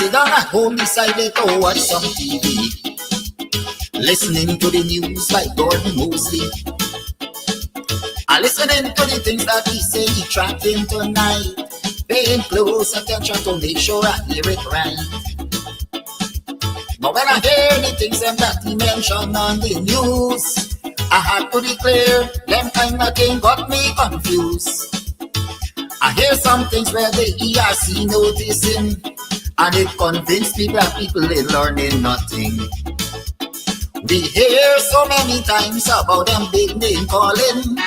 sit down at home, decided to watch some TV, listening to the news by Gordon Mosley. Listening to the things that he say he tracked in tonight, paying close attention to make sure I hear it right. But when I hear the things that he mentioned on the news, I had to declare, them kind of thing got me confused. I hear some things where the ERC noticing, and it convinced me that people ain't learning nothing. We hear so many times about them big name calling,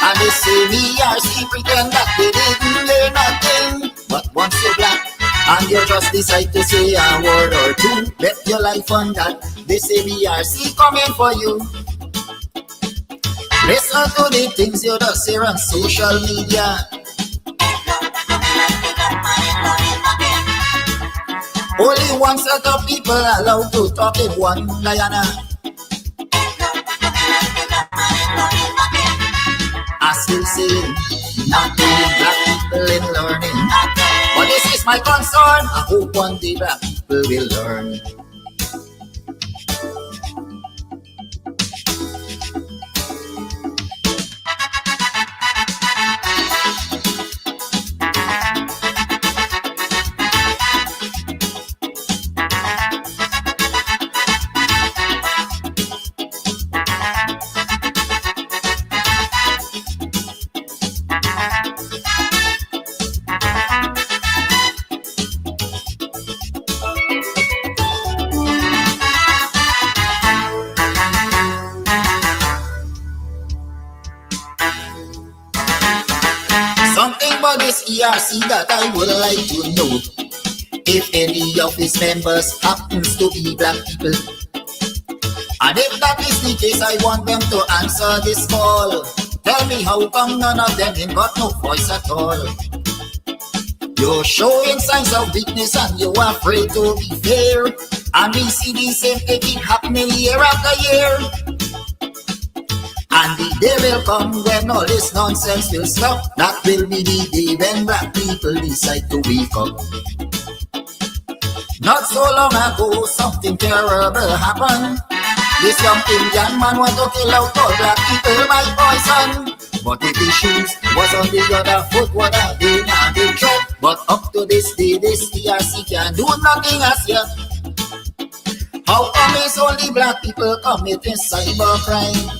and they say ERC pretend that they didn't learn nothing. But once you're black and you just decide to say a word or two, bet your life on that, they say ERC coming for you. Listen to the things you just hear on social media. Only one set of people allowed to talk in one Guyana. I still say nothing, black people in learning. But this is my concern. I hope one day black people will learn. ERC that I would like to know, if any of his members happens to be black people. And if that is the case, I want them to answer this call. Tell me how come none of them ain't got no voice at all. You're showing signs of weakness and you're afraid to be fair, and we see the same thing keep happening year after year. And the day will come when all this nonsense will stop. That will be the day when black people decide to wake up. Not so long ago, something terrible happened. This young Indian man want to kill out all black people by poison. But if his shoes was on the other foot, what a day now they tread. But up to this day, this ERC can do nothing as yet. How come it's only black people committing cybercrime?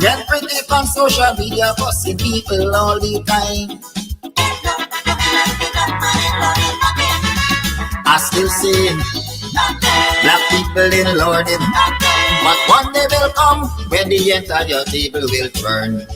When pretty on social media fussing people all the time, I still say black people in learning. But one day will come when the entire table will turn.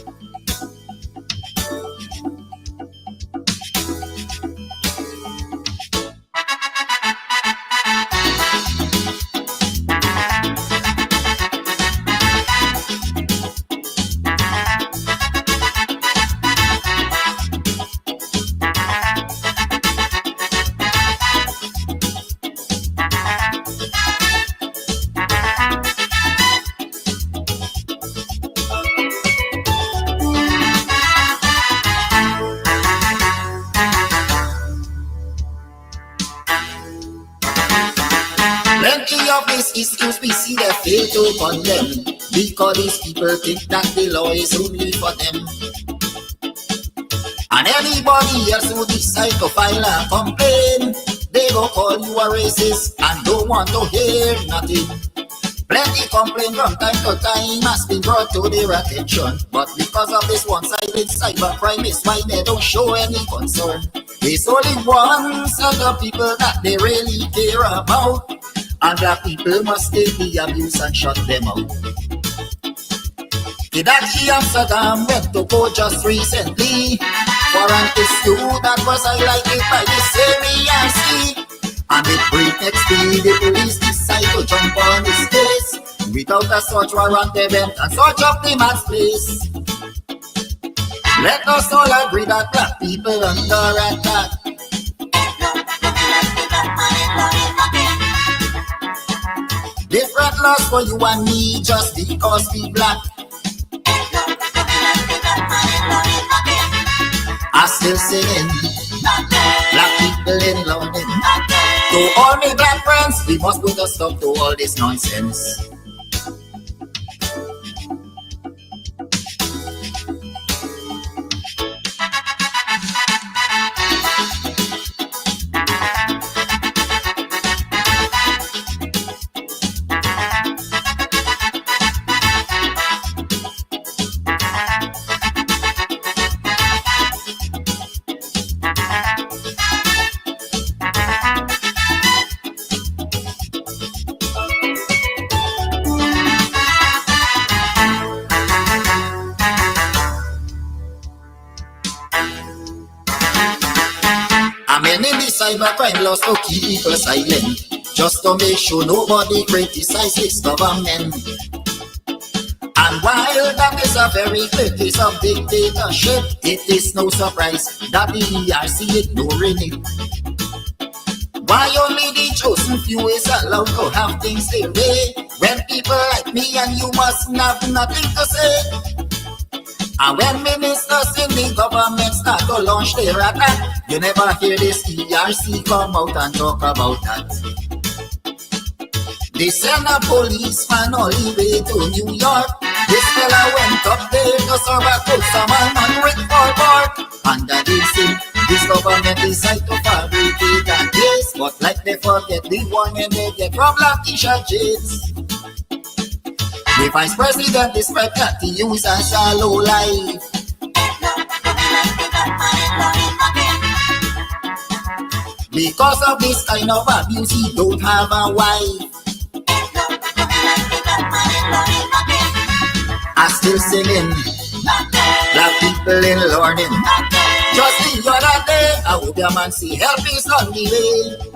Excuse me, see they fail to condemn, because these people think that the law is only for them. And anybody else who decide to file a complaint, they go call you a racist and don't want to hear nothing. Plenty complaint from time to time has been brought to their attention, but because of this one-sided cybercrime is why they don't show any concern. There's only one set of people that they really care about, and black people must take the abuse and shut them out. Kidaki Amsterdam went to court just recently for an issue that was highlighted by the same ERC. And with breakneck speed, the police decide to jump on his case without a search warrant event and search up the man's place. Let us all agree that black people under attack. Different laws for you and me just because we black. I still singing. Black people in London. To all my black friends, we must put a stop to all this nonsense. Cybercrime laws to keep people silent, just to make sure nobody criticizes this government. And while that is a very clear case of dictatorship, it is no surprise that the ERC ignoring it. Why only the chosen few is allowed to have things their way, when people like me and you must have nothing to say? And when ministers in the government start to launch their attack, you never hear this ERC come out and talk about that. They send a policeman all the way to New York. This fella went up there to serve a court, someone on Rick Paul. Under this thing, this government decide to fabricate a case, but like they forget the warning they get from Latisha James. The vice president described that he used as a low life. Because of this kind of abuse, he don't have a wife. I still singing. Black people in learning. Just the other day, I hope your man see help is on the way.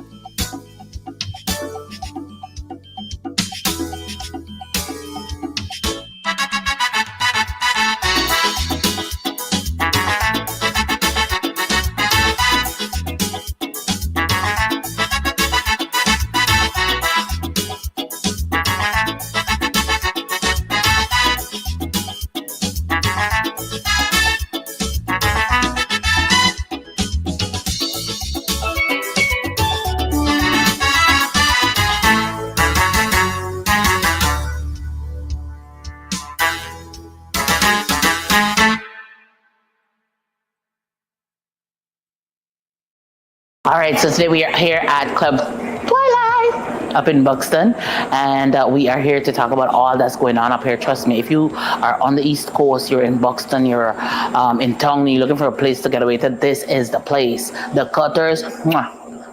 All right, so today we are here at Club Twilight up in Buxton, and we are here to talk about all that's going on up here. Trust me, if you are on the East Coast, you're in Buxton, you're in Tongley, looking for a place to get away to, this is the place. The Cutters,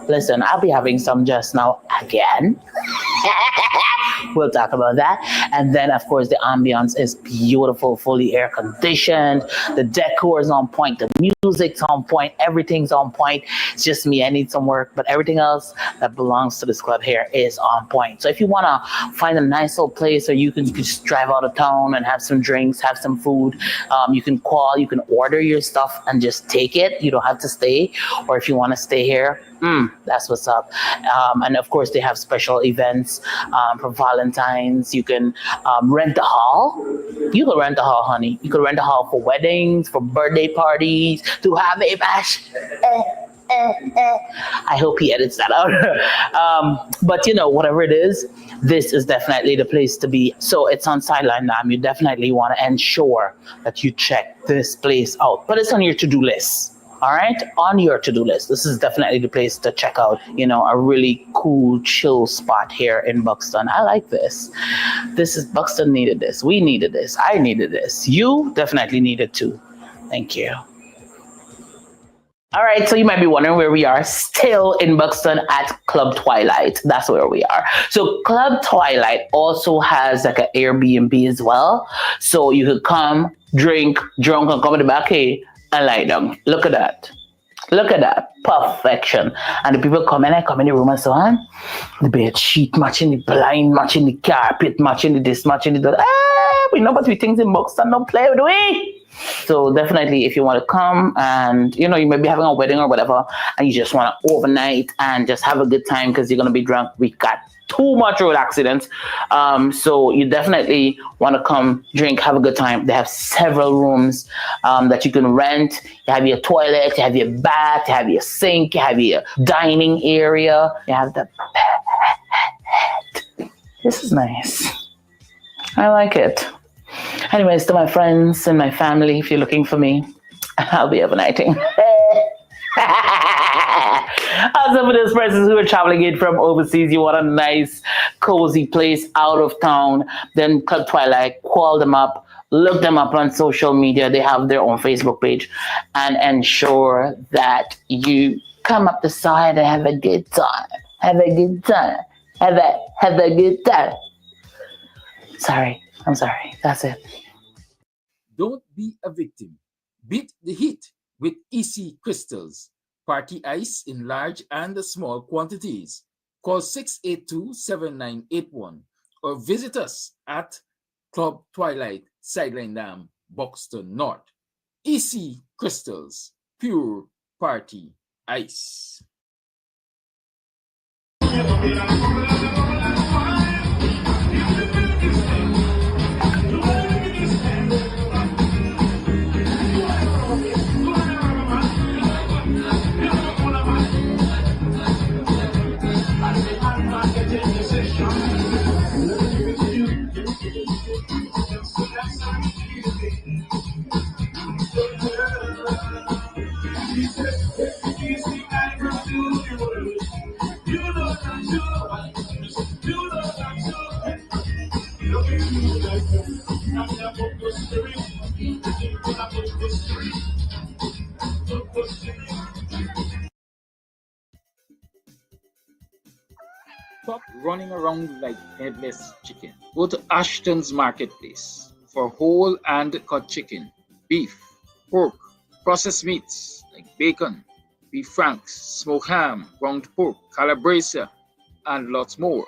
listen, I'll be having some just now again. We'll talk about that. And then, of course, the ambience is beautiful, fully air conditioned. The decor is on point. The music's on point. Everything's on point. It's just me. I need some work. But everything else that belongs to this club here is on point. So if you want to find a nice little place where you can just drive out of town and have some drinks, have some food, you can call, you can order your stuff and just take it. You don't have to stay. Or if you want to stay here, that's what's up. And of course, they have special events for Valentine's. You can rent a hall. You can rent a hall, honey. You can rent a hall for weddings, for birthday parties, to have a bash. I hope he edits that out. But you know, whatever it is, this is definitely the place to be. So it's on Sideline Dam. You definitely want to ensure that you check this place out. But it's on your to-do list. All right, on your to-do list. This is definitely the place to check out, you know, a really cool, chill spot here in Buxton. I like this. This is, Buxton needed this. We needed this. I needed this. You definitely needed too. Thank you. All right, so you might be wondering where we are. Still in Buxton at Club Twilight. That's where we are. So Club Twilight also has like an Airbnb as well. So you could come, drink, drunk, and come in the back here and lie down. Look at that. Look at that. Perfection. And the people come in the room and so on. The bed sheet matching the blind, matching the carpet, matching the this, matching the that. We know what we things in Buxton don't play with we. So definitely, if you want to come and you may be having a wedding or whatever, and you just want to overnight and just have a good time because you're gonna be drunk. We got too much road accidents, so you definitely want to come drink, have a good time. They have several rooms that you can rent. You have your toilet, you have your bath, you have your sink, you have your dining area, you have the bed. This is nice. I like it. Anyways, to my friends and my family, if you're looking for me, I'll be overnighting. Also, for those persons who are traveling in from overseas, you want a nice, cozy place out of town, then Club Twilight, call them up, look them up on social media. They have their own Facebook page, and ensure that you come up the side and have a good time. Have a good time. Have a good time. Sorry. I'm sorry. That's it. Don't be a victim. Beat the heat with EC Crystals. Party ice in large and small quantities. Call 682-7981 or visit us at Club Twilight, Sideline Dam, Buxton North. EC Crystals, pure party ice. Stop running around like headless chicken. Go to Ashton's Marketplace for whole and cut chicken, beef, pork, processed meats like bacon, beef franks, smoked ham, ground pork, calabresa, and lots more.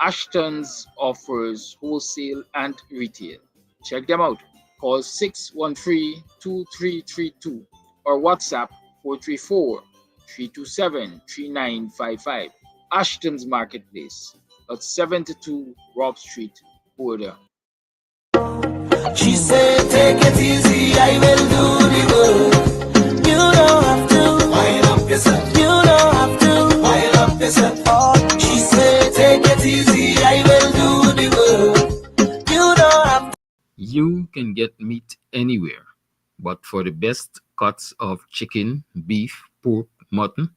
Ashton's offers wholesale and retail. Check them out. Call 613-2332 or WhatsApp 434-327-3955. Ashton's Marketplace at 72 Rob Street, Border. She said, take it easy, I will do the work. You don't have to wind up yourself. You don't have to wind up yourself. Oh, she said, take it easy, I will do the work. You don't have to. You can get meat anywhere, but for the best cuts of chicken, beef, pork, mutton,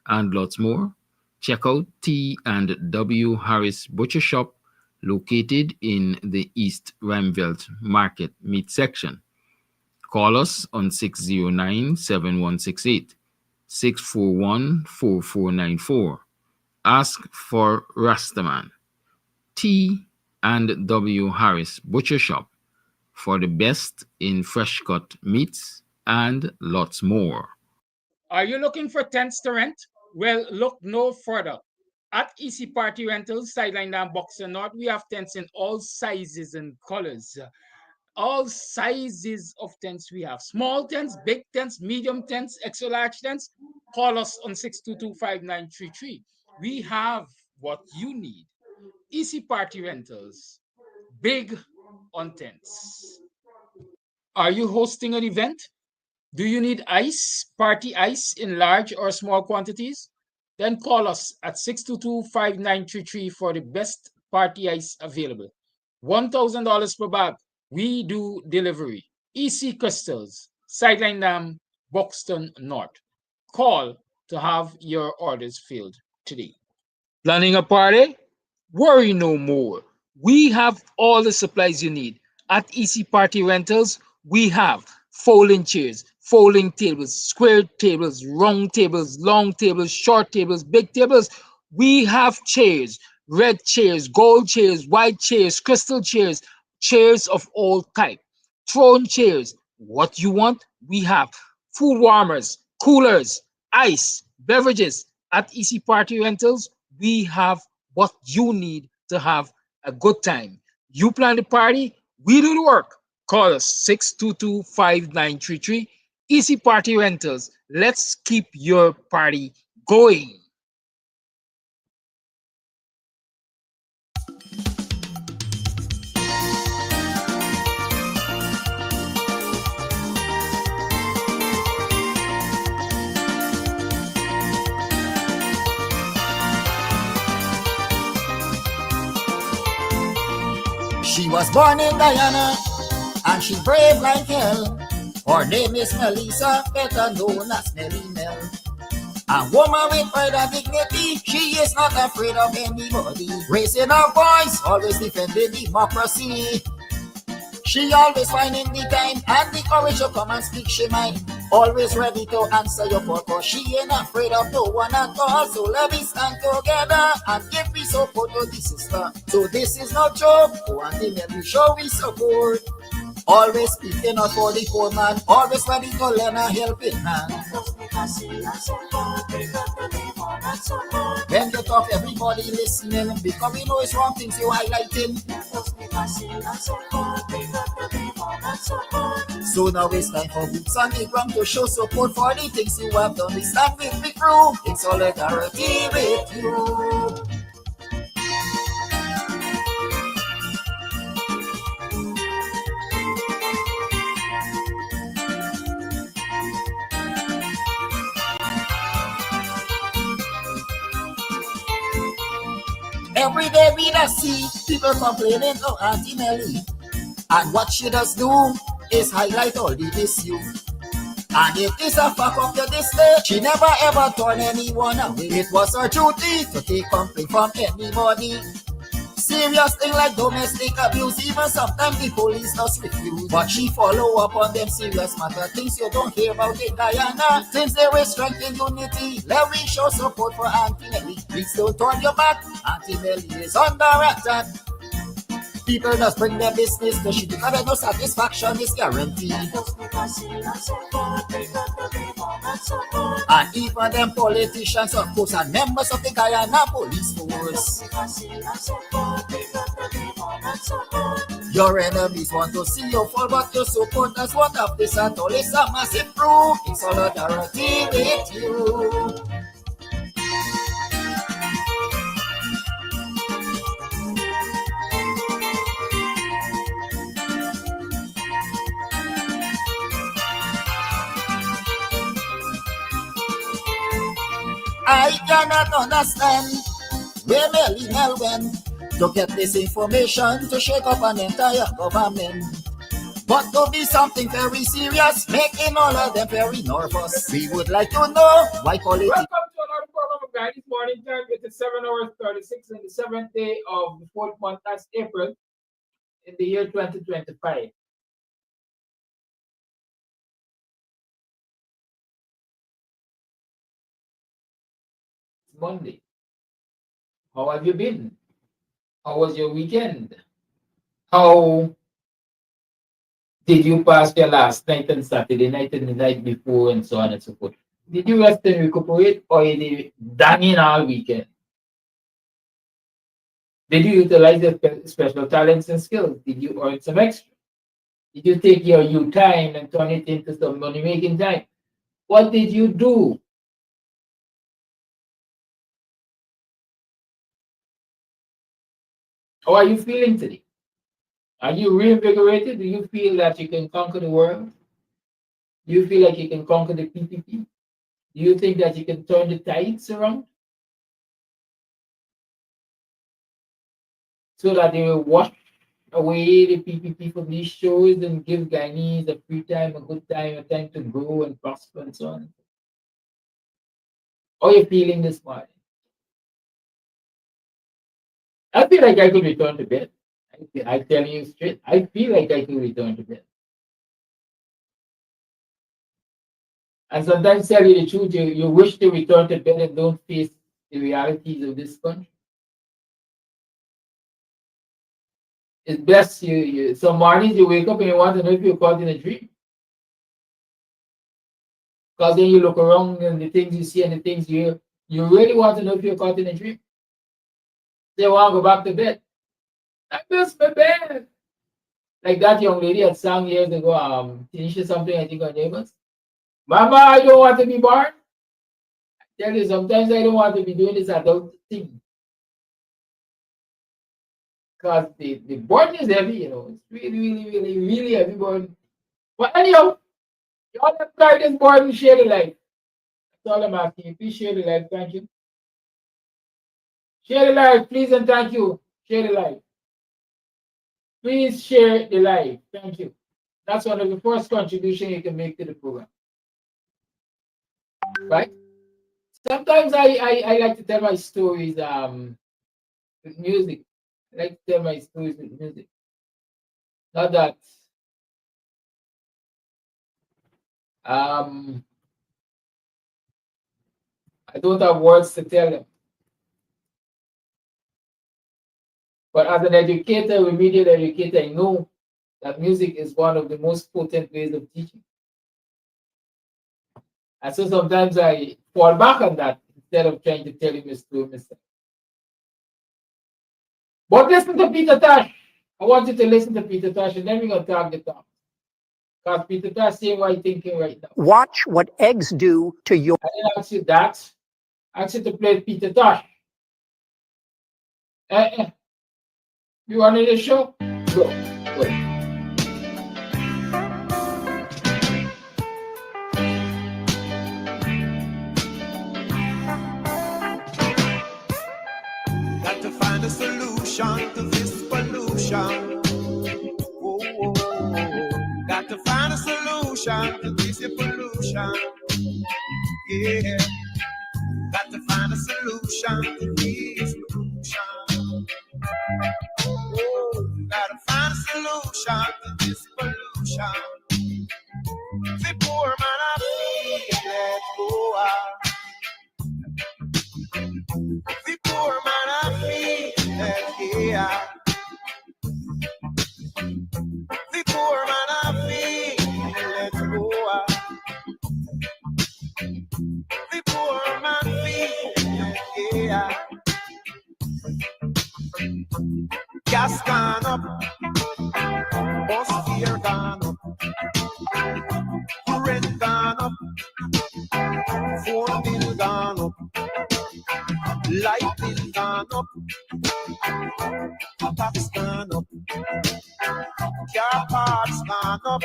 and lots more, check out T&W Harris Butcher Shop located in the East Ramvelt Market Meat Section. Call us on 609-7168, 641-4494. Ask for Rastaman. T&W Harris Butcher Shop for the best in fresh cut meats and lots more. Are you looking for tents to rent? Well, look no further. At EC Party Rentals, Sideline Dam, Buxton North, we have tents in all sizes and colors. All sizes of tents we have. Small tents, big tents, medium tents, extra large tents. Call us on 622-5933. We have what you need. EC Party Rentals. Big on tents. Are you hosting an event? Do you need ice, party ice in large or small quantities? Then call us at 622-5933 for the best party ice available. $1,000 per bag. We do delivery. EC Crystals, Sideline Dam, Buxton North. Call to have your orders filled today. Planning a party? Worry no more. We have all the supplies you need. At EC Party Rentals, we have folding chairs, folding tables, square tables, round tables, long tables, short tables, big tables. We have chairs, red chairs, gold chairs, white chairs, crystal chairs, chairs of all type, throne chairs. What you want, we have. Food warmers, coolers, ice, beverages. At EC Party Rentals, we have what you need to have a good time. You plan the party, we do the work. Call us 622-5933. Easy Party Rentals. Let's keep your party going. She was born in Guyana, and she brave like hell. Her name is Melissa, better known as Nelly Mel. A woman with pride and dignity, she is not afraid of anybody. Raising her voice, always defending democracy. She always finding the time and the courage to come and speak she mind. Always ready to answer your call, cause she ain't afraid of no one at all. So let me stand together and give me support to the sister. So this is no joke, go and let me show we support. Always speaking up for the poor man, always ready to lend a helping hand. When you talk, everybody listening, because we know it's wrong things you highlighting. So now it's time for boots on the ground to show support for the things you have done. We stand with the crew, it's solidarity with you. Every day we just see people complaining to Auntie Nelly. And what she does do is highlight all the issue. And it is a fact of the display. She never ever turned anyone away. It was her duty to take complaint from anybody. Serious thing like domestic abuse, even sometimes the police just refuse. But she follow up on them serious matter, things you don't hear about in Guyana. Since there is strength in unity, let me show support for Auntie Nelly. Please don't turn your back, Auntie Nelly is under attack. People just bring their business to she because no satisfaction is guaranteed. And even them politicians, of course, and members of the Guyana police force. Your enemies want to see you fall, but your supporters want of this at all. It's a massive proof. It's solidarity with you. I cannot understand where Melly Mel went to get this information to shake up an entire government. But to be something very serious, making all of them very nervous. We would like to know why politics. Welcome to another program of Guy. This morning time with the 7 hours 36 and the 7th day of the 4th month, that's April, in the year 2025. Monday. How have you been? How was your weekend? How did you pass your last night and Saturday night and the night before and so on and so forth? Did you rest and recuperate or did you dang in all weekend? Did you utilize your special talents and skills? Did you earn some extra? Did you take your you time and turn it into some money making time? What did you do? How are you feeling today? Are you reinvigorated? Do you feel that you can conquer the world? Do you feel like you can conquer the PPP? Do you think that you can turn the tides around? So that they will wash away the PPP from these shores and give Guyanese a free time, a good time, a time to grow and prosper and so on. How are you feeling this morning? I feel like I could return to bed. I'm telling you straight, I feel like I could return to bed. And sometimes tell you the truth, you wish to return to bed and don't face the realities of this country. It's best some mornings you wake up and you want to know if you're caught in a dream. Because then you look around and the things you see and the things you hear, you really want to know if you're caught in a dream. They want to go back to bed. I miss my bed. Like that young lady had sang years ago, Tanisha something, I think her name was. Mama, I don't want to be born. I tell you, sometimes I don't want to be doing this adult thing. Because the burden is heavy, you know. It's really, really, really, really heavy burden. But anyhow, you all have carry this burden, share the life. That's all I'm asking you. Please share the life. Thank you. Share the life, please, and thank you. Share the life. Please share the life. Thank you. That's one of the first contribution you can make to the program. Right? Sometimes I like to tell my stories with music. I like to tell my stories with music. Not that I don't have words to tell them. But as an educator, remedial educator, I know that music is one of the most potent ways of teaching. And so sometimes I fall back on that instead of trying to tell him a story myself. But listen to Peter Tosh. I want you to listen to Peter Tosh, and then we're going to talk the talk. Because Peter Tosh saying what I'm thinking right now. Watch what eggs do to your... I didn't ask you that. I asked you to play Peter Tosh. You wanted the show? Go. Got to find a solution to this pollution. Oh, oh, oh. Got to find a solution to this pollution. Yeah. Got to find a solution to this pollution. Oh, gotta find a solution to this pollution. The poor man I feel let go out. The poor man I feel let here. The poor man I feel let go out. The poor man feel let here. Gas gone up, bus fare gone up, rent gone up, phone bill gone up, light bill gone up, tax gone up, car parts gone up,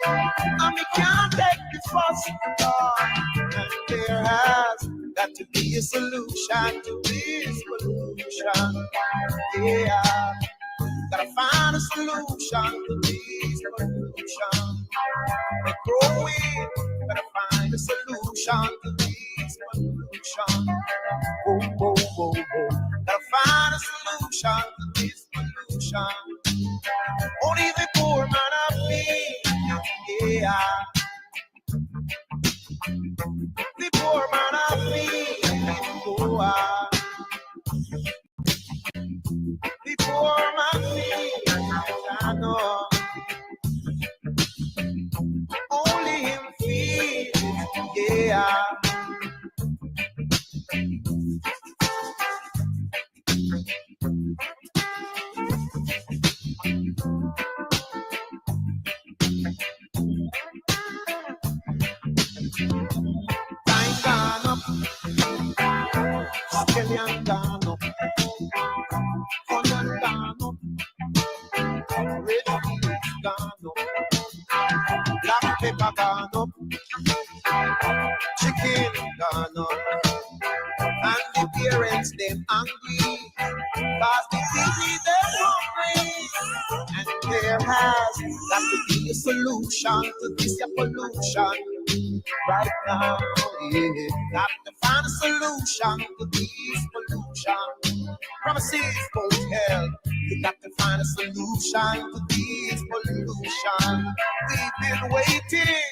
and we can't take this fuss, and there has got to be a solution to this pollution. Yeah, gotta find a solution to this pollution. We're growing, gotta find a solution to this pollution. Oh, oh, oh, oh. Gotta find a solution to this pollution. Only the poor man I feel, yeah. The poor man I feel, oh, the poor man feels, I know. Only him feels, yeah. Time gone up, skeleton gone up. Onion gone up, red beans gone up, black pepper gone up, chicken gone up, and the parents them angry, cause the baby them hungry, and there has got to be a solution to this pollution. Right now, yeah, got to find a solution to this pollution. Promises won't help. You got to find a solution to this pollution. We've been waiting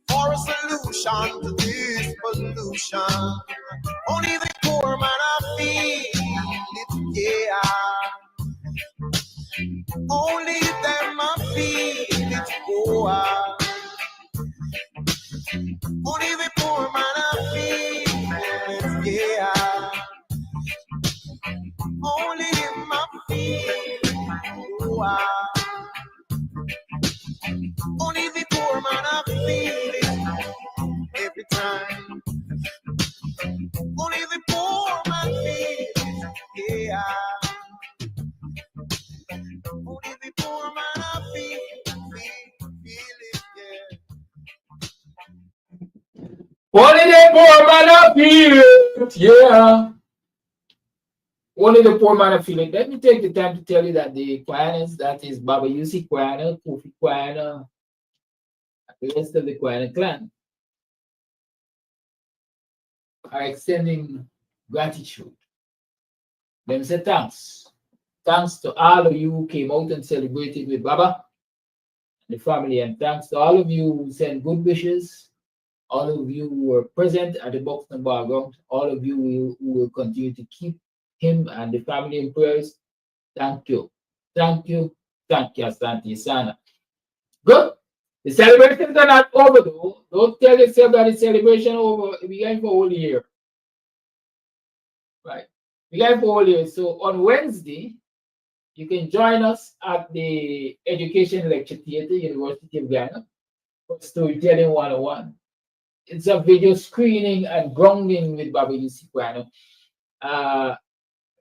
for a solution to this pollution. Only the poor man I feel it, yeah. Only them I feel it, oh. Only the poor man I feel it, yeah. Only him I feel, oh, Only the poor man feel it. Yeah. Only the poor man feel it. Let me take the time to tell you that the Guyanese, that is Baba Yusi Guyana, Kofi Guyana, the rest of the Guyana clan, are extending gratitude. Them say thanks. Thanks to all of you who came out and celebrated with Baba and the family, and thanks to all of you who sent good wishes, all of you who were present at the Buxton Bar Ground, all of you who will continue to keep him and the family in prayers. Thank you. Thank you. Thank you, Asante Sana. Good. The celebrations are not over though. Don't tell yourself that the celebration over. We going for whole year. Right. We going for whole year. So on Wednesday, you can join us at the Education Lecture Theatre, University of Ghana, for Storytelling 101. It's a video screening and grounding with Baba Yusuf Guano.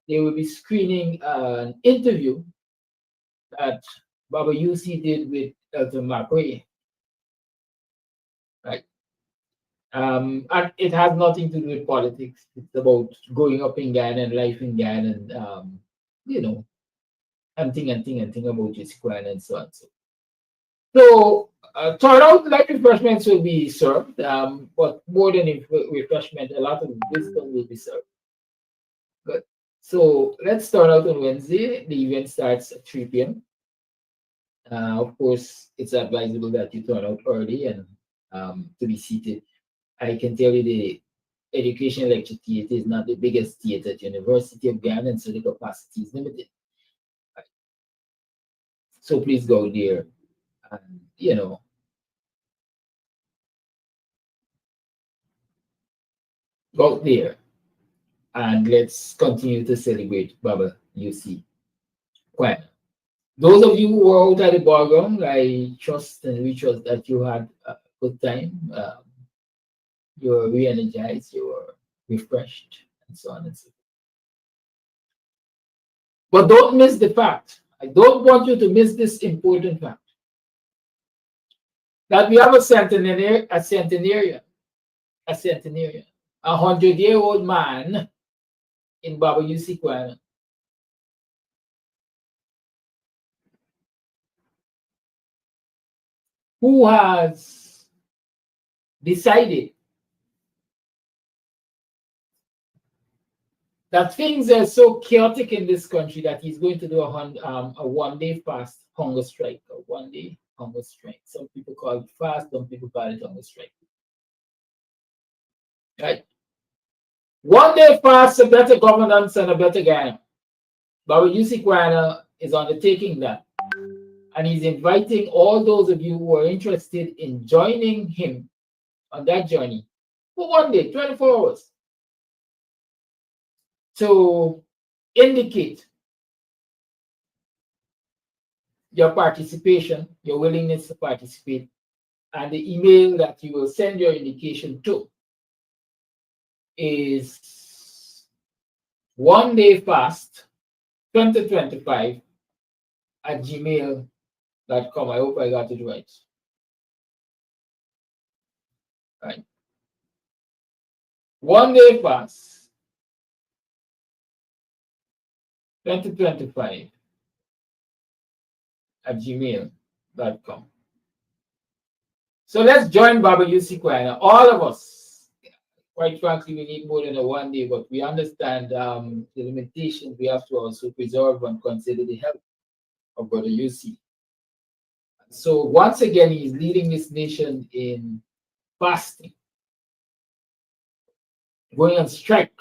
They will be screening an interview that Baba Yusi did with Elton McRae. Right? And it has nothing to do with politics. It's about growing up in Ghana and life in Ghana and, and think about Yusuf Guano and so on. So, turnout light refreshments will be served, but more than refreshment, a lot of wisdom will be served. Good. So let's start out on Wednesday. The event starts at 3 p.m. Of course, it's advisable that you turn out early and to be seated. I can tell you the Education Lecture Theatre is not the biggest theatre at University of Ghana, and so the capacity is limited. Right. So please go there and, go there and let's continue to celebrate Baba UC. Well, those of you who were out at the ballroom, I trust and we trust that you had a good time. You're re-energized, you're refreshed, and so on and so forth. But don't miss the fact. I don't want you to miss this important fact that we have a centenarian, 100-year-old man in Baba UC Kwana, who has decided that things are so chaotic in this country that he's going to do a one-day fast hunger strike, a one-day hunger strike. Some people call it fast, some people call it hunger strike. Right? One-day fast, a better governance and a better Ghana. Baba Yusuf Ghana is undertaking that. And he's inviting all those of you who are interested in joining him on that journey for one day, 24 hours, to indicate your participation, your willingness to participate, and the email that you will send your indication to is one day fast 2025 at gmail.com. I hope I got it right. Right. One day fast 2025 at gmail.com. So let's join Baba Yusuf Kwana. All of us, quite frankly, we need more than a one day, but we understand the limitations. We have to also preserve and consider the health of Brother Yusuf. So once again, he's leading this nation in fasting, going on strike,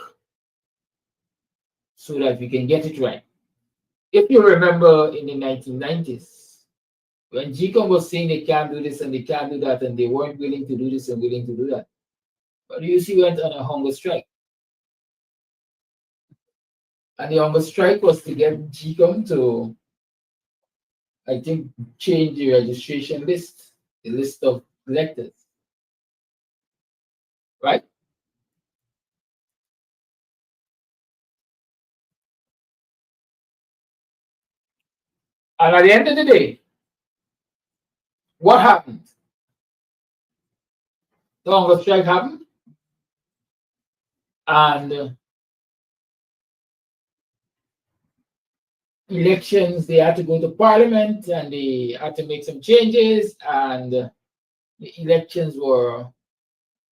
so that we can get it right. If you remember in the 1990s, when GCOM was saying they can't do this and they can't do that, and they weren't willing to do this and willing to do that, but UC went on a hunger strike. And the hunger strike was to get GCOM to, I think, change the registration list, the list of electors. Right? And at the end of the day, what happened? The hunger strike happened. And elections, they had to go to parliament and they had to make some changes, and the elections were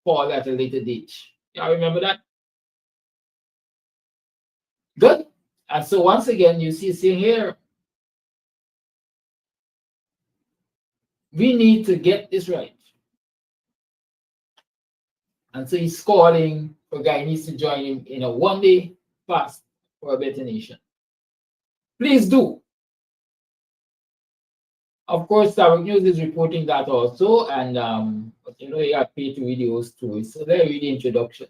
called at a later date. Y'all remember that? Good. And so once again, you see here, we need to get this right. And so he's calling for Guyanese to join him in a one-day fast for a better nation. Please do. Of course, our news is reporting that also, and but you know, you have paid videos too. So there read the introduction.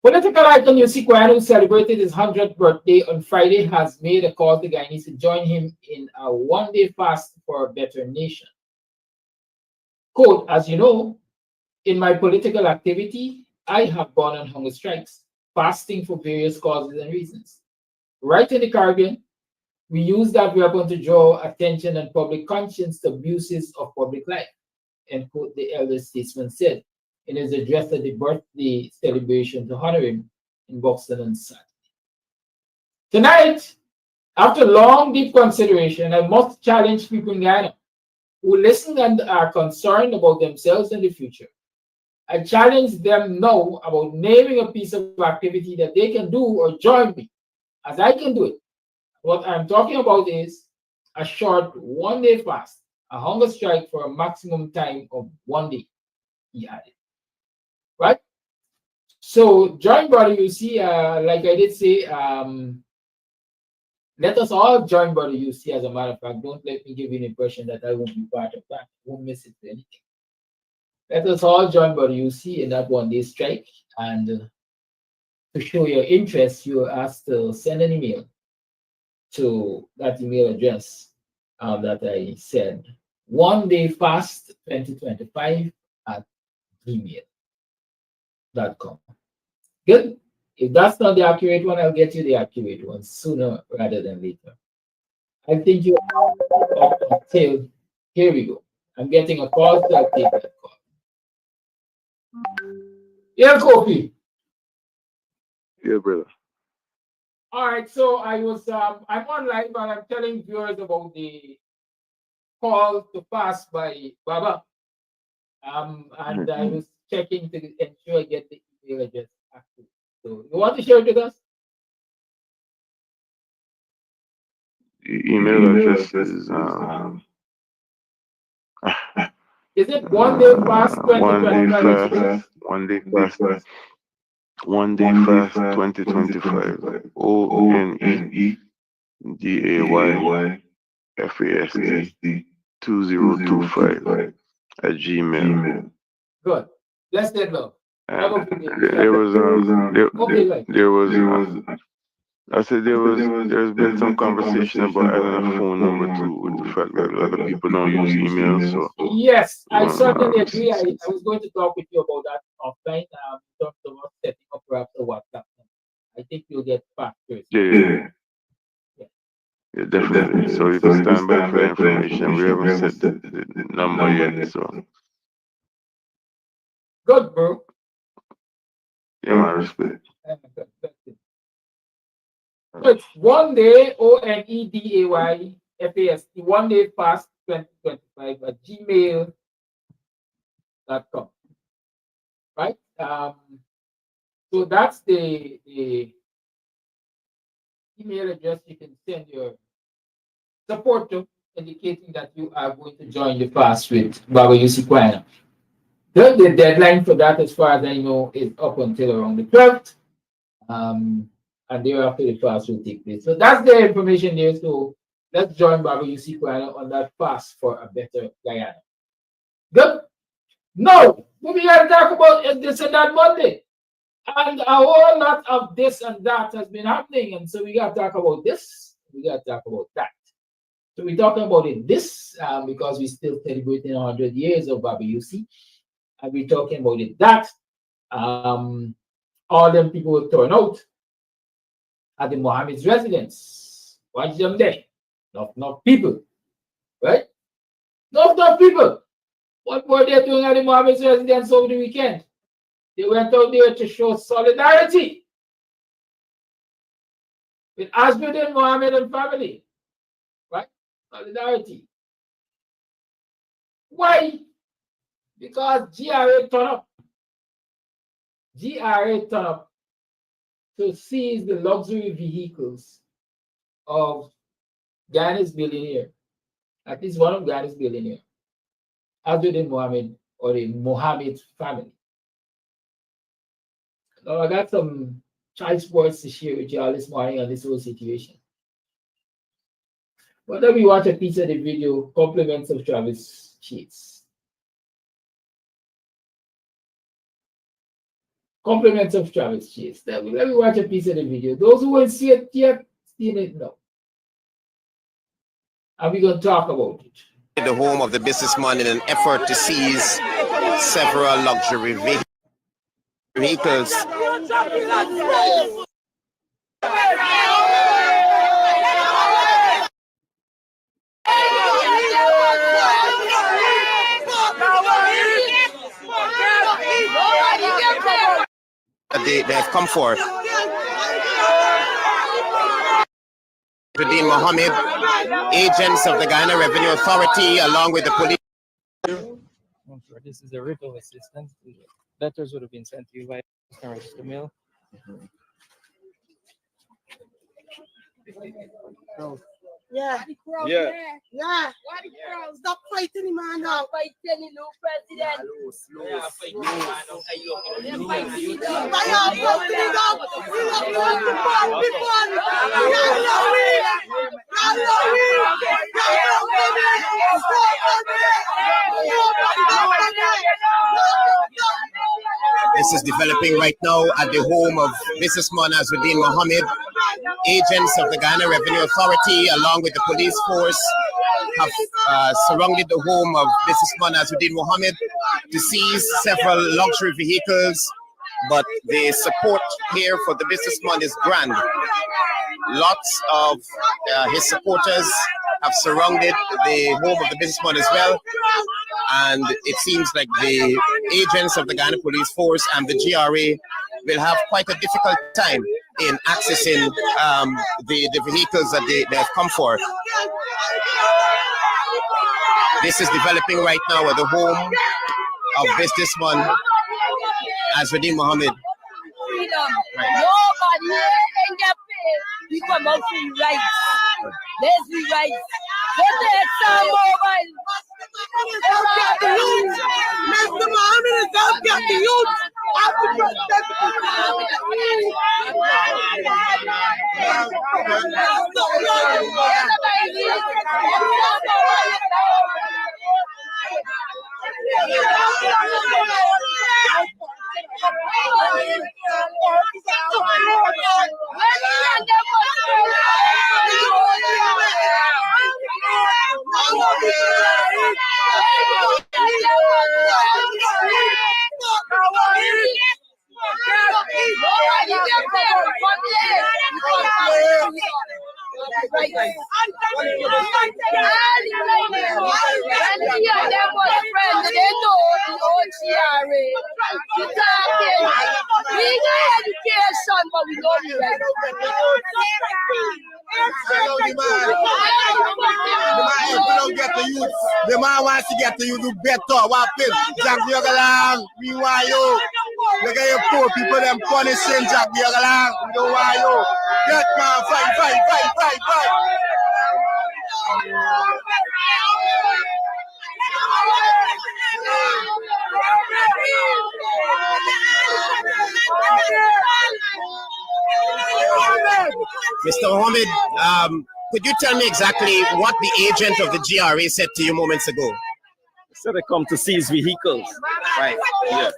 Political icon Yossi Kwano, who celebrated his 100th birthday on Friday, has made a call to Guyanese to join him in a one-day fast for a better nation. Quote, as you know, in my political activity, I have gone on hunger strikes, fasting for various causes and reasons. Right in the Caribbean, we use that weapon to draw attention and public conscience to abuses of public life, end quote, the elder statesman said in his address at the birthday celebration to honor him in Buxtonian on Saturday. Tonight, after long, deep consideration, I must challenge people in Guyana who listen and are concerned about themselves and the future. I challenge them now about naming a piece of activity that they can do or join me, as I can do it. What I'm talking about is a short one-day fast, a hunger strike for a maximum time of 1 day, he added. Right? So join Brother UC, like I did say, let us all join Brother UC. As a matter of fact, don't let me give you an impression that I won't be part of that. I won't miss it for anything. Let us all join Brother UC in that one-day strike. And to show your interest, you are asked to send an email to that email address that I said, one day fast 2025 at gmail.com. Good. If that's not the accurate one, I'll get you the accurate one sooner rather than later. I think you are until here we go. I'm getting a call, so I'll take that call. Yeah, Kofi. Yeah, brother. All right, so I'm on live and I'm telling viewers about the call to pass by Baba. And I was checking to ensure I get the email address active. So you want to share it with us? The email address is it one day fast 2025? One day fast 2025. ONEDAYFAST 2025 at Gmail. Good. Let's get love. There's been some conversation about adding a phone number too, with the fact that a lot of people don't use email. So yes, I certainly agree. I was going to talk with you about that offline. In terms of setting up perhaps a WhatsApp. I think you'll get faster. Yeah, definitely. So you can stand by for the information. We haven't set the number yet. So good, bro. Yeah, my respect. It's one day ONEDAYFAST, one day fast 2025 at gmail.com. Right? So that's the email address you can send your support to, indicating that you are going to join the fast with Baba Yossi Kwano. The deadline for that, as far as I know, is up until around the 12th. And thereafter the fast will take place. So that's the information there. So let's join Baba Yossi Kwano on that fast for a better Guyana. Good? No, we are talking about this and that Monday. And a whole lot of this and that has been happening. And so we got to talk about this. We got to talk about that. So we're talking about it this because we're still celebrating 100 years of Baba Yossi. And we're talking about it that. All them people will turn out at the Mohammed's residence. Watch them there. Not people. Right? Not people. What were they doing at the Mohammed's residence over the weekend? They went out there to show solidarity with Azmuddin Mohammed and family. Right? Solidarity. Why? Because GRA turned up. GRA turned up to seize the luxury vehicles of Ghana's billionaire. At least one of Ghana's billionaire. Azmuddin Mohammed or the Mohammed family. Now I got some child sports to share with y'all this morning on this whole situation. But let me watch a piece of the video, compliments of Travis Cheats. Compliments of Travis Cheats. Let me watch a piece of the video. Those who won't see it yet, seen it now. And we're going to talk about it. The home of the businessman in an effort to seize several luxury vehicles. They have come for. Redeem Mohammed, agents of the Ghana Revenue Authority, along with the police. This is a writ of assistance. Letters would have been sent to you via register mail. Yeah. Yeah. Stop fighting him, man. Stop fighting him, president. This is developing right now at the home of businessman Azmuddin Mohammed. Agents of the Ghana Revenue Authority, along with the police force, have surrounded the home of businessman Azmuddin Mohammed to seize several luxury vehicles. But the support here for the businessman is grand. Lots of his supporters have surrounded the home of the businessman as well. And it seems like the agents of the Ghana Police Force and the GRA will have quite a difficult time in accessing the vehicles that they have come for. This is developing right now at the home of businessman Azmuddin Mohammed. Freedom. Nobody ain't get paid. We come out free rights. There's free rights. Go take some mobile. Mr. Mohammed is out get the youth. The man wants to get to you do better. What is Jack Yogalang? We want you. Look at your poor people, them punishing Jack Yogalang. We don't want you. Get man, fight. Mr. Mohammed, could you tell me exactly what the agent of the GRA said to you moments ago? Said they come to seize vehicles. Right. Yeah.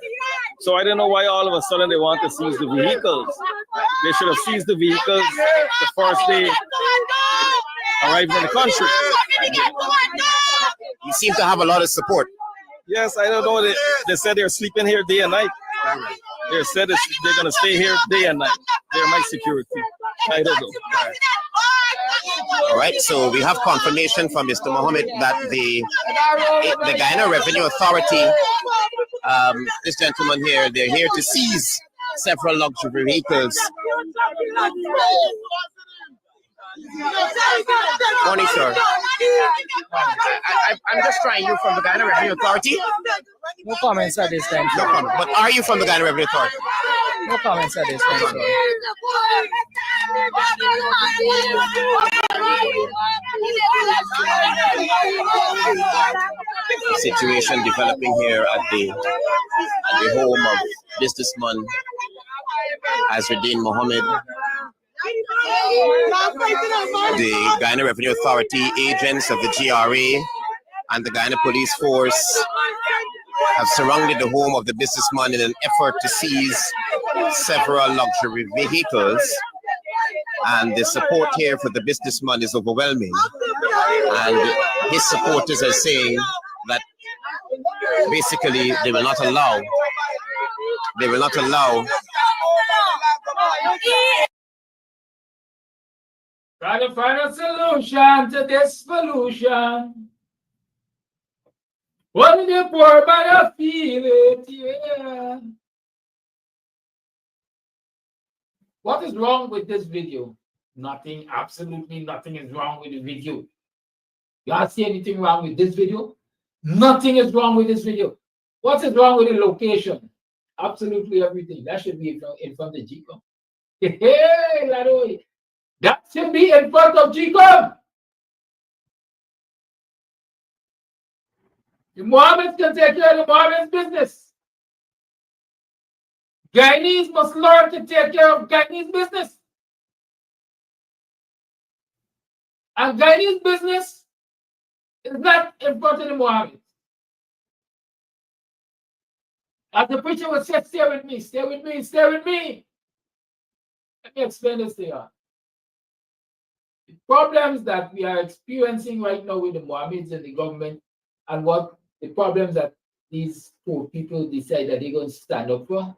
So I don't know why all of a sudden they want to seize the vehicles. They should have seized the vehicles the first day arrived in the country. You seem to have a lot of support. Yes, I don't know. They said they're sleeping here day and night. They said they're going to stay here day and night. They're my security. I don't know. All right, so we have confirmation from Mr. Mohammed that the Ghana Revenue Authority this gentleman here, they're here to seize several luxury vehicles. Morning, sir. I'm just trying you from the Guyana Revenue Authority. No comments at this time, No sir. comment. But are you from the Guyana Revenue Authority? No comments at this time, sir. Situation developing here at the home of businessman Azruddin Mohammed. The Guyana Revenue Authority, agents of the GRA, and the Guyana Police Force have surrounded the home of the businessman in an effort to seize several luxury vehicles. And the support here for the businessman is overwhelming. And his supporters are saying that basically they will not allow Try to find a solution to this pollution. What the poor man feel it, yeah. What is wrong with this video? Nothing, absolutely nothing is wrong with the video. Y'all see anything wrong with this video? Nothing is wrong with this video. What is wrong with the location? Absolutely everything. That should be in front of GCOM. Hey, Ladoy. That should be in front of GCOM. The Mohammeds can take care of the Mohammeds business. Guyanese must learn to take care of Guyanese business. And Guyanese business is not in front of the Mohammeds. As the preacher would say, stay with me, stay with me, stay with me. Let me explain this to you. The problems that we are experiencing right now with the Mohammeds and the government, and what the problems that these poor people decide that they're going to stand up for,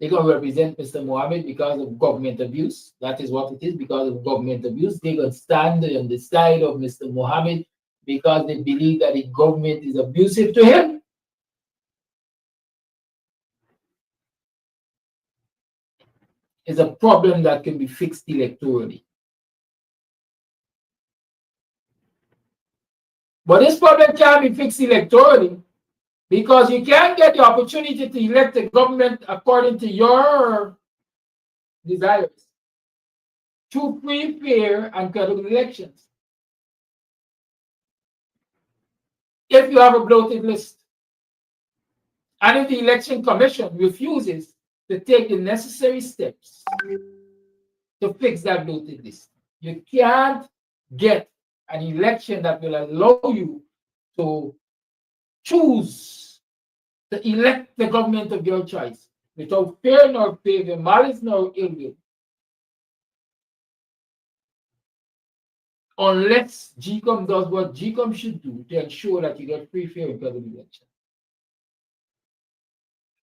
they're going to represent Mr. Mohammed because of government abuse. That is what it is, because of government abuse. They're going to stand on the side of Mr. Mohammed because they believe that the government is abusive to him. It's a problem that can be fixed electorally. But this problem can't be fixed electorally because you can't get the opportunity to elect a government according to your desires through free, fair, and credible elections. If you have a bloated list, and if the Election Commission refuses to take the necessary steps to fix that bloated list, you can't get an election that will allow you to choose to elect the government of your choice without fear nor favor, malice nor ill will, unless GCOM does what GCOM should do to ensure that you get free, fair, and credible election.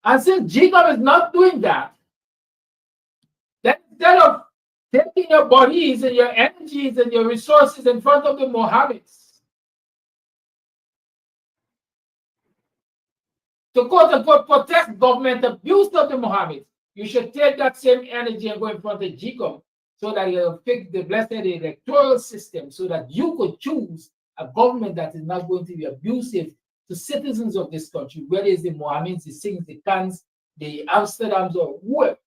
And since GCOM is not doing that, then instead of taking your bodies and your energies and your resources in front of the Mohammeds to quote unquote protest government abuse of the Mohammeds, you should take that same energy and go in front of GCOM so that you'll fix the blessed electoral system so that you could choose a government that is not going to be abusive to citizens of this country, whether it's the Mohammeds, the Singhs, the Khans, the Amsterdams, or whoever.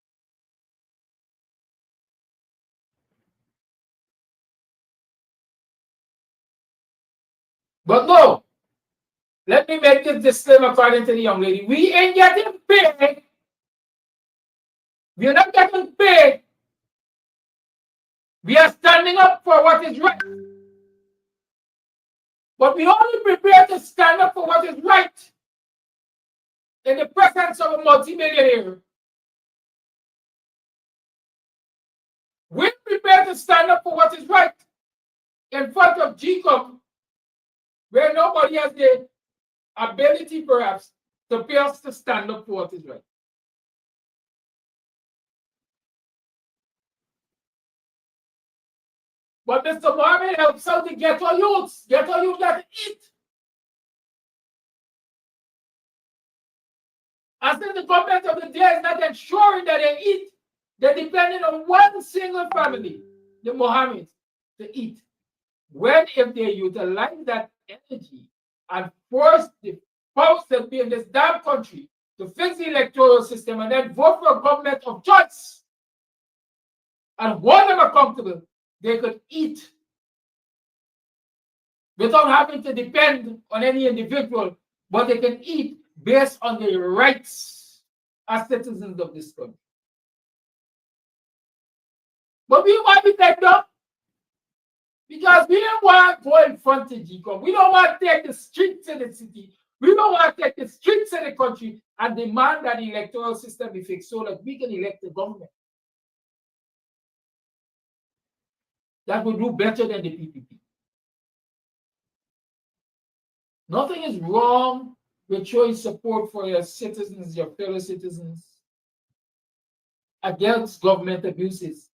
But no, let me make this disclaimer according to the young lady. We ain't getting paid. We're not getting paid. We are standing up for what is right. But we only prepare to stand up for what is right in the presence of a multimillionaire. We're prepared to stand up for what is right in front of GCOM, where nobody has the ability, perhaps, to pay us to stand up for what is right. But Mr. Mohammed helps out the ghetto youths that eat. As if the government of the day is not ensuring that they eat, they're depending on one single family, the Mohammeds, to eat. When if they utilize that energy and force the powers that be in this damn country to fix the electoral system and then vote for a government of choice and hold them accountable, they could eat without having to depend on any individual, but they can eat based on their rights as citizens of this country. But we want to take them because we don't want to go in front of GCOM. We don't want to take the streets of the city. We don't want to take the streets of the country and demand that the electoral system be fixed so that we can elect a government that will do better than the PPP. Nothing is wrong with showing support for your citizens, your fellow citizens, against government abuses.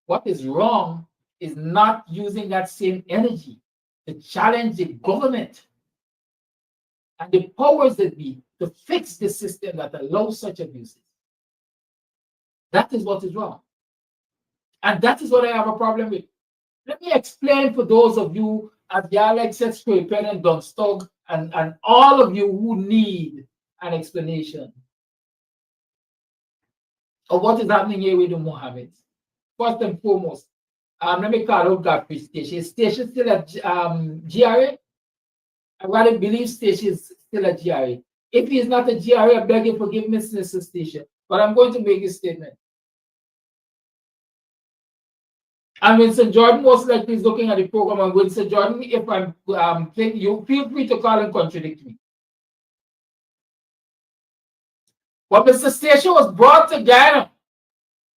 What is wrong is not using that same energy to challenge the government and the powers that be to fix the system that allows such abuses. That is what is wrong. And that is what I have a problem with. Let me explain for those of you at the Alexis Pen and Dunstog and all of you who need an explanation of what is happening here with the Mohammeds. First and foremost, let me call out Godfrey Station. Is Station still at GRA? I rather believe Station is still at GRA. If he is not a GRA, I beg your forgiveness, Mr. Station. But I'm going to make a statement. And Winston Jordan most likely is looking at the program. And Winston Jordan, if I'm you feel free to call and contradict me. But Mr. Station was brought to Ghana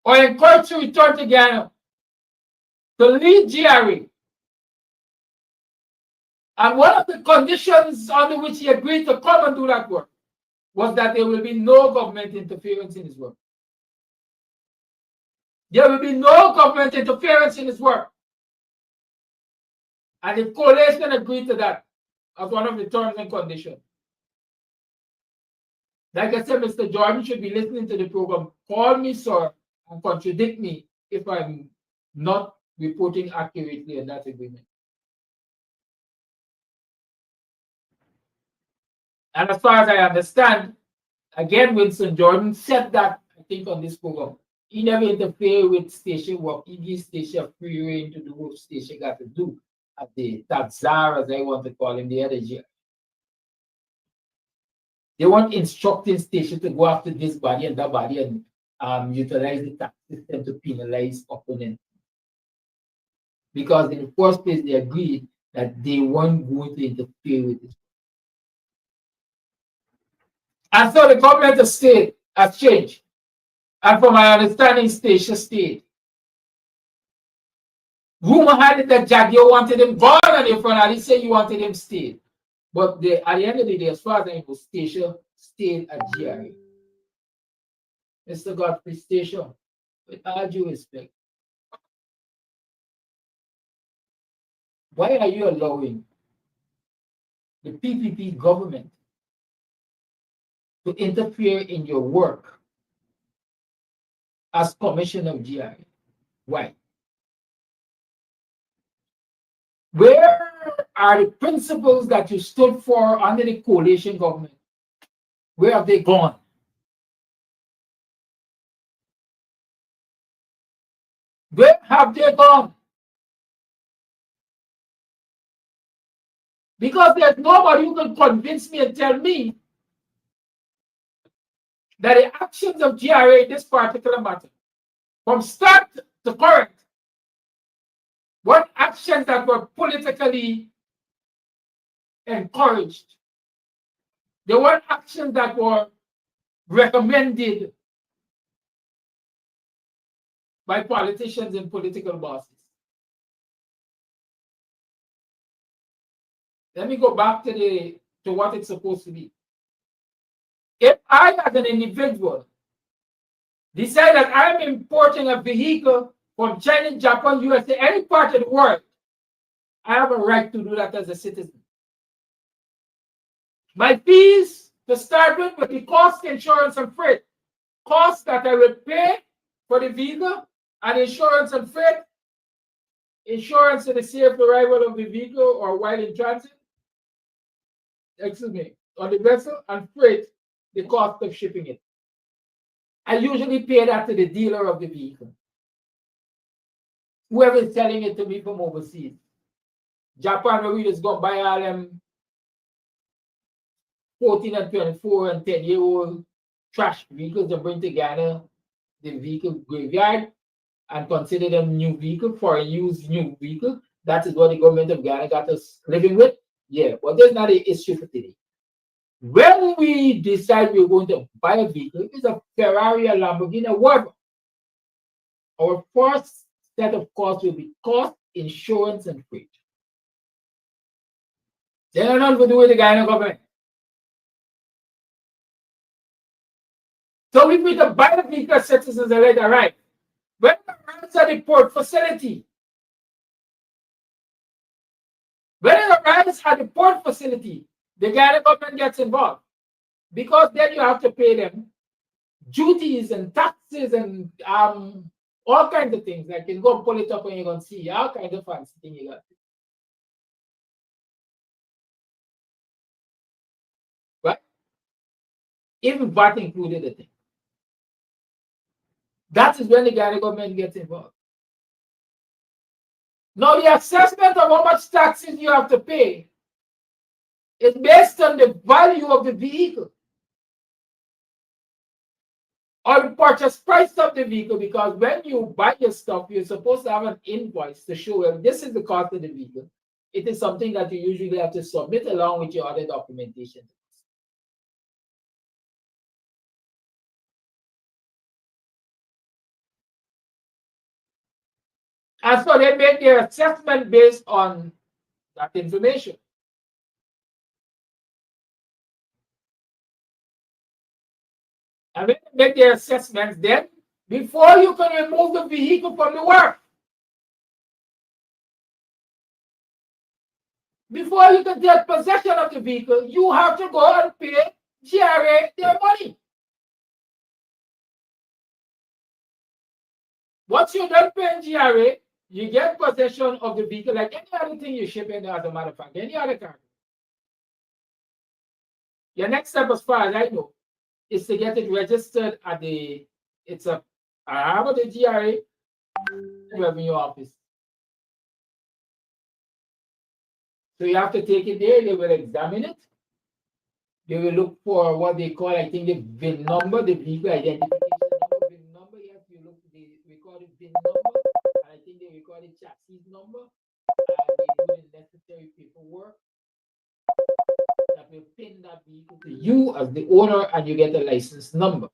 or encouraged to return to Ghana to lead GRA. And one of the conditions under which he agreed to come and do that work was that there will be no government interference in his work. There will be no government interference in his work. And the coalition agreed to that as one of the terms and conditions. Like I said, Mr. Jordan should be listening to the program. Call me, sir, and contradict me if I'm not reporting accurately on that agreement. And as far as I understand, again, Winston Jordan said that, I think, on this program. He never interfered with station work. He gives station free reign to do what station got to do at the Taxar, as I want to call him, the energy. They weren't instructing station to go after this body and that body and utilize the tax system to penalize opponents. Because in the first place, they agreed that they weren't going to interfere with it. And so the government of state has changed. And from my understanding, station stayed. Rumor had it that Jaguar wanted him gone, and in front of it said you wanted him stayed. But at the end of the day, as far as I know, station stayed at GRA. Mr. Godfrey Station, with all due respect, why are you allowing the PPP government to interfere in your work as commissioner of GRA? Why? Where are the principles that you stood for under the coalition government? Where have they gone? Where have they gone? Because there's nobody who can convince me and tell me that the actions of GRA in this particular matter, from start to current, what actions that were politically encouraged, there were actions that were recommended by politicians and political bosses. Let me go back to what it's supposed to be. If I, as an individual, decide that I'm importing a vehicle from China, Japan, USA, any part of the world, I have a right to do that as a citizen. My fees to start with the cost, insurance, and freight. Costs that I will pay for the vehicle and insurance and freight. Insurance to the safe arrival of the vehicle or while in transit. Excuse me, on the vessel, and freight, the cost of shipping it. I usually pay that to the dealer of the vehicle. Whoever is selling it to me from overseas. Japan, where we just go buy all them 14 and 24 and 10-year-old trash vehicles and bring to Ghana the vehicle graveyard and consider them new vehicle for a used new vehicle. That is what the government of Ghana got us living with. Yeah, but that's not an issue for today. When we decide we're going to buy a vehicle, it's a Ferrari, a Lamborghini, whatever. Our first set of costs will be cost, insurance, and freight. They are not going to do with the Ghana government. So if we can buy the vehicle, citizens are later, right? When it arrives at the port facility, the Ghana government gets involved because then you have to pay them duties and taxes and all kinds of things. Like you can go and pull it up and you're going to see all kinds of fancy things you got. Right? Even VAT included the thing. That is when the Ghana government gets involved. Now, the assessment of how much taxes you have to pay is based on the value of the vehicle or the purchase price of the vehicle, because when you buy your stuff, you're supposed to have an invoice to show well, this is the cost of the vehicle. It is something that you usually have to submit along with your other documentation. And so they make their assessment based on that information. And when they make their assessments, then before you can remove the vehicle from the work, before you can take possession of the vehicle, you have to go and pay GRA their money. Once you're done paying GRA, you get possession of the vehicle like any other thing you ship in as a matter of fact, any other car. Your next step, as far as I know, is to get it registered at the, I have the GRA revenue office. So you have to take it there, they will examine it. They will look for what they call, I think, the VIN number, the vehicle identification number, VIN number. Yes, you look, they record the VIN number, and I think they record the chassis number, and they do the necessary paperwork that will pin that vehicle to you as the owner, and you get a license number.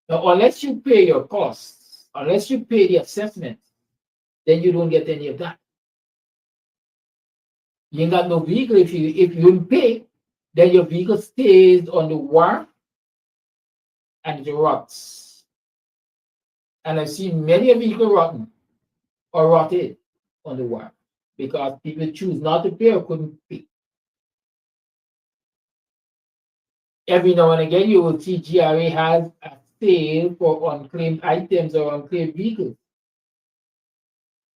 Now, unless you pay your costs, unless you pay the assessment, then you don't get any of that. You ain't got no vehicle. If you don't pay, then your vehicle stays on the wharf and it rots. And I've seen many vehicles rotten or rotted on the wharf because people choose not to pay or couldn't pay. Every now and again, you will see GRA has a sale for unclaimed items or unclaimed vehicles.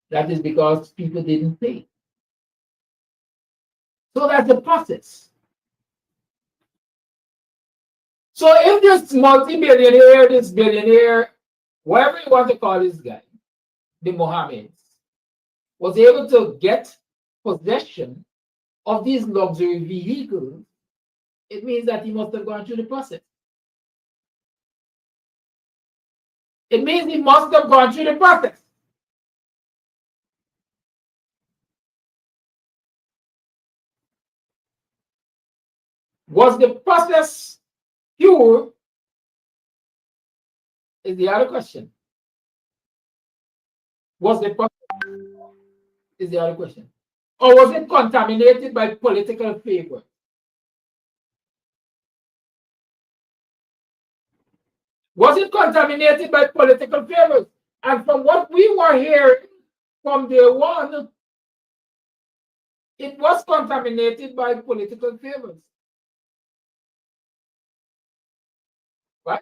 That is because people didn't pay. So that's the process. So if this multi-billionaire, this billionaire, whatever you want to call this guy, the Mohammeds, was able to get possession of these luxury vehicles, it means that he must have gone through the process. It means he must have gone through the process. Was the process pure? Is the other question. Was the process is the other question. Or was it contaminated by political favor? Was it contaminated by political favors? And from what we were hearing from day one, it was contaminated by political favors. Right?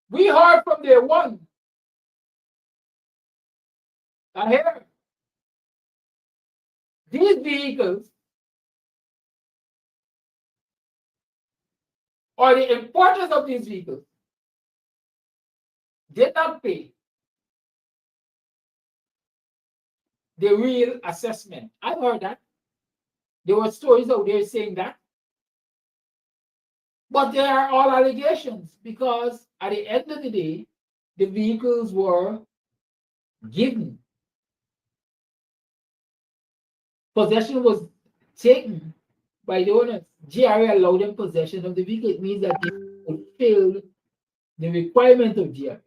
We heard from day one. And here, these vehicles or the importers of these vehicles did not pay the real assessment. I've heard that. There were stories out there saying that. But they are all allegations because at the end of the day, the vehicles were given. Possession was taken by the owners. GRA allowed them possession of the vehicle. It means that they fulfilled the requirement of GRA.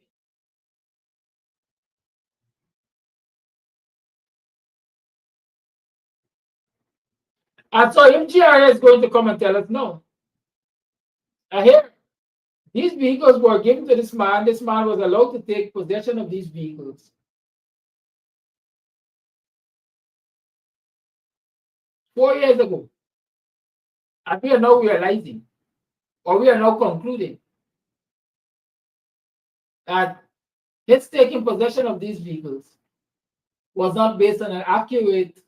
And so if GRA is going to come and tell us no, here, these vehicles were given to this man was allowed to take possession of these vehicles 4 years ago. And we are now realizing, or we are now concluding, that his taking possession of these vehicles was not based on an accurate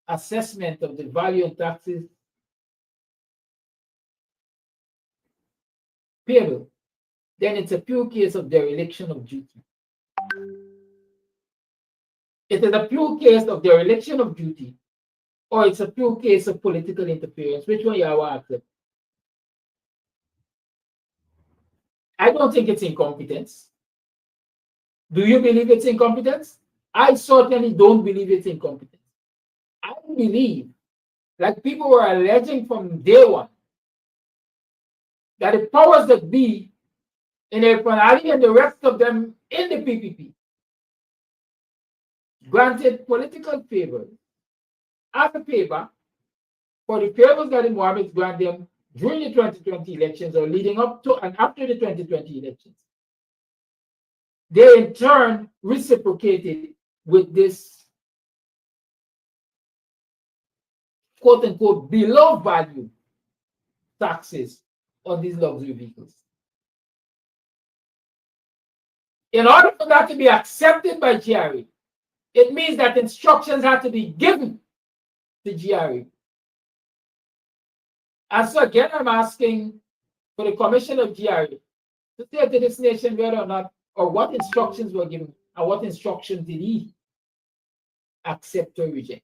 assessment of the value and taxes payable. Then it's a pure case of dereliction of duty. It is a pure case of dereliction of duty, or it's a pure case of political interference. Which one you are accept? I don't think it's incompetence. Do you believe it's incompetence? I certainly don't believe it's incompetence. I believe, like people were alleging from day one, that the powers that be in Epanali and the rest of them in the PPP granted political favors as a payback for the favors that the Mohammeds grant them during the 2020 elections or leading up to and after the 2020 elections. They in turn reciprocated with this quote unquote below value taxes on these luxury vehicles. In order for that to be accepted by GRA, it means that instructions have to be given to GRA. And so again, I'm asking for the commission of GRA to say to this nation whether or not, or what instructions were given, and what instructions did he accept or reject.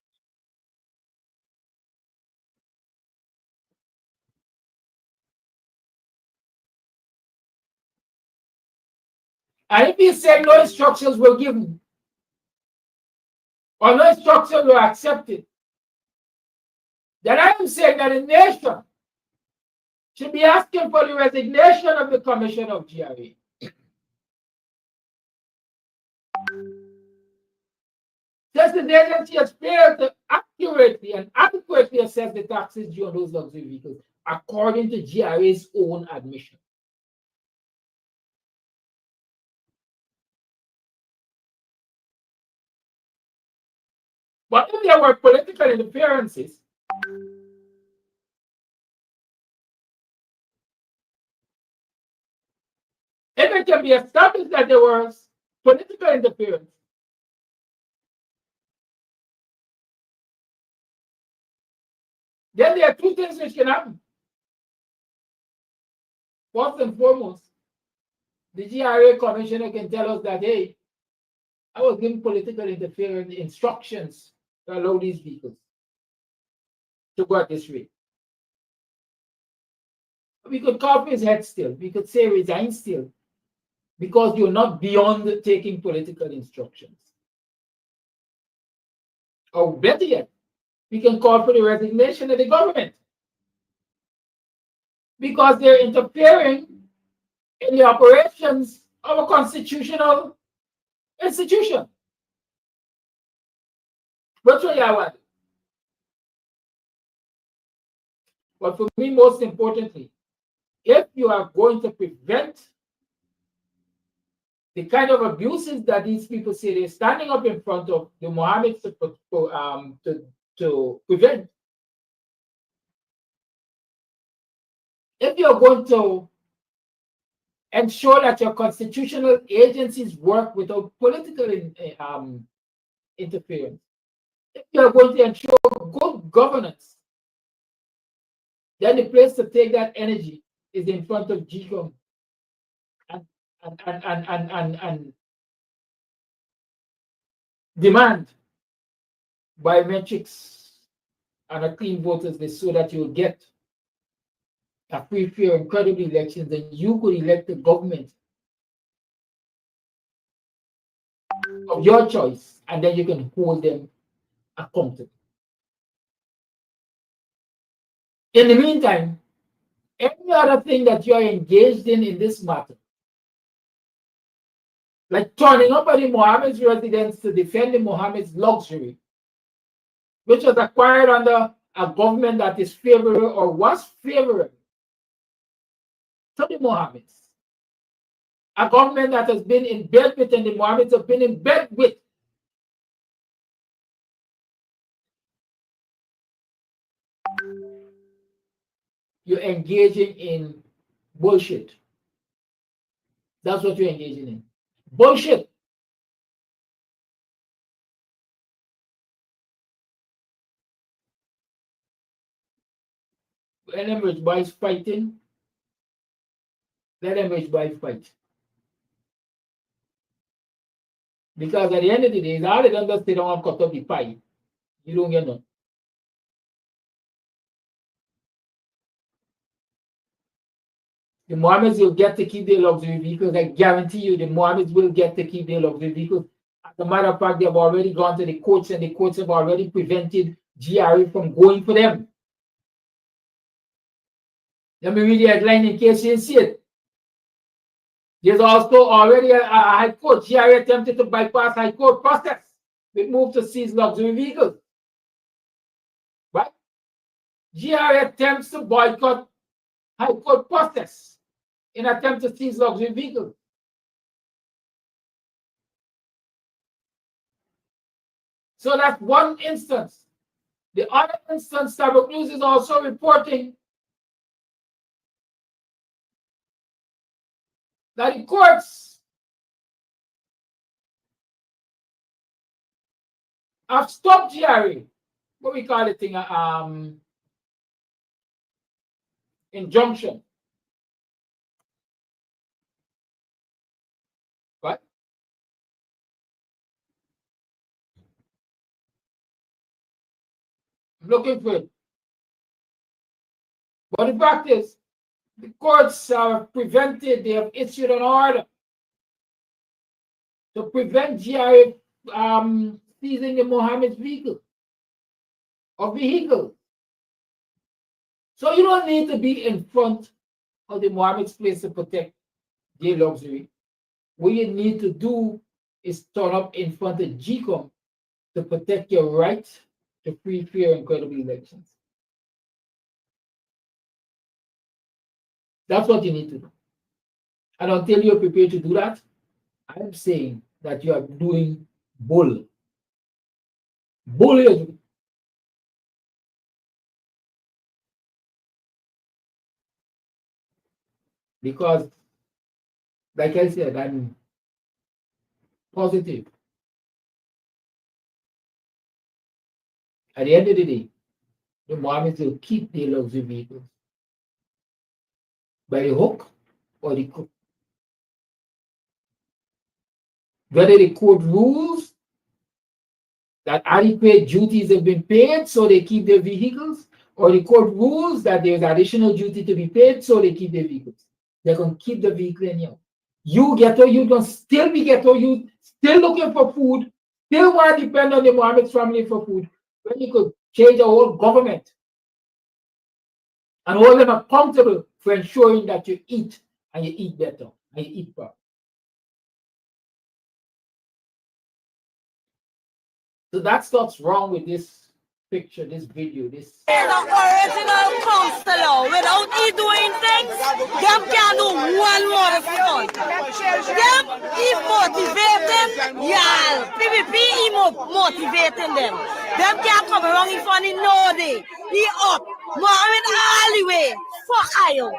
And if he said no instructions were given, or no instructions were accepted, then I am saying that the nation should be asking for the resignation of the commission of GRA. Since the agency has failed to accurately and adequately assess the taxes due on those luxury vehicles, according to GRA's own admission. But if there were political interferences, if it can be established that there was political interference, then there are two things which can happen. First and foremost, the GRA commissioner can tell us that, hey, I was given political interference instructions to allow these vehicles to go at this rate. We could carve his head still. We could say resign still, because you're not beyond taking political instructions. Or better yet, we can call for the resignation of the government, because they're interfering in the operations of a constitutional institution. Which way I want? But for me, most importantly, if you are going to prevent the kind of abuses that these people say they're standing up in front of the Mohammeds to prevent, if you're going to ensure that your constitutional agencies work without political interference, if you're going to ensure good governance, then the place to take that energy is in front of GCOM and demand biometrics and a clean voters list so that you'll get a free, fair, and credible elections, and you could elect the government of your choice, and then you can hold them accountable. In the meantime, any other thing that you are engaged in this matter, like turning up at the Mohammed's residence to defend the Mohammed's luxury, which was acquired under a government that is favorable or was favorable to the Mohammeds, a government that has been in bed with and the Mohammeds have been in bed with. You're engaging in bullshit. That's what you're engaging in. Bullshit. Let them rich boys fighting. Let them rich boys fight. Because at the end of the day, it's all they don't just sit down and cut up the pie. You don't get none. The Mohammeds will get to keep their luxury vehicles. I guarantee you the Mohammeds will get to keep their luxury vehicles. As a matter of fact, they have already gone to the courts and the courts have already prevented GRA from going for them. Let me read the headline in case you didn't see it. There's also already a high court. GRA attempted to bypass high court process with move to seize luxury vehicles. Right? GRA attempts to boycott high court process in attempt to seize luxury vehicles. So that's one instance. The other instance, Starbuck News is also reporting that the courts have stopped GRA, what we call it thing, injunction. Right? I'm looking for it. But the fact is, the courts have prevented, they have issued an order to prevent GRA seizing the Mohammed's vehicle or vehicles. So you don't need to be in front of the Mohammed's place to protect their luxury. What you need to do is turn up in front of GCOM to protect your right to free, fair, and credible elections. That's what you need to do. And until you're prepared to do that, I'm saying that you are doing bull. Bullying. Because, like I said, I'm positive. At the end of the day, the Mohammeds will keep their luxury vehicles by the hook or the crook. Whether the court rules that adequate duties have been paid so they keep their vehicles, or the court rules that there's additional duty to be paid so they keep their vehicles. They're going to keep the vehicle anyhow. You ghetto, you going to still be ghetto, you still looking for food, still want to depend on the Mohammed's family for food, when you could change the whole government and hold them accountable for ensuring that you eat and you eat better and you eat proper. So that's what's wrong with this picture, this video, this. He's an original counselor. Without he doing things, them can't do one more son. Them, he motivating, y'all. PVP, he motivating them. Them can't come around in funny no day. He up, Mohammed all the way. Fuck you. All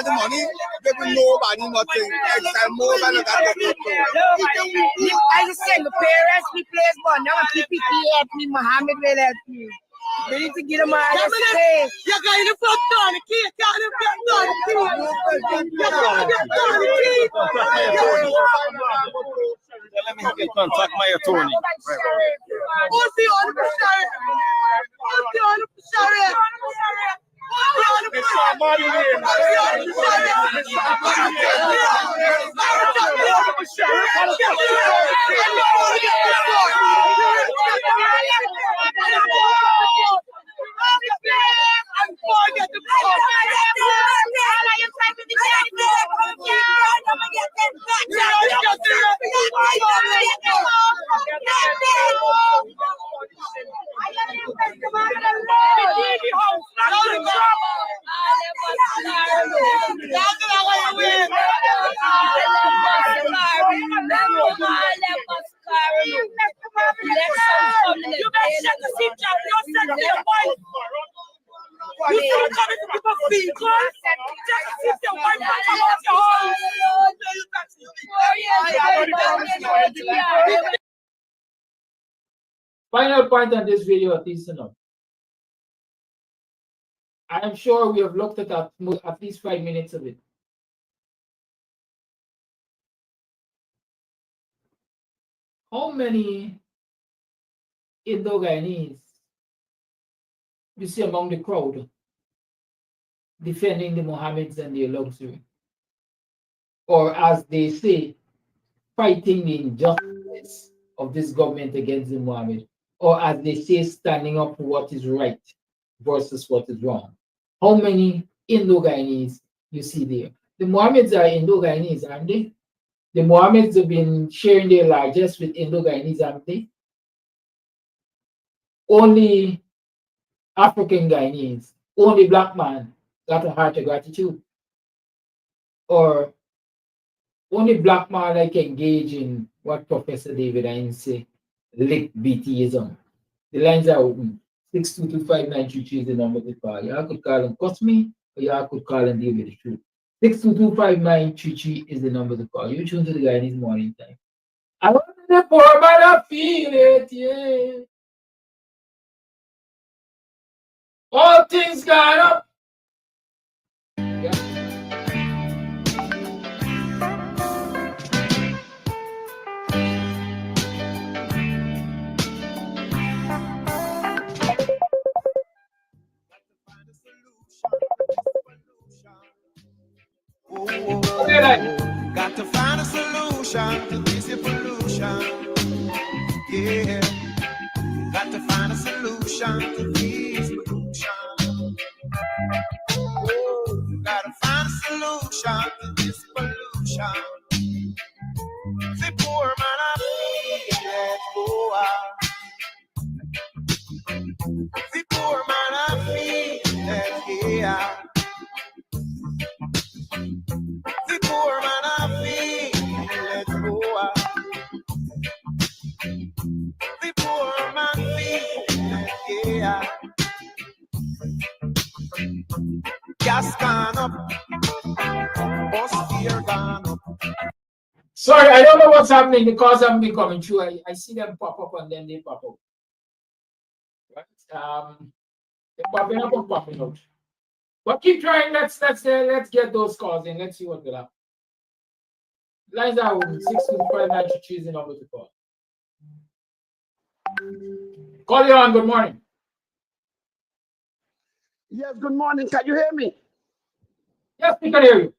the money, they will nobody nothing. I just send the parents, we place one. Now PPP help me, Muhammad will help me. They need to get them out of the state. You're going to put down the key, Let me get contact my attorney. What's the order for sheriff? What's the order for sheriff? Final point on this video, at least enough. I am sure we have looked at least 5 minutes of it. How many Indo-Guyanese you see among the crowd defending the Mohammeds and their luxury? Or as they say, fighting the injustice of this government against the Mohammed? Or as they say, standing up for what is right versus what is wrong? How many Indo-Guyanese you see there? The Mohammeds are Indo-Guyanese, aren't they? The Mohammeds have been sharing their largesse with Indo-Guyanese, aren't they? Only African Guyanese, only black man got a heart of gratitude. Or only black man like engage in what Professor David Hines say, lick BTism. The lines are open. 6225933 is the number to call. Y'all could call and cuss me, or y'all could call and deal with the truth. 6225933 is the number to call. You tune to the Guyanese Morning Time. I want the poor man, I feel it, yeah. All things got up. Yeah. Got to find a solution to this pollution. Yeah. Got to find a solution to this pollution. Got to find a solution to this pollution. The poor man I feel let go out. The poor man I feel let out. The poor man I feel let go out. The poor man feel let out. Gas gone up, bus fare gone up. Sorry, I don't know what's happening. The calls haven't been coming through. I see them pop up and then they pop out. Right? They're popping up and popping out. But keep trying. Let's get those calls in. Let's see what will happen. Lines are open. 62593 is the number to call. Call you on. Good morning. Yes, good morning. Can you hear me? Yes, we can hear you.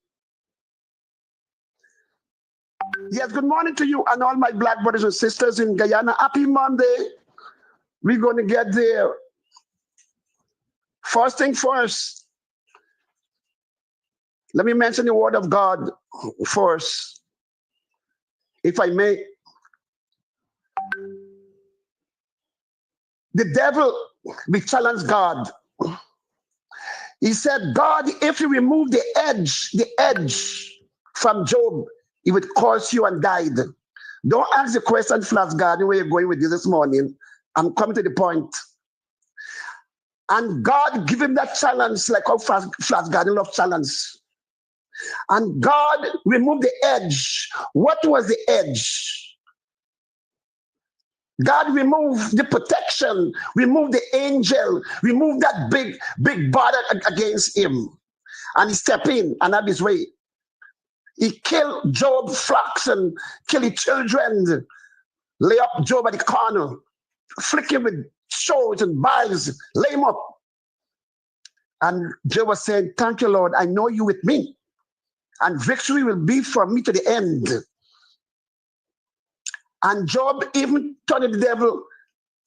Yes, good morning to you and all my black brothers and sisters in Guyana. Happy Monday. We're going to get there. First thing first, let me mention the word of God first. if I may. The devil, we challenge God. He said, God, if you remove the edge from Job, he would curse you and died. Don't ask the question, Flash Garden, where you're going with this morning. I'm coming to the point. And God give him that challenge, like how Flash Garden love challenge. And God removed the edge. What was the edge? God removed the protection, removed the angel, removed that big border against him. And he stepped in and had his way. He killed Job's flocks and killed his children, lay up Job at the corner, flick him with swords and bars, lay him up. And Job was saying, thank you, Lord, I know you with me. And victory will be for me to the end. And Job even told the devil,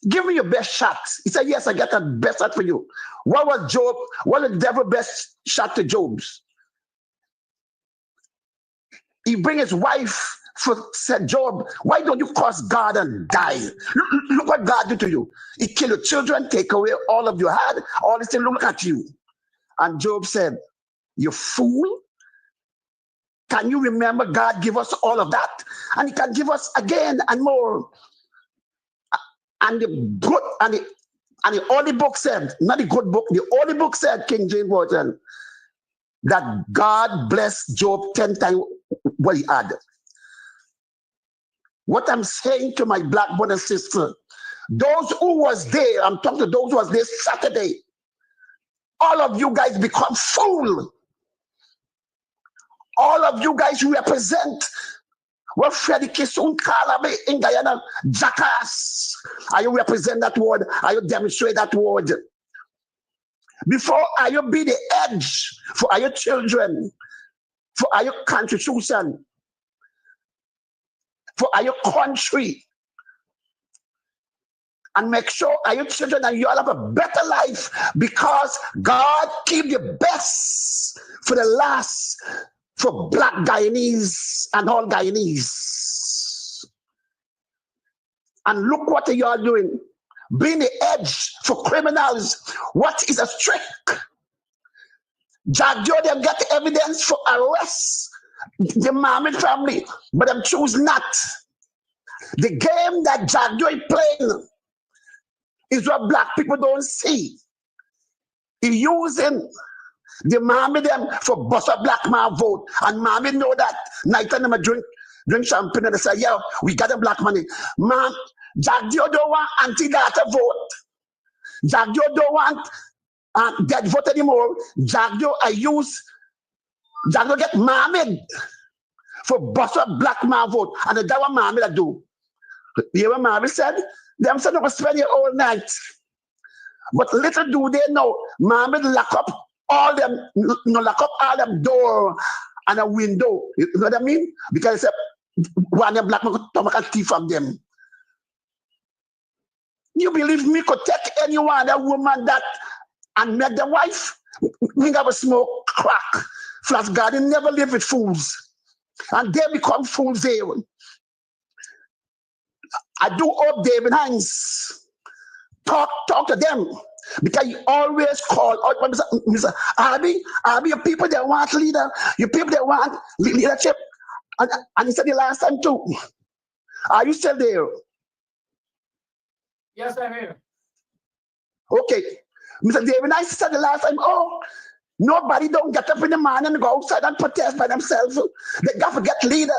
give me your best shot. He said, yes, I got the best shot for you. What was the devil's best shot to Job's? He bring his wife, said, Job, why don't you curse God and die? Look what God did to you. He killed your children, take away all of you had, all this thing, look at you. And Job said, you fool. Can you remember God give us all of that? And he can give us again and more. And the Holy Book said, not the good book, the Holy Book said, King James Version, that God blessed Job 10 times what he had. What I'm saying to my black brother and sister, those who was there, I'm talking to those who was there Saturday, all of you guys become fool. All of you guys represent what Freddie Kissoon called in Guyana, jackass. Are you represent that word? Are you demonstrate that word? Before are you be the edge for our children, for our constitution, for our country, and make sure our children and you all have a better life, because God keep the best for the last for black Guyanese and all Guyanese. And look what you are doing. Being the edge for criminals. What is a trick? Jack Joe, them get evidence for arrest the Mohammed family, but them choose not. The game that Jack Joe is playing is what black people don't see. He using the Mohammed them for bust a black man vote. And Mohammed know that. Night and them drink champagne and they say, yeah, we got a black money. Man, Jack Joe don't want anti-data vote. Jack Joe don't want dead vote anymore. Jack Joe get Mohammed for bust a black man vote. And that's what Mohammed do. You hear what Mohammed said? Them said they will spend it all night. But little do they know, Mohammed lock up all them door and a window. You know what I mean? Because one black man could take a thief from them. You believe me could take anyone, a woman that, and make them wife? We never smoke crack. Flash Garden never live with fools. And they become fools there. I do hope David Hines talk to them. Because you always call out Mr. Arby, you people that want leader, you people that want leadership. And he said the last time too. Are you still there? Yes, I'm here. Okay. Mr. David, I said the last time, nobody don't get up in the morning and go outside and protest by themselves. They got to get leader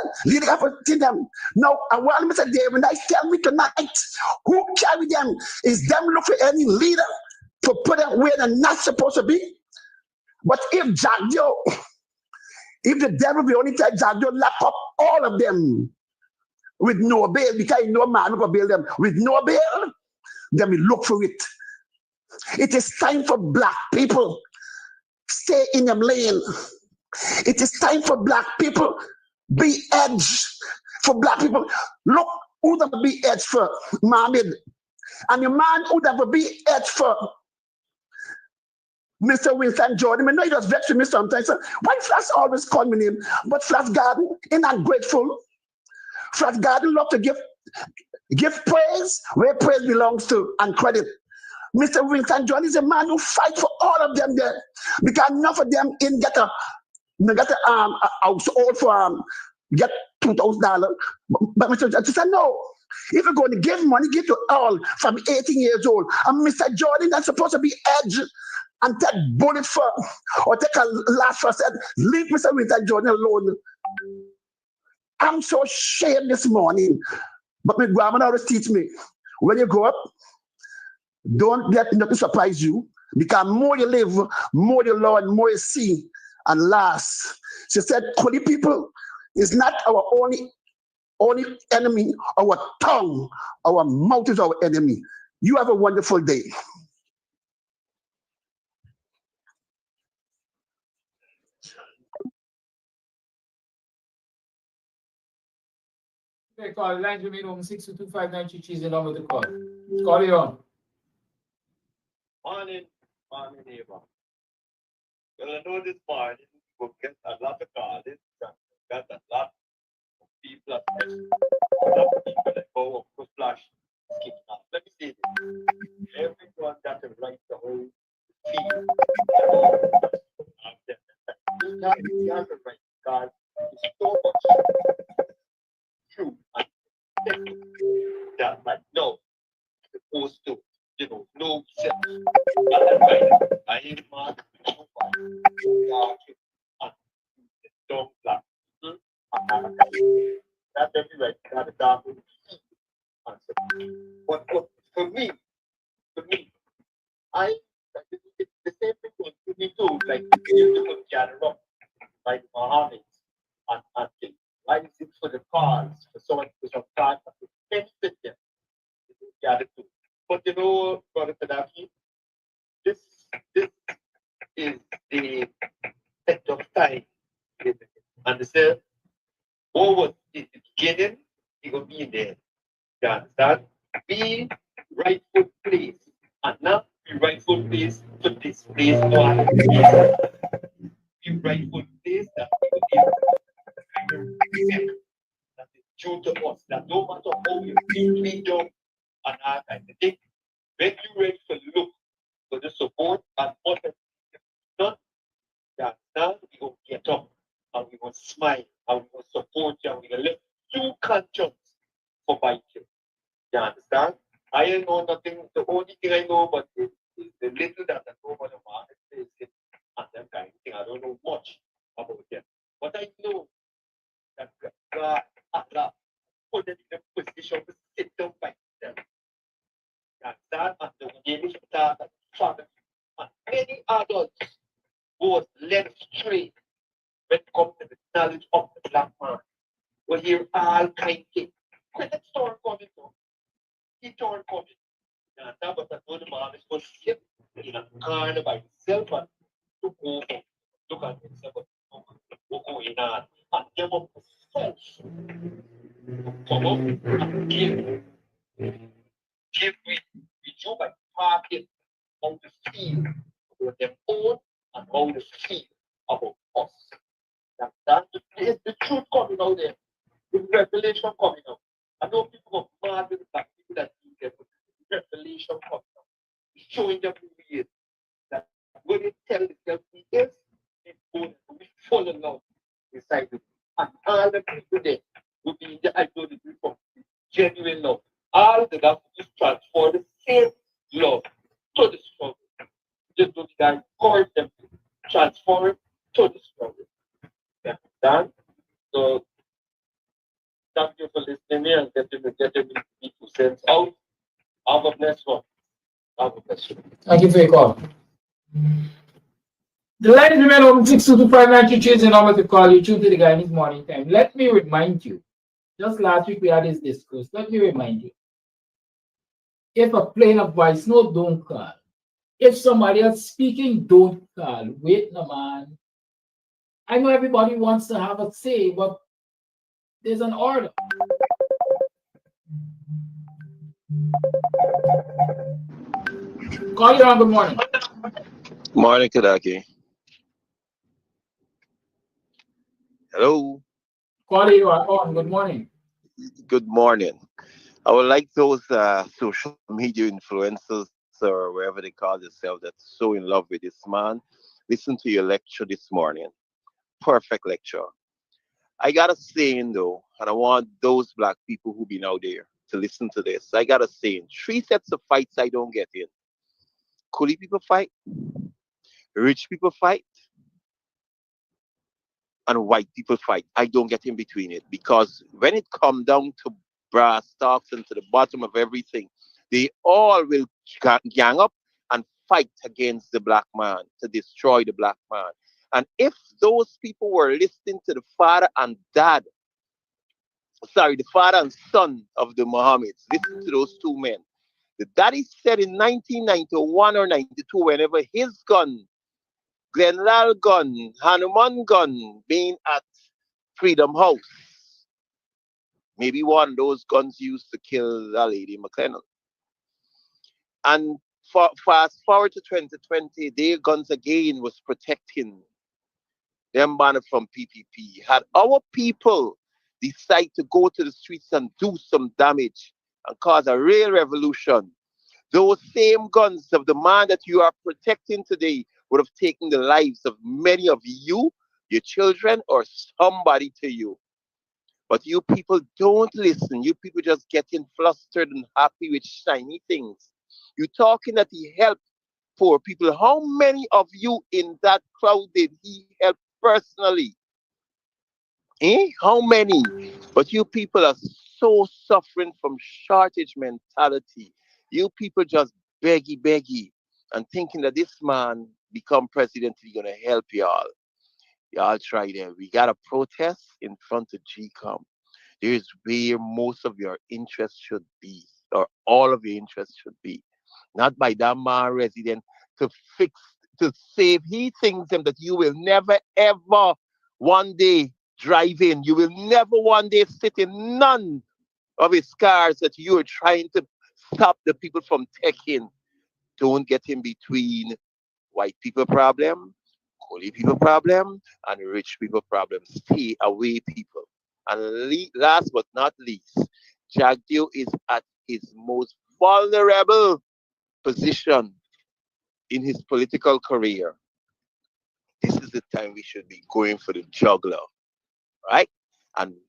got to see them. No, and while Mr. David, I tell me tonight, who carry them? Is them look for any leader to put them where they're not supposed to be? But if Jack Joe, if the devil will only tell Jack Joe, lock up all of them with no bail, because no man will bail them with no bail, then we look for it. It is time for black people stay in them lane. It is time for black people be edge for black people. Look who that be edge for Mohammed, and the man who that be edge for Mr. Winston Jordan. I know he just vex with me sometimes. Why Flash always call me name? But Flash Garden, ain't ungrateful. Frat Garden love to give praise where praise belongs to and credit. Mr. Winston John is a man who fights for all of them there because enough of them in get a household for get $2,000. But Mr. John said no. If you're going to give money, give to all from 18 years old. And Mr. Jordan that's supposed to be edge and take bullet for or take a laugh for said, leave Mr. Winston Jordan alone. I'm so ashamed this morning. But my grandma always teach me, when you grow up, don't let nothing surprise you. Because more you live, more you learn, more you see. And last, she said, holy people is not our only enemy, our tongue, our mouth is our enemy. You have a wonderful day. Okay, call. Line remain open 62259 is the number to call. Call you on. Morning, neighbor. Well, I know this morning we'll get a lot of calls. Got a lot of people that go up to flash. Let me see this. Everyone got to write the whole field. You have to write because it's so much true and that like no, supposed to, no sense. I ain't mad. Don't laugh. That's everywhere. Got a dark answer. But for me, it's the same thing to me too. Like you put gather up, like Muhammad and things. Why is it for the cars, for someone to some cars to benefit them? Gather too. But Brother Gaddafi, this is the set of time. And they say, what was in the beginning, it will be there. You understand? Be rightful place. And not be rightful place for this place. No, be rightful place that we will give that is due to us. That no matter how you feel me down and I think when you ready to look for the support and what not, that now we will get up and we will smile and we will support you and we will let you conscience for fight you. You understand? I know nothing, the only thing I know but is the little that I know about the marketplace and that kind of thing. I don't know much about them. But I know that God Allah put them in a position to sit down by themselves. You understand? And the Guyanese start and family and many others who was led astray when it comes to the knowledge of the black man. We hear all kinds of things. When the storm coming down, the storm coming. And that was the man is going to sit in a car by himself and look at himself what's going on and give up the sense to come up and give with you by talking how to feel about them own and how to feel about us. That's the truth coming out there. The revelation coming out. I know people are mad with the black people that you get, but the revelation coming out. Showing them who he is. That when they tell themselves he is, it's going to be full of love inside them. And all the people there will be in the idolatry from genuine love. All the love is transform the same love to the struggle. Just don't encourage them to transform it to the struggle. Understand? So thank you for listening me and getting me 2 cents out. Have a blessed one. Have a blessed one. Thank you for your call. The line is remain open 62259 is the number to call you through to the Guyanese morning time. Let me remind you, just last week we had this discourse. Let me remind you. If a plane of voice note, don't call. If somebody else speaking, don't call. Wait, no man. I know everybody wants to have a say, but there's an order. Call you on. Good morning. Morning, Kadaki. Hello. Call you on. Good morning. Good morning. I would like those social media influencers or wherever they call themselves that's so in love with this man. Listen to your lecture this morning. Perfect lecture. I got a saying though, and I want those black people who been out there to listen to this. I got a saying. Three sets of fights I don't get in. Coolie people fight, rich people fight, and white people fight. I don't get in between it because when it come down to brass tacks and to the bottom of everything, they all will gang up and fight against the black man to destroy the black man. And if those people were listening to the father and the father and son of the Mohammeds, listen to those two men. The daddy said in 1991 or 92, whenever his gun, Glenlal gun, Hanuman gun, being at Freedom House, maybe one of those guns used to kill that lady McLennan. And fast forward to 2020, their guns again was protecting them banner from PPP. Had our people decide to go to the streets and do some damage and cause a real revolution, those same guns of the man that you are protecting today would have taken the lives of many of you, your children, or somebody to you. But you people don't listen. You people just getting flustered and happy with shiny things. You talking that he helped poor people. How many of you in that crowd did he help personally? How many? But you people are so suffering from shortage mentality. You people just beggy and thinking that this man become president, he's gonna help y'all. Y'all try there. We got a protest in front of GCOM. There's where most of your interest should be, or all of your interest should be. Not by that man resident to save. He thinks him that you will never ever one day drive in. You will never one day sit in none of his cars that you are trying to stop the people from taking. Don't get in between white people problem, coolie people problem, and rich people problem. Stay away, people. And last but not least, Jagdeo is at his most vulnerable position in his political career. This is the time we should be going for the juggler, right? And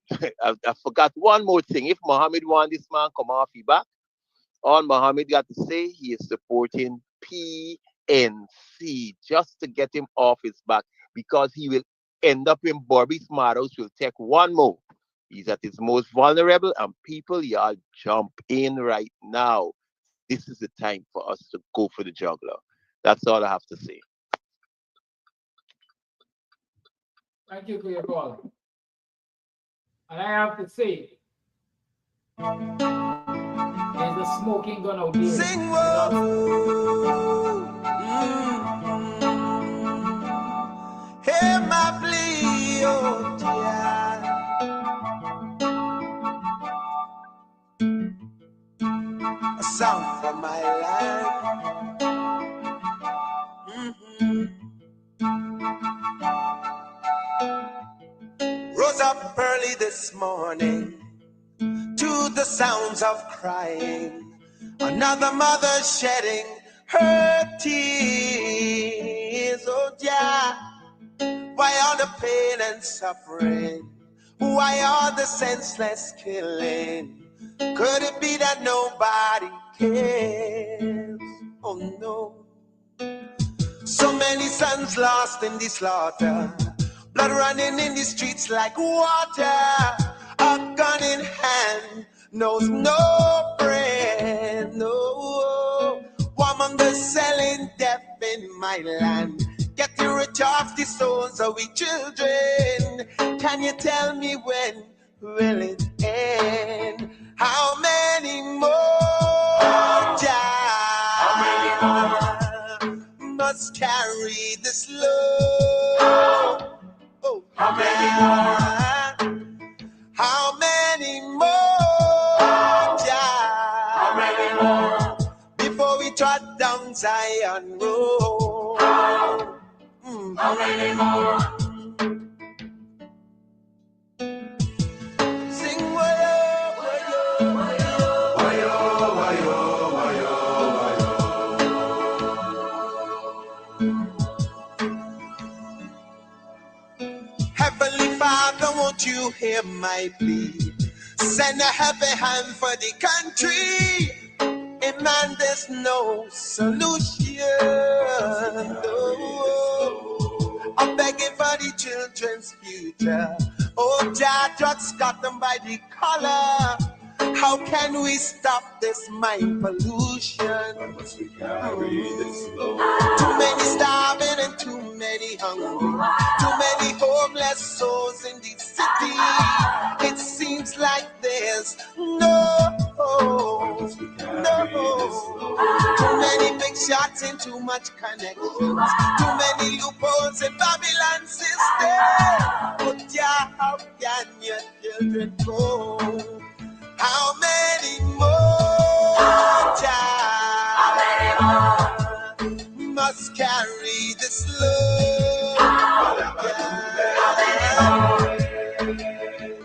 I forgot one more thing. If Mohammed want this man come off his back, all Mohammed got to say, he is supporting PNC just to get him off his back, because he will end up in Bobby's Maros, will take one more. He's at his most vulnerable, and people, y'all jump in right now. This is the time for us to go for the juggler. That's all I have to say. Thank you for your call. And I have to say, there's a smoking gun out there. Sing Hear my plea, oh dear. A song from my life. Rose up early this morning to the sounds of crying. Another mother shedding her tears. Oh yeah. Why all the pain and suffering? Why all the senseless killing? Could it be that nobody cares? Oh no. So many sons lost in the slaughter, blood running in the streets like water. A gun in hand knows no friend, no. Woman selling death in my land, getting rich off the souls of we children. Can you tell me when will it end? How many more die? How many more must carry this load? Oh, how many more? How many more die? How many more before we trot down Zion Road? How many more? Sing well. won't you hear my plea? Send a happy hand for the country. And man, there's no solution. No. I'm begging for the children's future. Oh, Jah, drugs got them by the collar. How can we stop this mind pollution? Must we carry this load? Too many starving and too many hungry. Too many homeless souls in the city. It seems like there's no. Too many big shots and too much connections. Too many loopholes in Babylon system. But yeah, how can your children go? How many more child must carry this load?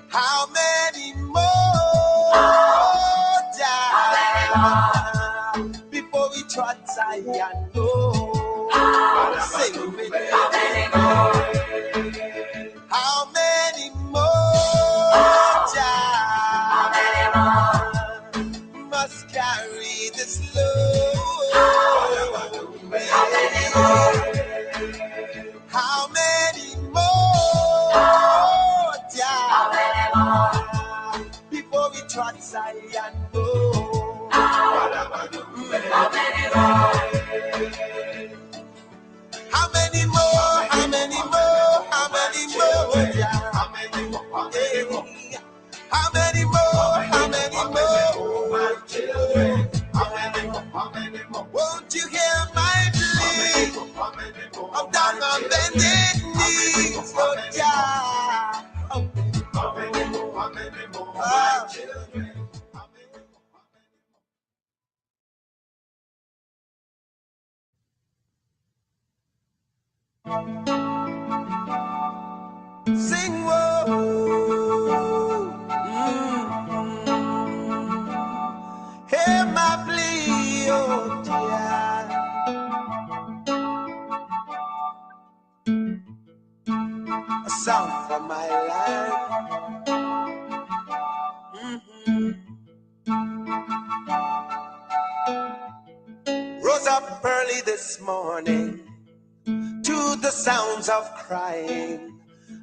How many more child before we trot Zion? Sing with me. How many more child must carry this load? How many more child before we trot Zion? How many more? How many more? How many more? How many more? How many more? How many more? Children. How many more? How many more? Won't you hear my plea? I'm down on bended knees. Oh, yeah. How many more? How many more? Children. Sing whoa, hear my plea, oh dear. A song for my life. Rose up early this morning to the sounds of crying.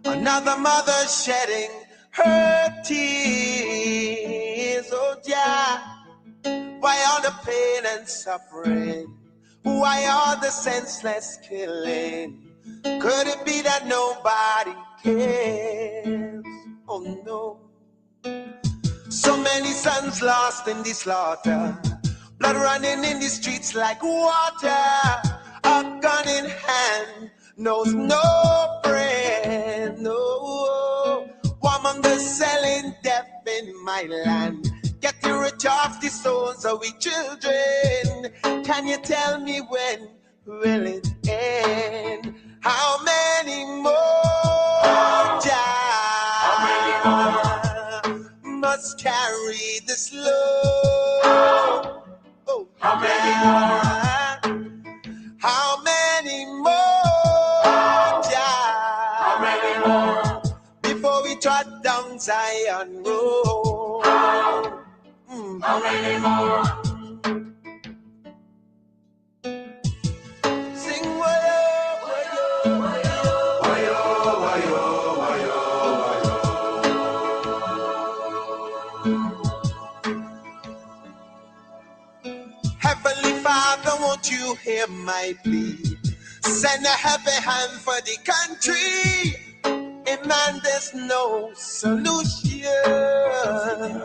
Another mother shedding her tears. Oh, yeah. Why all the pain and suffering? Why all the senseless killing? Could it be that nobody cares? Oh, no. So many sons lost in the slaughter. Blood running in the streets like water. A gun in hand knows no friend, no. Warmongers selling death in my land, getting rich off the souls of we children. Can you tell me when will it end? How many more child must carry this load? Oh, how many more? How many more child? How many more? Before we trot down Zion Road. How many more? Sing wayo, wayo, wayo, wayo, wayo, wayo. Heavenly Father, won't you hear my plea? Send a happy hand for the country. And man, there's no solution.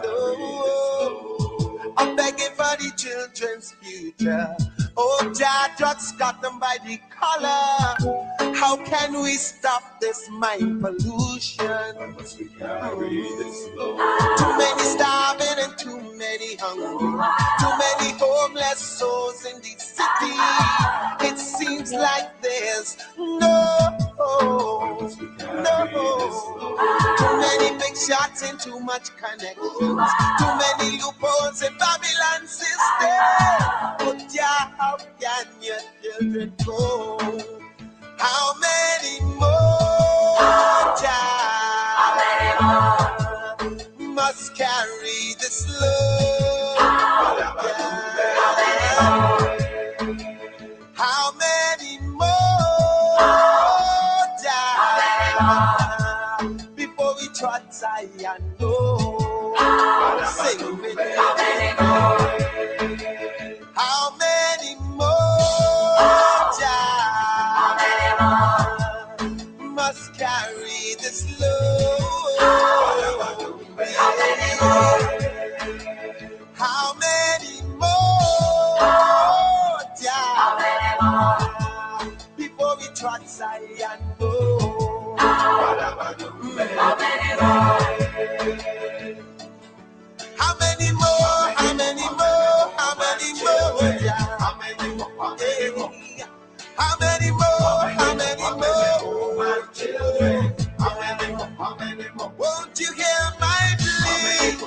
No. I'm begging for the children's future. Oh, Jah, drugs got them by the collar. How can we stop this mind pollution? Must we carry this load? Too many starving and too many hungry. Too many homeless souls in the city. It seems like there's no. Too many big shots and too much connections. Too many loopholes in Babylon system. But yeah, how can your children go? How many more child must carry this load. How many more die before we trot Zion? Sing with me. How many more die must carry this load? How many more die before we trot Zion? How many more? How many more? How many more? How many more? How many more? How many more? My children. How many more? How many more? Won't you hear my plea?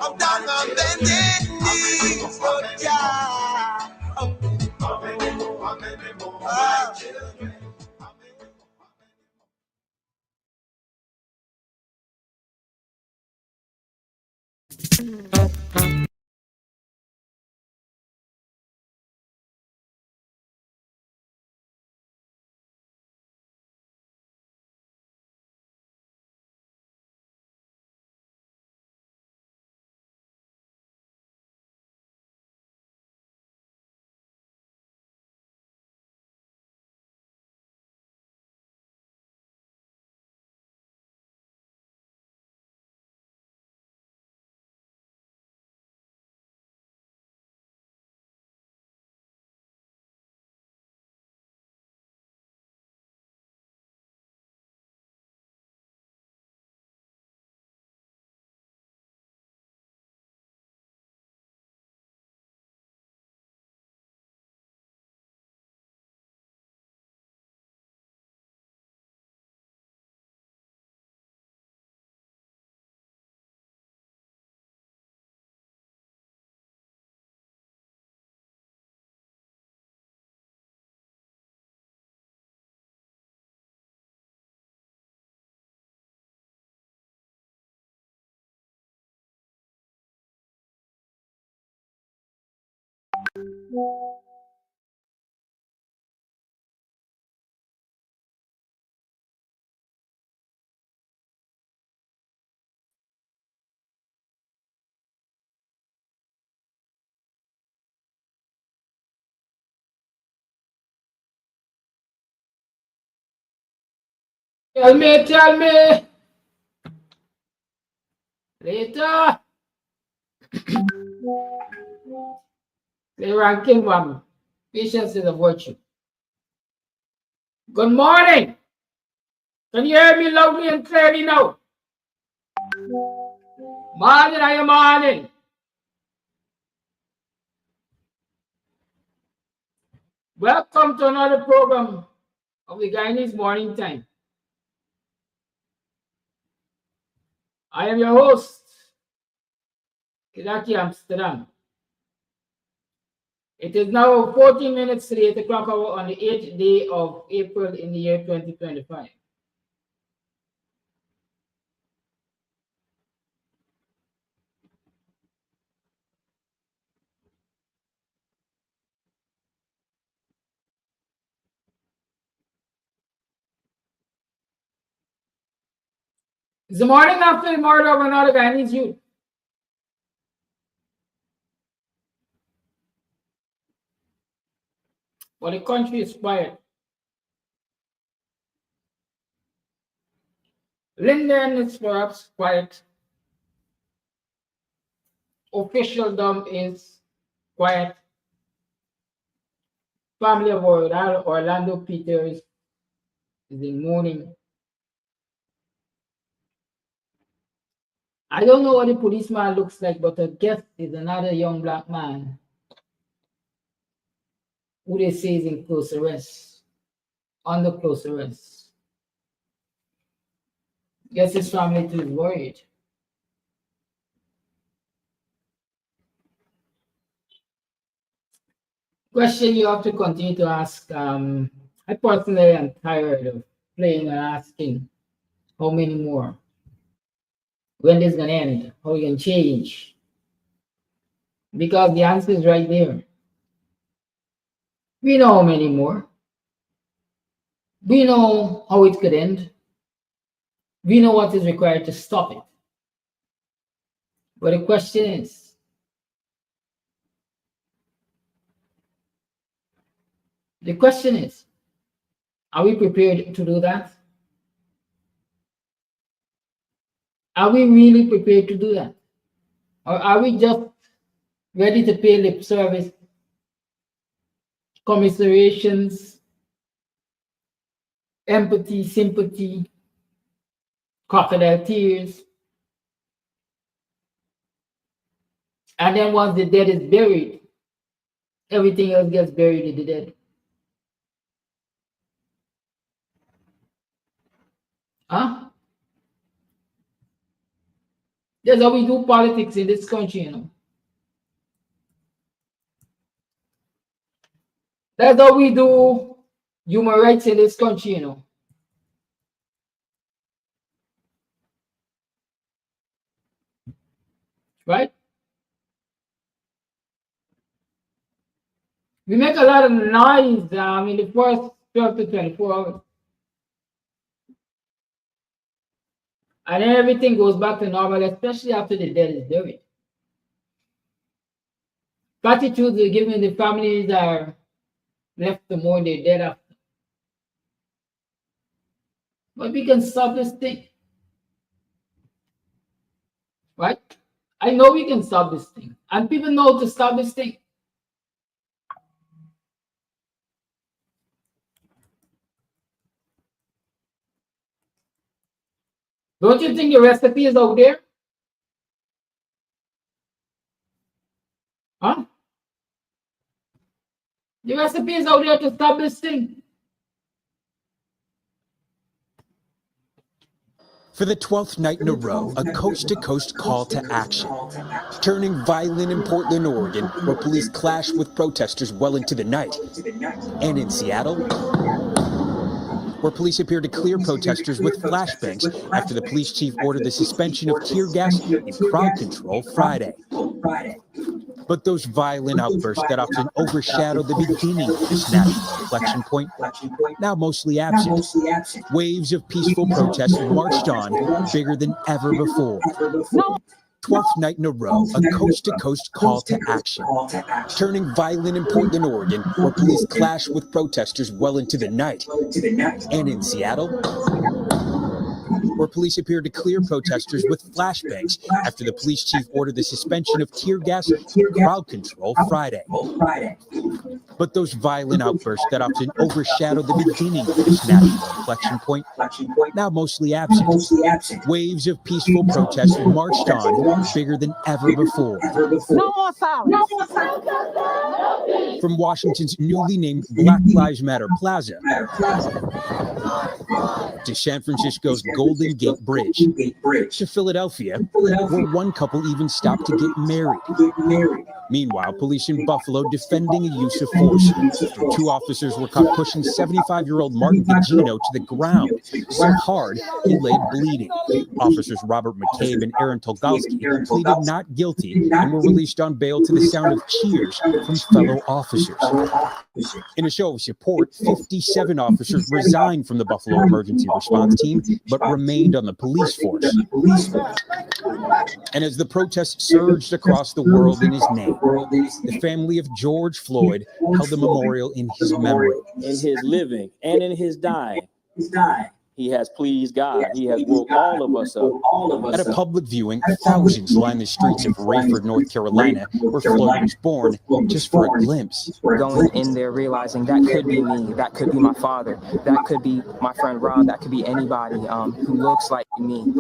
I'm down on bended knees, Lord God. How many more? How many more? My children. Tell me. Later. The ranking one. Patience is a virtue. Good morning. Can you hear me loudly and clearly now? Morning, I am morning. Welcome to another program of the Guyanese Morning Time. I am your host, Kidaki Amsterdam. It is now 14 minutes to the 8 o'clock hour on the 8th day of April in the year 2025. It's the morning after the murder of another Guyanese youth. But the country is quiet. Linden is perhaps quiet. Officialdom is quiet. Family of Orlando Peters is in mourning. I don't know what the policeman looks like, but I guess is another young black man who they say is in close arrest, under close arrest. Guess his family too is worried. Question you have to continue to ask. I personally am tired of playing and asking how many more. when this is gonna end, how we can change. Because the answer is right there. We know how many more. We know how it could end. We know what is required to stop it. But the question is, are we prepared to do that? Are we really prepared to do that? Or are we just ready to pay lip service, commiserations, empathy, sympathy, crocodile tears? And then once the dead is buried, everything else gets buried in the dead. Huh? That's how we do politics in this country, you know. That's how we do human rights in this country, you know. Right? We make a lot of noise in the first 12 to 24 hours. And then everything goes back to normal, especially after the dead is buried. Gratitude is given the families are left to mourn their dead after. But we can stop this thing. Right? I know we can stop this thing. And people know to stop this thing. Don't you think the recipe is out there? Huh? The recipe is out there to stop this thing. For the 12th night in a row, a coast-to-coast call to action. Turning violent in Portland, Oregon, where police clashed with protesters well into the night. And in Seattle, where police appeared to clear protesters with flashbangs after the police chief ordered the suspension of tear gas and crowd control Friday. But those violent outbursts that often overshadowed the beginning of this national inflection point, now mostly absent. Waves of peaceful protest marched on, bigger than ever before. 12th night in a row, a coast-to-coast call to action. Turning violent in Portland, Oregon, where police clashed with protesters well into the night. And in Seattle, where police appeared to clear protesters with flashbangs after the police chief ordered the suspension of tear gas and crowd control Friday. But those violent outbursts that often overshadowed the beginning of this national inflection point, now mostly absent. Waves of peaceful protest marched on, bigger than ever before. No more silence. From Washington's newly named Black Lives Matter Plaza to San Francisco's Golden Gate Bridge to Philadelphia, where one couple even stopped to get married. Meanwhile, police in Buffalo defending a use of force. Two officers were caught pushing 75-year-old Martin Gugino to the ground so hard he lay bleeding. Officers Robert McCabe and Aaron Tolgalski pleaded not guilty and were released on bail to the sound of cheers from fellow officers. In a show of support, 57 officers resigned from the Buffalo Emergency Response Team but remained on the police force. And as the protests surged across the world in his name, the family of George Floyd held a memorial in his memory. In his living and in his dying, he has pleased God. He has woke all of us up. At a public viewing, thousands lined the streets of Rayford, North Carolina, where Floyd was born, just for a glimpse. Going in there realizing that could be me, that could be my father, that could be my friend Rob, that could be anybody who looks like me.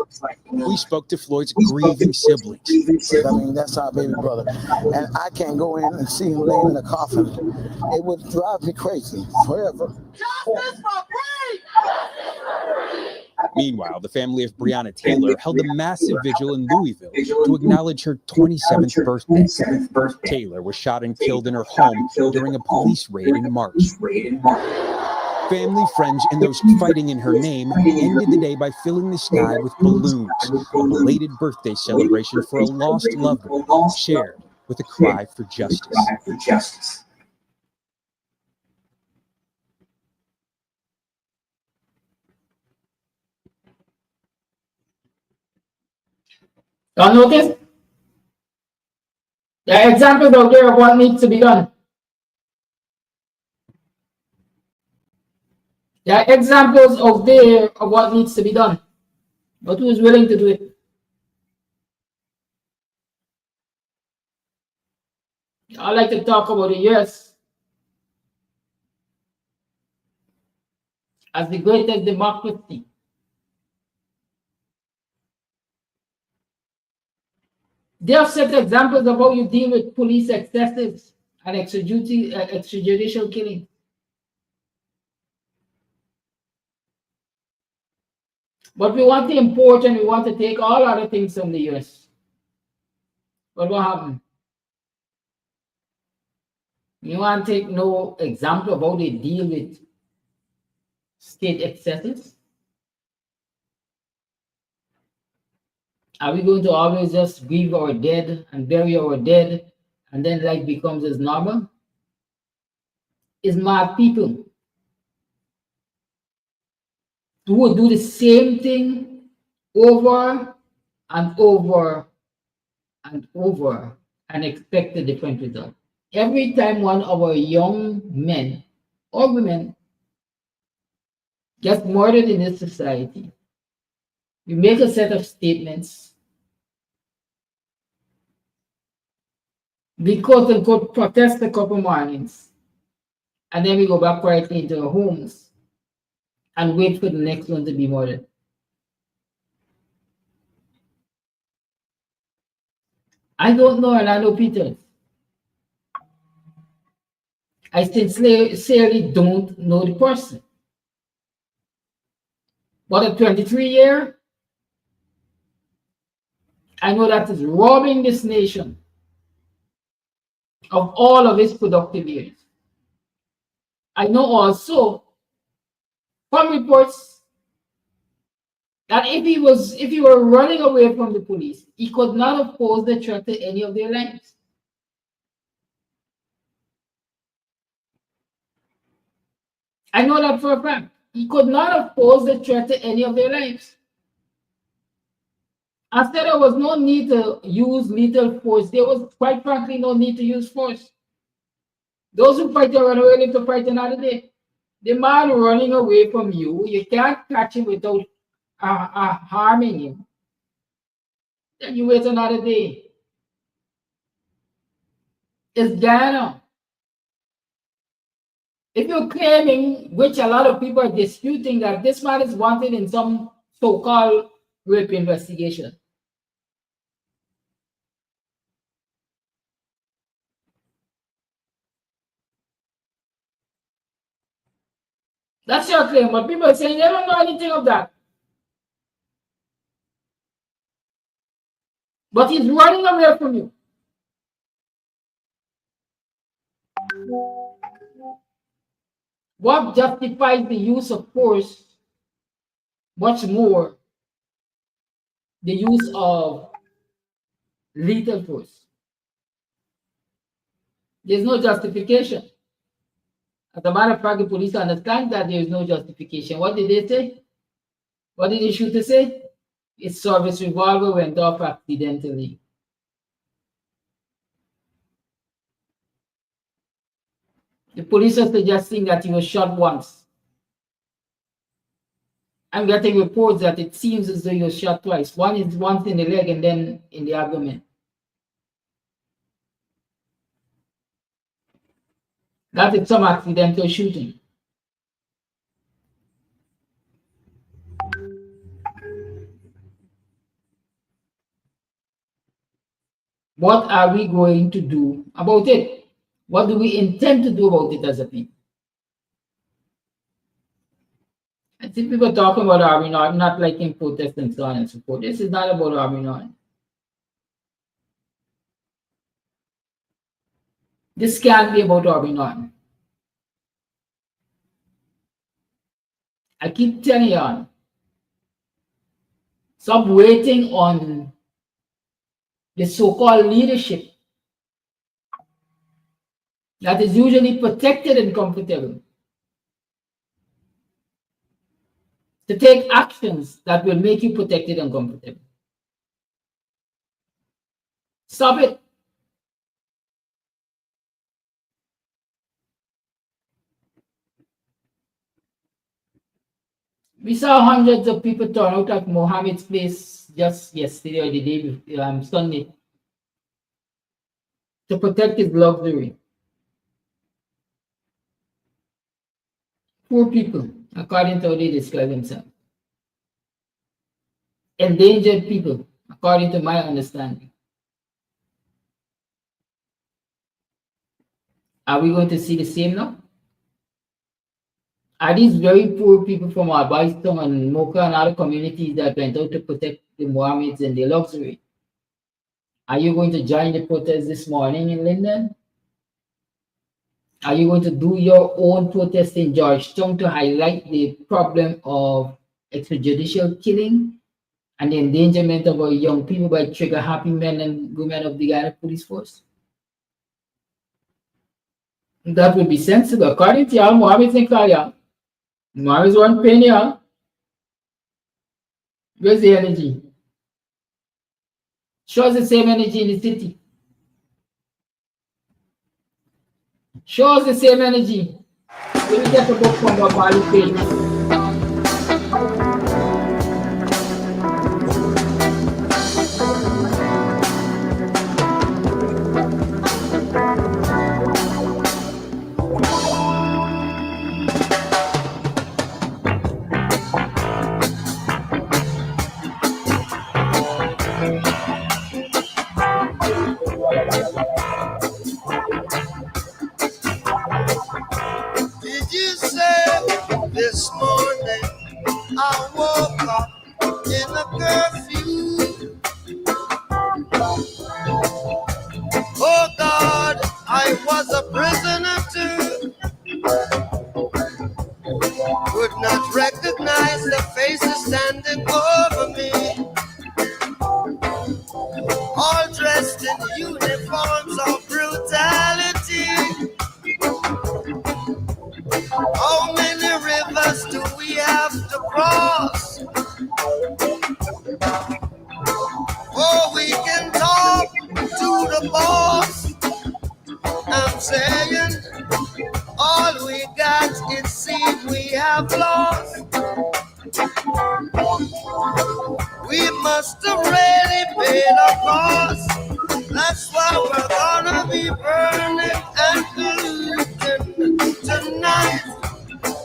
We spoke to Floyd's grieving siblings. I mean, that's our baby brother. And I can't go in and see him laying in a coffin. It would drive me crazy forever. Justice for free! Meanwhile, the family of Breonna Taylor held a massive vigil in Louisville to acknowledge her 27th birthday. Taylor was shot and killed in her home during a police raid in March. Family, friends, and those fighting in her name ended the day by filling the sky with balloons, a belated birthday celebration for a lost loved one, shared with a cry for justice. Y'all notice? There are examples out there of what needs to be done. There are examples out there of what needs to be done. But who is willing to do it? I like to talk about the US as the greatest democracy. They have set examples of how you deal with police excesses and extrajudicial killing. But we want to import and we want to take all other things from the US. But what happened? You want to take no example of how they deal with state excesses? Are we going to always just grieve our dead and bury our dead and then life becomes as normal? It's mad people who will do the same thing over and over and over and expect a different result. Every time one of our young men or women gets murdered in this society, we make a set of statements, we quote unquote protest a couple mornings, and then we go back quietly into our homes and wait for the next one to be murdered. I don't know Orlando Peters. I sincerely don't know the person. But at 23 years, I know that is robbing this nation of all of its productive years. I know also from reports that if he were running away from the police, he could not have posed a threat to any of their lives. I know that for a fact. He could not have posed a threat to any of their lives. I said there was no need to use lethal force. There was, quite frankly, no need to use force. Those who fight and run away live to fight another day. The man running away from you, you can't catch him without harming him. Then you wait another day. It's Ghana. If you're claiming, which a lot of people are disputing, that this man is wanted in some so-called rape investigation, that's your claim, but people are saying they don't know anything of that. But he's running away from you. What justifies the use of force much more the use of lethal force? There's no justification. As a matter of fact, the police understand that there is no justification. What did they say? What did the shooter say? His service revolver went off accidentally. The police are suggesting that he was shot once. I'm getting reports that it seems as though he was shot twice. Once in the leg and then in the abdomen. That is some accidental shooting. What are we going to do about it? What do we intend to do about it as a people? I see people talking about Army North, not liking protests and so on and so forth. This is not about Army North. This can't be about Army North. I keep telling you, stop waiting on the so-called leadership that is usually protected and comfortable to take actions that will make you protected and comfortable. Stop it. We saw hundreds of people turn out at Mohammed's place just yesterday or the day before, Sunday, to protect his luxury. Poor people, according to how they describe themselves. Endangered people, according to my understanding. Are we going to see the same now? Are these very poor people from our Buxton and Mocha and other communities that went out to protect the Mohammeds and their luxury? Are you going to join the protest this morning in Linden? Are you going to do your own protest in Georgetown to highlight the problem of extrajudicial killing and the endangerment of our young people by trigger-happy men and women of the Guyana Police Force? That would be sensible. According to y'all, Mohammed's in Kaya. Mohammed's one penny, y'all. Where's the energy? Show us the same energy in the city. Show us the same energy. When we get the book from our Bali page. Did you say this morning I woke up in a curfew? Oh God, I was a prisoner too. Could not recognize the faces standing over me, all dressed in uniforms of brutality. How many rivers do we have to cross? Oh, we can talk to the boss. I'm saying all we got, it seems we have lost. We must have really paid a cost. That's why we're gonna be burning and polluting tonight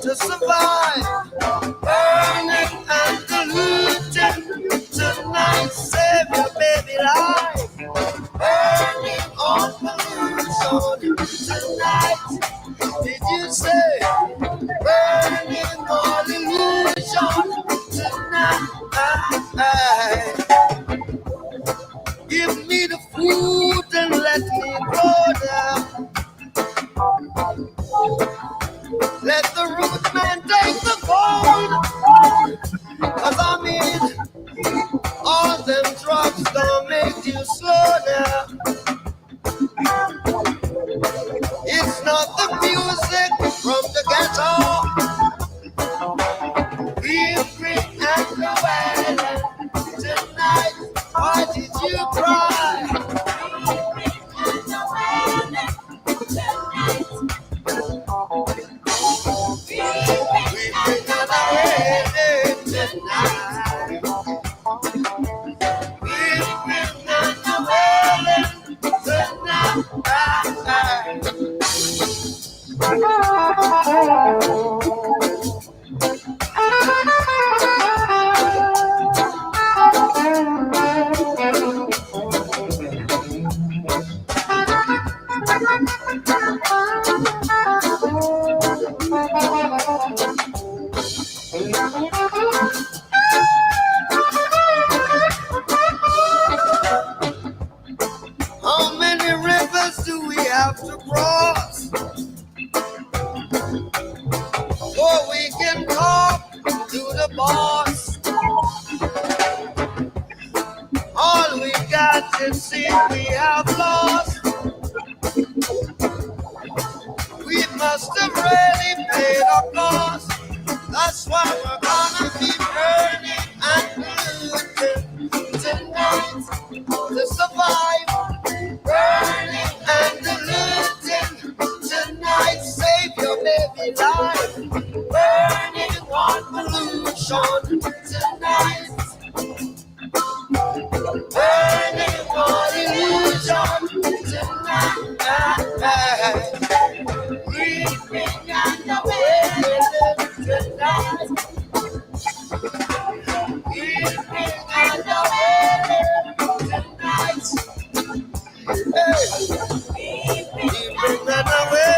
to survive. Burning and polluting tonight. Save your baby life. Burning on pollution tonight. Did you say burning all illusion tonight? Give me the food and let me go down. Let the root man take the gold. 'Cause I mean, all them drugs don't make you slow down. It's not the music from the ghetto. We bring and the violence tonight. Why did you cry? We bring and the violence tonight. We bring and the violence tonight. We bring and the violence How many rivers do we have to cross? Oh, we can talk boss. All we got is sin we have lost. We must have really paid our cost. That's why we're gonna keep burning and looting tonight to survive. Burning and looting tonight, save your baby life. Burning on pollution tonight. Burning on illusion tonight. Breathing and away tonight. Breathing and away tonight. Breathing and away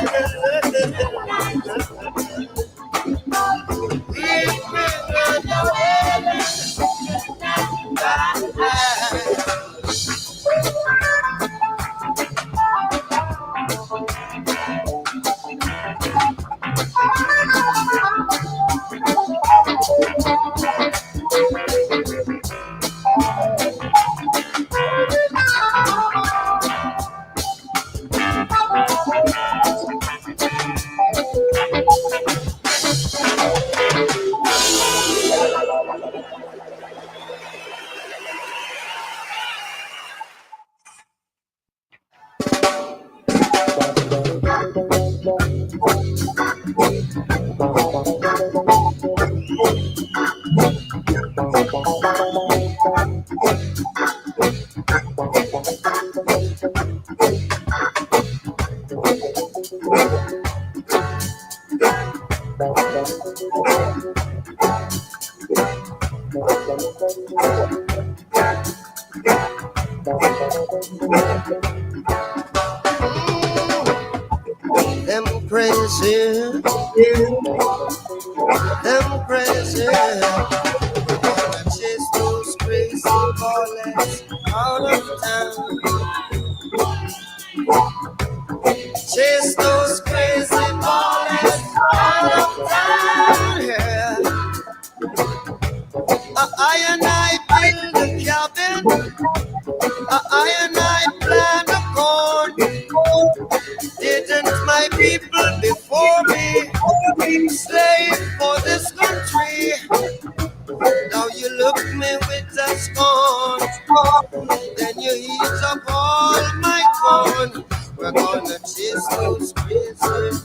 them crazy, them crazy. Gonna chase those crazy bullets out of town. Chase those crazy bullets out of town. Yeah. I and I build a cabin. I and I plant a corn. Didn't my people before me slave for this country? Now you look me with a scorn, then you eat up all my corn. We're gonna chase those crazy,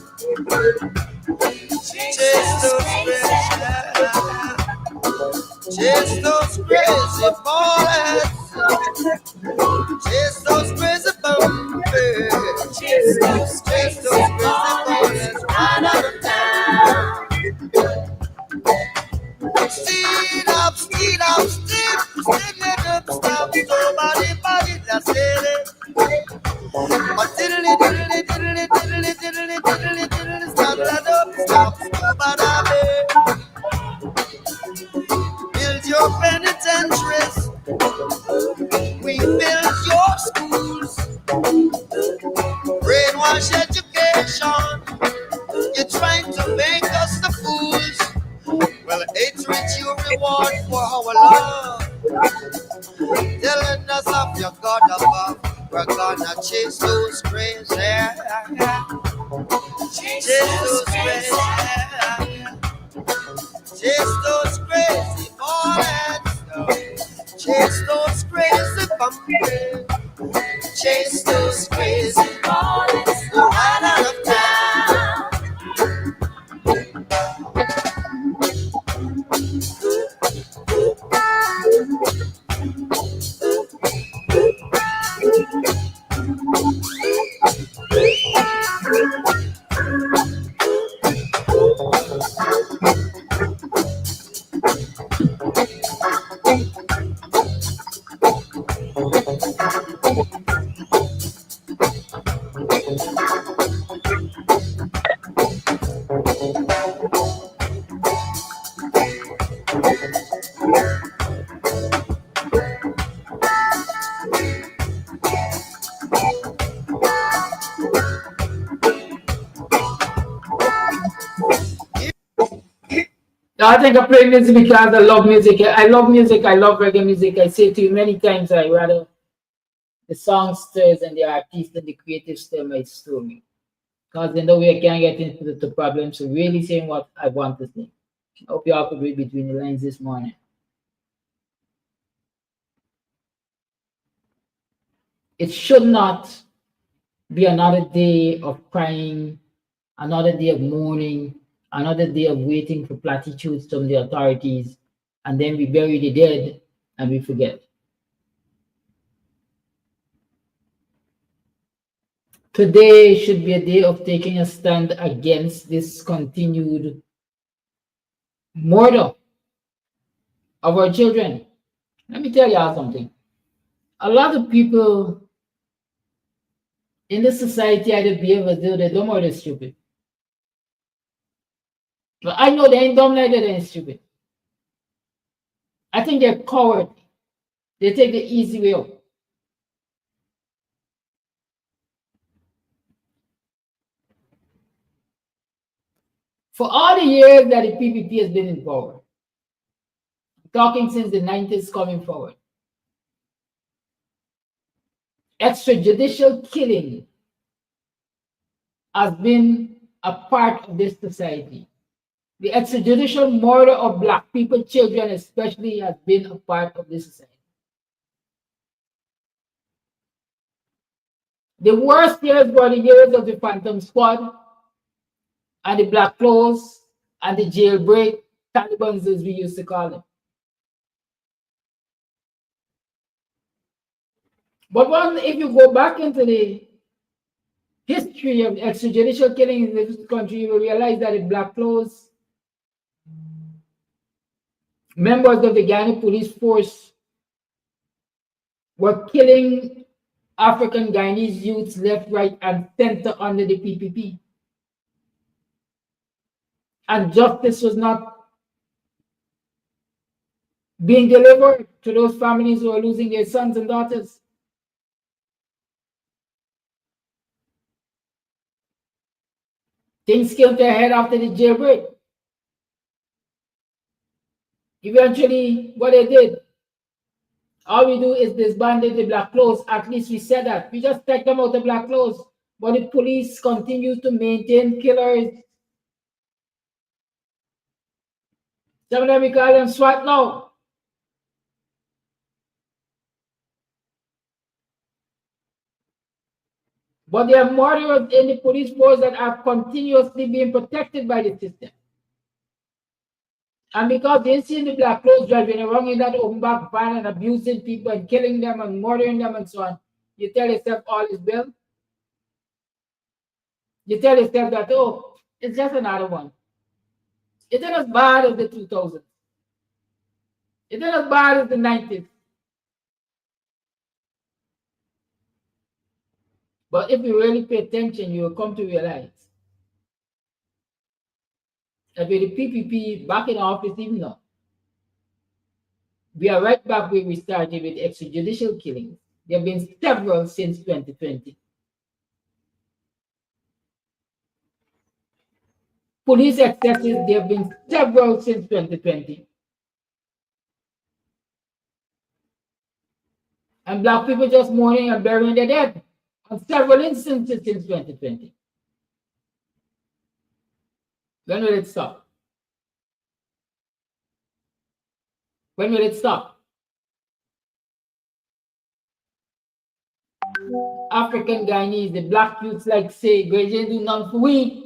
chase those crazy, chase those crazy bullets, chase those crazy bumpers, chase those crazy bullets right out of town. Steal up, steal up, steal it up, stop, nobody, body, that's it. But diddly, diddly, diddly, diddly, diddly, diddly, diddly, stop that up, stop, nobody. Build your penitentiaries, we build your schools, brainwash education, you're trying to make us the fools. Well, hatred you reward for our love, telling us of your God above. We're gonna chase those crazy, chase those crazy, chase those crazy bullets, chase those crazy bumpers, chase those crazy bullets right out of town. I think I play music because I love music. I love music. I love reggae music. I say to you many times, I rather the songsters and the artists and the creatives tell my story. Because in the way I can't get into the problems, so really saying what I want to say. I hope you all could read between the lines this morning. It should not be another day of crying, another day of mourning, another day of waiting for platitudes from the authorities, and then we bury the dead and we forget. Today should be a day of taking a stand against this continued murder of our children. Let me tell y'all something. A lot of people in this society either behave as though they're dumb or they're stupid. But I know they ain't dumb like that, they ain't stupid. I think they're coward. They take the easy way out. For all the years that the PPP has been in power, talking since the 90s coming forward, extrajudicial killing has been a part of this society. The extrajudicial murder of Black people, children especially, has been a part of this society. The worst years were the years of the Phantom Squad and the Black Clothes and the jailbreak Taliban, as we used to call them. But if you go back into the history of extrajudicial killing in this country, you will realize that the Black Clothes, members of the Guyana police force, were killing African Guyanese youths left, right, and center under the PPP. And justice was not being delivered to those families who are losing their sons and daughters. Things came to a head after the jailbreak. Eventually, what they did, all we do is disbanded the Black Clothes. At least we said that. We just take them out the Black Clothes. But the police continue to maintain killers. Some of them we call them SWAT now. But there are murderers in the police force that are continuously being protected by the system. And because they see the Black Clothes driving around in that open back van and abusing people and killing them and murdering them and so on, you tell yourself all is well. You tell yourself that, oh, it's just another one. It's not as bad as the 2000s. It's not as bad as the 90s. But if you really pay attention, you will come to realize that with the PPP back in office, even now, we are right back where we started with extrajudicial killings. There have been several since 2020. Police excesses, there have been several since 2020. And Black people just mourning and burying their dead on several instances since 2020. When will it stop? When will it stop? African Guyanese, the Black youths like say, they didn't do nothing for we.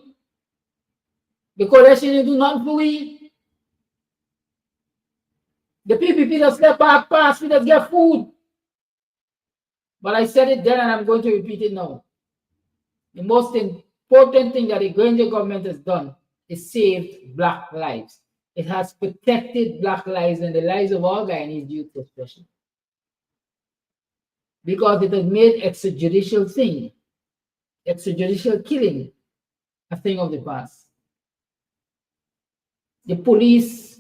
The coalition didn't do nothing for we. The PPP just let back pass, we just get food. But I said it then and I'm going to repeat it now. The most important thing that the Granger government has done is saved Black lives. It has protected Black lives and the lives of all Guyanese youth especially. Because it has made extrajudicial killing, a thing of the past. The police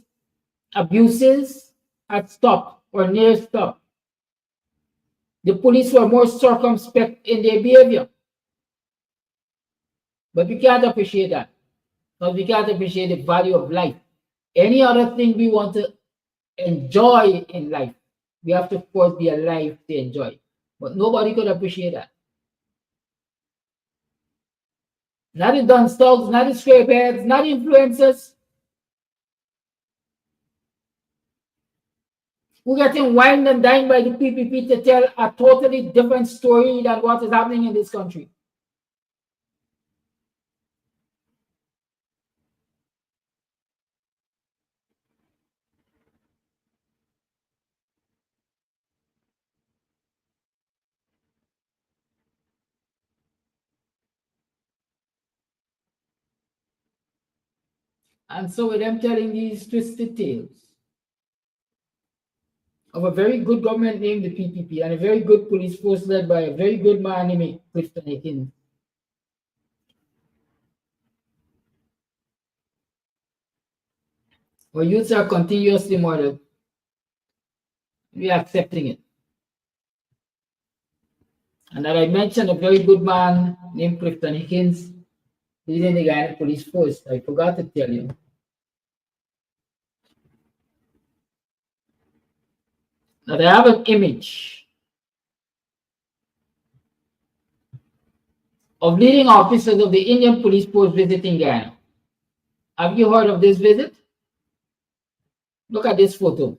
abuses had stopped or near stopped. The police were more circumspect in their behavior. But we can't appreciate that. Because we can't appreciate the value of life. Any other thing we want to enjoy in life, we have to, of course, be alive to enjoy. But nobody could appreciate that. Not the dunce dogs, not the stray bears, not influencers. We're getting wined and dined by the PPP to tell a totally different story than what is happening in this country. And so with them telling these twisted tales of a very good government named the PPP and a very good police force led by a very good man named Buxtonian, our youths are continuously murdered. We are accepting it. And that I mentioned a very good man named Clifton Hickins, leading the Guyana police force. I forgot to tell you. Now they have an image of leading officers of the Indian police force visiting Guyana. Have you heard of this visit? Look at this photo.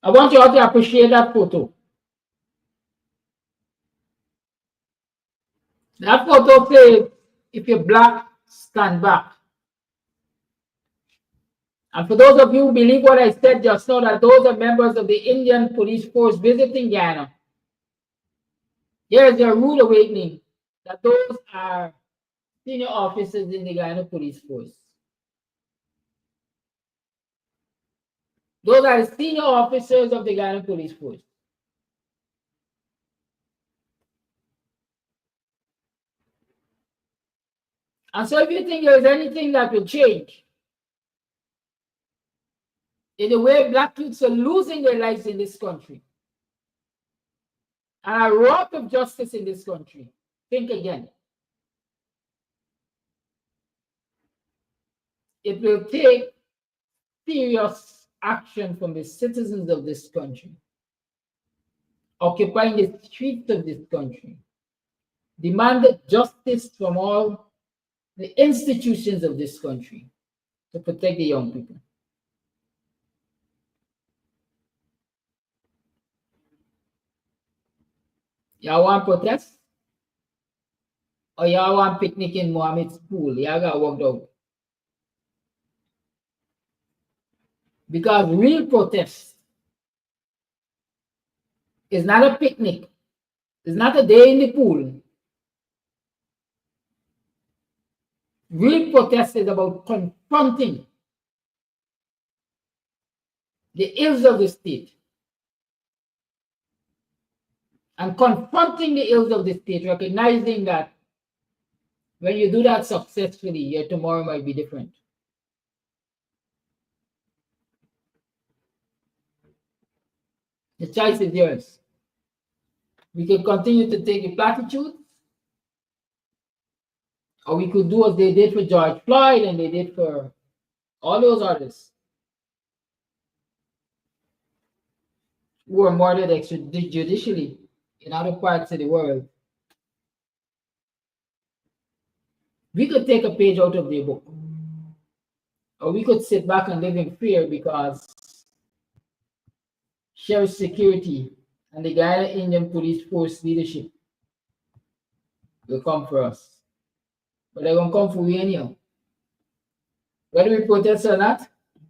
I want you all to appreciate that photo. That photo says, if you're black, stand back. And for those of you who believe what I said just now, that those are members of the Indian police force visiting Guyana, here's your rude awakening that those are senior officers in the Guyana police force. Those are senior officers of the Guyana police force. And so if you think there is anything that will change in the way black youths are losing their lives in this country and a robbed of justice in this country, think again. It will take serious action from the citizens of this country, occupying the streets of this country, demanded justice from all the institutions of this country to protect the young people. Y'all want protest? Or y'all want picnic in Mohammed's pool? Y'all got worked out. Because real protest is not a picnic. It's not a day in the pool. Real protest is about confronting the ills of the state. And confronting the ills of the state, recognizing that when you do that successfully, your tomorrow might be different. The choice is yours. We could continue to take the platitudes, or we could do what they did for George Floyd and they did for all those others who were murdered extrajudicially in other parts of the world. We could take a page out of their book, or we could sit back and live in fear because Sheriff Security and the Guyana Indian Police Force leadership will come for us. But they're going to come for we anyhow. Whether we protest or not,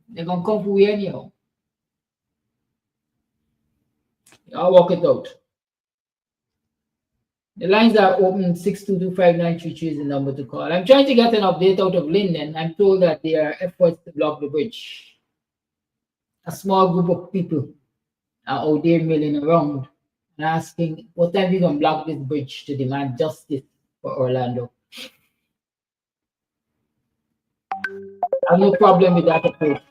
they're going to come for we anyhow. I'll walk it out. The lines are open. 6225933 is the number to call. I'm trying to get an update out of Linden. I'm told that there are efforts to block the bridge. A small group of people are out there milling around and asking, what time are we going to block this bridge to demand justice for Orlando? I have no problem with that approach.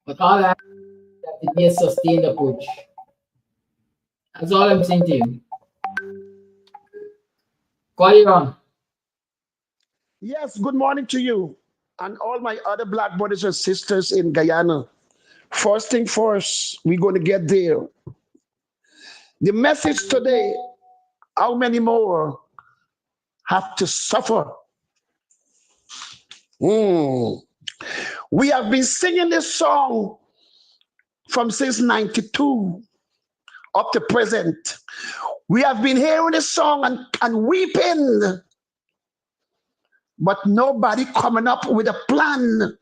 But all I ask is that it be a sustained approach. That's all I'm saying to you. Call you on. Yes, good morning to you and all my other black brothers and sisters in Guyana. First thing first, we're going to get there. The message today, how many more have to suffer? We have been singing this song from since 92 up to present. We have been hearing this song and weeping, but nobody coming up with a plan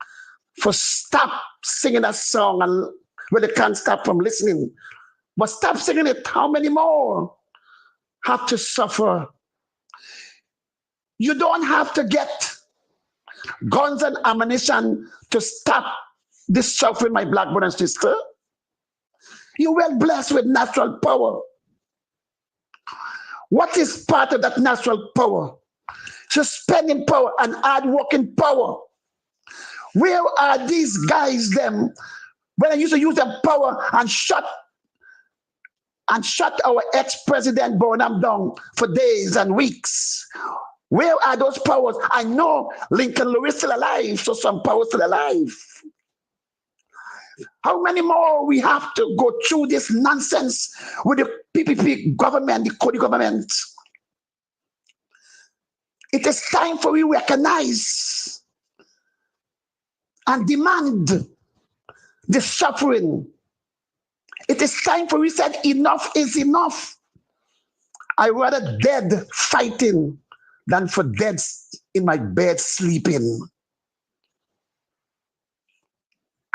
for stop singing that song and when they can't stop from listening. But stop singing it. How many more have to suffer? You don't have to get guns and ammunition to stop this suffering, my black brother and sister. You're well blessed with natural power. What is part of that natural power? Just spending power and hard working power. Where are these guys them when I used to use their power and shut our ex-president Bonham down for days and weeks? Where are those powers? I know Lincoln Lewis still alive, so some powers still alive. How many more we have to go through this nonsense with the PPP government, the Cody government? It is time for we recognize and demand the suffering. It is time for we said enough is enough. I rather dead fighting than for dead in my bed sleeping.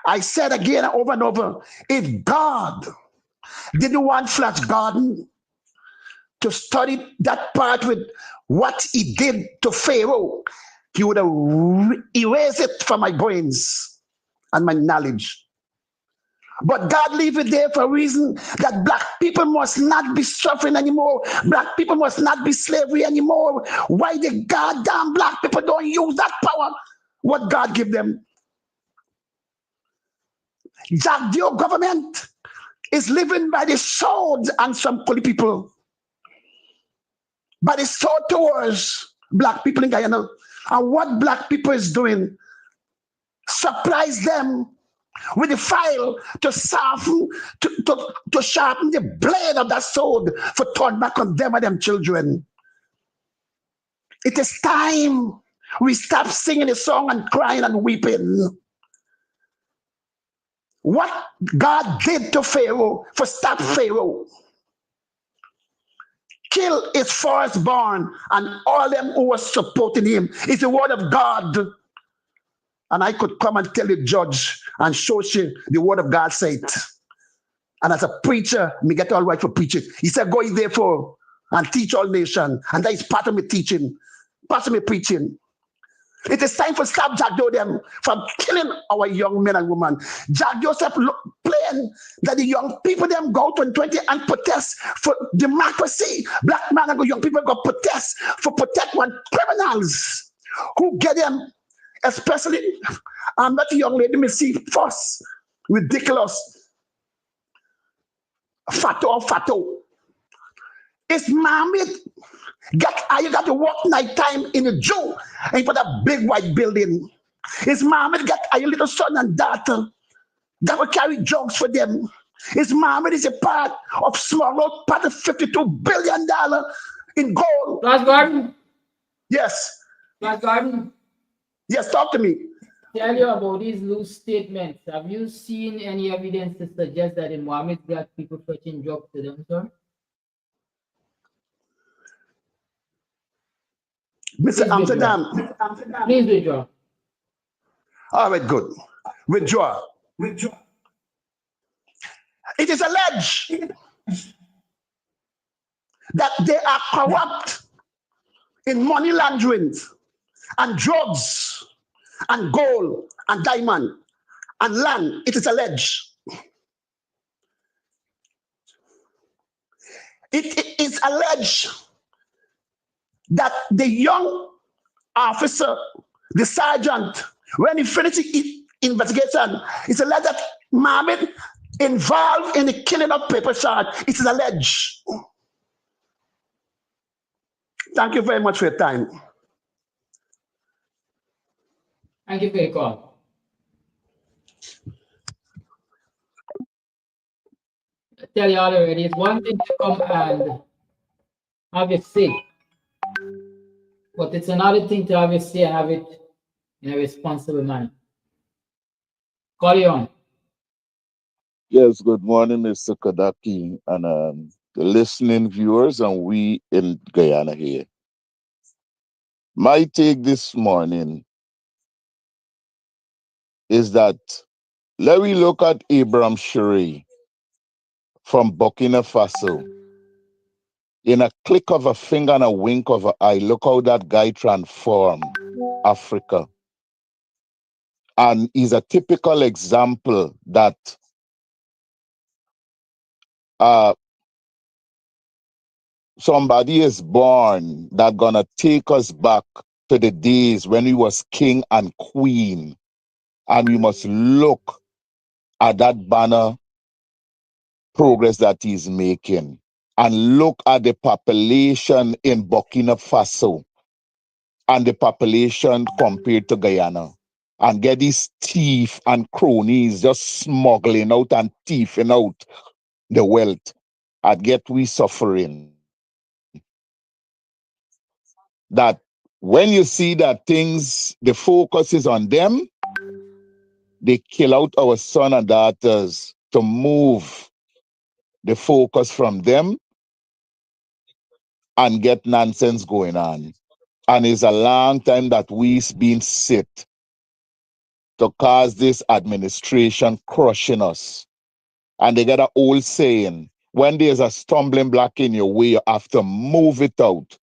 I said again over and over, if God didn't want Flash Garden to study that part with what he did to Pharaoh, he would have erased it from my brains and my knowledge. But God leave it there for a reason that black people must not be suffering anymore. Black people must not be slavery anymore. Why the goddamn black people don't use that power? What God give them? Jack Dio government is living by the sword and some Koli people. By the sword towards black people in Guyana. And what black people is doing, supplies them with the file to soften, to sharpen the blade of that sword for turn back on them and them children. It is time we stop singing a song and crying and weeping. What God did to Pharaoh for stop Pharaoh. Kill his firstborn and all them who were supporting him. It's the word of God. And I could come and tell the judge and show you the word of God said. And as a preacher, me get all right for preaching. He said, go ye therefore and teach all nations. And that is part of me teaching, part of me preaching. It is time for stop Jack Doe them from killing our young men and women. Jack Joseph playing that the young people them go to 20 and protest for democracy. Black man and young people go protest for protect one criminals who get them, especially I'm not a young lady me see first. Ridiculous. Fato. It's mommy. You got to walk nighttime in a Jew and for that big white building. His mama got a little son and daughter that will carry drugs for them. His mama is a part of small part of $52 billion in gold. Flash Garden? Yes. Flash Garden? Yes, talk to me. Tell you about these loose statements. Have you seen any evidence to suggest that in Mohammed got people fetching drugs to them, sir? Mr. Amsterdam. Please withdraw. All right, good. Withdraw. It is alleged that they are corrupt in money launderings and drugs and gold and diamond and land. It is alleged. It is alleged that the young officer, the sergeant, when he finished his investigation, it's alleged that Mohammed involved in the killing of Paper Shard. It is alleged. Thank you very much for your time. Thank you for your call. I tell you all already, it's one thing to come and have it say, but it's another thing to have it say and have it in a responsible manner. Call you on. Yes, good morning, Mr. Kadaki, and the listening viewers, and we in Guyana here. My take this morning is that let me look at Abraham Shiri from Burkina Faso. In a click of a finger and a wink of an eye, look how that guy transformed Africa. And he's a typical example that somebody is born that gonna take us back to the days when we was king and queen, and we must look at that banner progress that he's making, and look at the population in Burkina Faso and the population compared to Guyana, and get these thief and cronies just smuggling out and thieving out the wealth, and get we suffering. That when you see that things, the focus is on them, they kill out our son and daughters to move the focus from them and get nonsense going on. And it's a long time that we've been sit to cause this administration crushing us. And they got an old saying, when there's a stumbling block in your way, you have to move it out.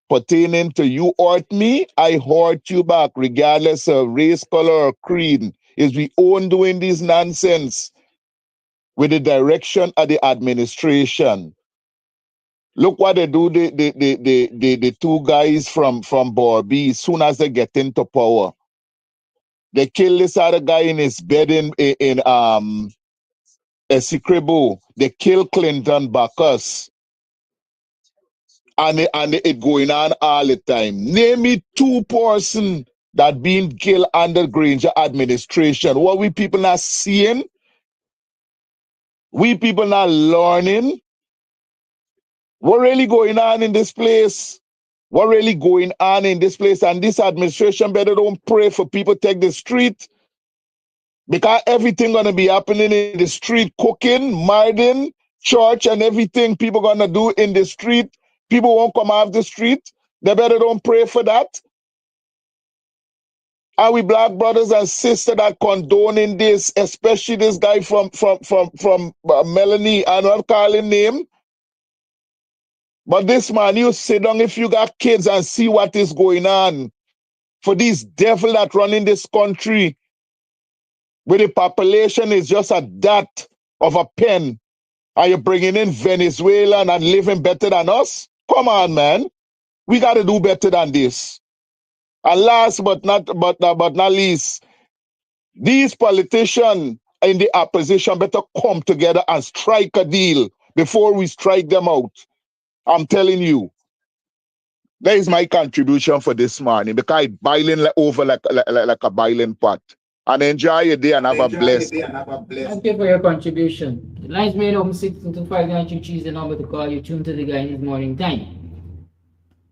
Pertaining to you hurt me, I hurt you back, regardless of race, color, or creed. Is we own doing this nonsense with the direction of the administration. Look what they do, the two guys from Borby, as soon as they get into power. They kill this other guy in his bed in Esikrebo. They kill Clinton Bacchus. And it going on all the time. Name me two person that being killed under Granger administration. What we people not seeing? We people not learning? What really going on in this place? What really going on in this place? And this administration better don't pray for people take the street, because everything gonna be happening in the street, cooking, murdering, church, and everything people gonna do in the street. People won't come off the street. They better don't pray for that. Are we black brothers and sisters that condoning this, especially this guy from Melanie? I'm not calling name, but this man, you sit down if you got kids and see what is going on for these devil that running this country, where the population is just a dot of a pen. Are you bringing in Venezuelan and living better than us? Come on, man. We got to do better than this. And last but not least, these politicians in the opposition better come together and strike a deal before we strike them out. I'm telling you. That is my contribution for this morning, because it's boiling over like a boiling pot. And enjoy your day and have a blessed. Thank you for your contribution. The lines made open 62592. Choose the number to call you. Tune to the Guyanese Morning Time.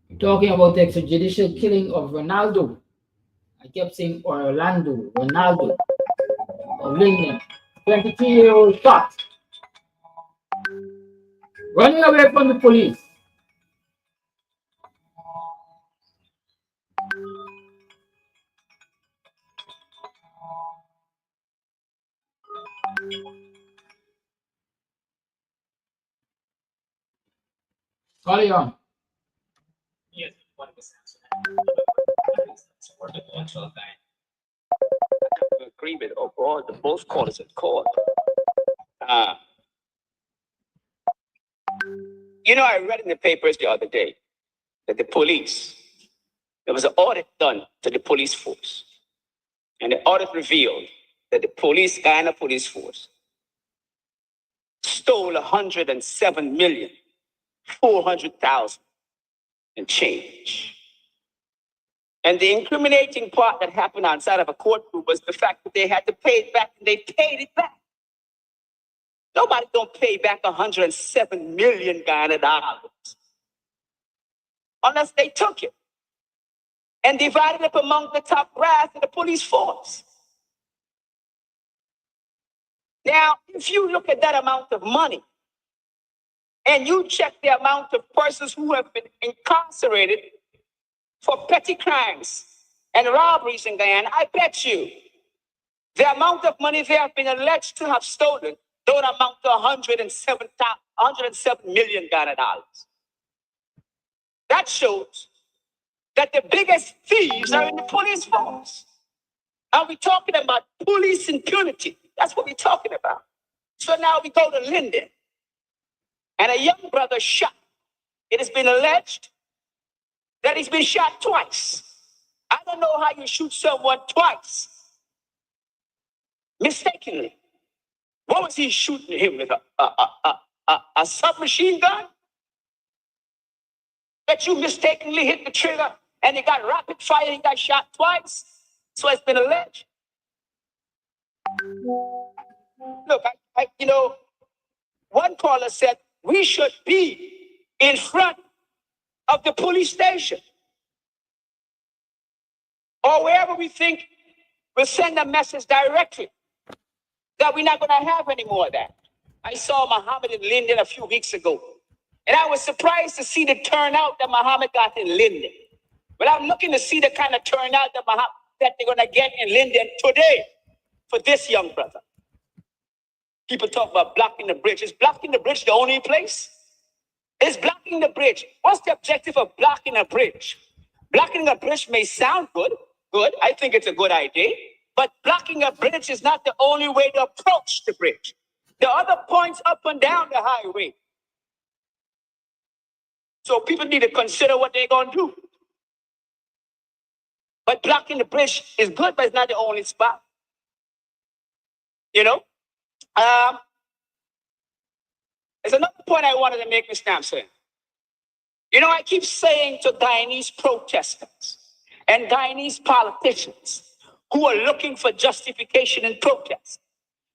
We're talking about the extrajudicial killing of Ronaldo. I kept saying Ronaldo of England. 23-year-old shot. Running away from the police. Carry on. Yes, agreement of all the both corners of court. You know, I read in the papers the other day that there was an audit done to the police force, and the audit revealed that the Guyana police force stole 107,400,000 and change. And the incriminating part that happened outside of a courtroom was the fact that they had to pay it back, and they paid it back. Nobody don't pay back 107 million Guyana dollars unless they took it and divided it up among the top brass of the police force. Now, if you look at that amount of money and you check the amount of persons who have been incarcerated for petty crimes and robberies in Guyana, I bet you the amount of money they have been alleged to have stolen don't amount to 107 million Ghana dollars. That shows that the biggest thieves are in the police force. Are we talking about police impunity? That's what we're talking about. So now we go to Linden, and a young brother shot. It has been alleged that he's been shot twice. I don't know how you shoot someone twice mistakenly. What was he shooting him with? A submachine gun? That you mistakenly hit the trigger and he got rapid fire, he got shot twice? So it's been alleged. Look, one caller said we should be in front of the police station or wherever we think will send a message directly that we're not going to have any more of that. I saw Muhammad in Linden a few weeks ago, and I was surprised to see the turnout that Muhammad got in Linden. But I'm looking to see the kind of turnout that they're going to get in Linden today for this young brother. People talk about blocking the bridge. Is blocking the bridge the only place? Is blocking the bridge? What's the objective of blocking a bridge? Blocking a bridge may sound good. I think it's a good idea. But blocking a bridge is not the only way to approach the bridge. There are other points up and down the highway. So people need to consider what they're going to do. But blocking the bridge is good, but it's not the only spot. You know? There's another point I wanted to make, Mr. Sampson. You know, I keep saying to Guyanese protesters and Guyanese politicians who are looking for justification in protest,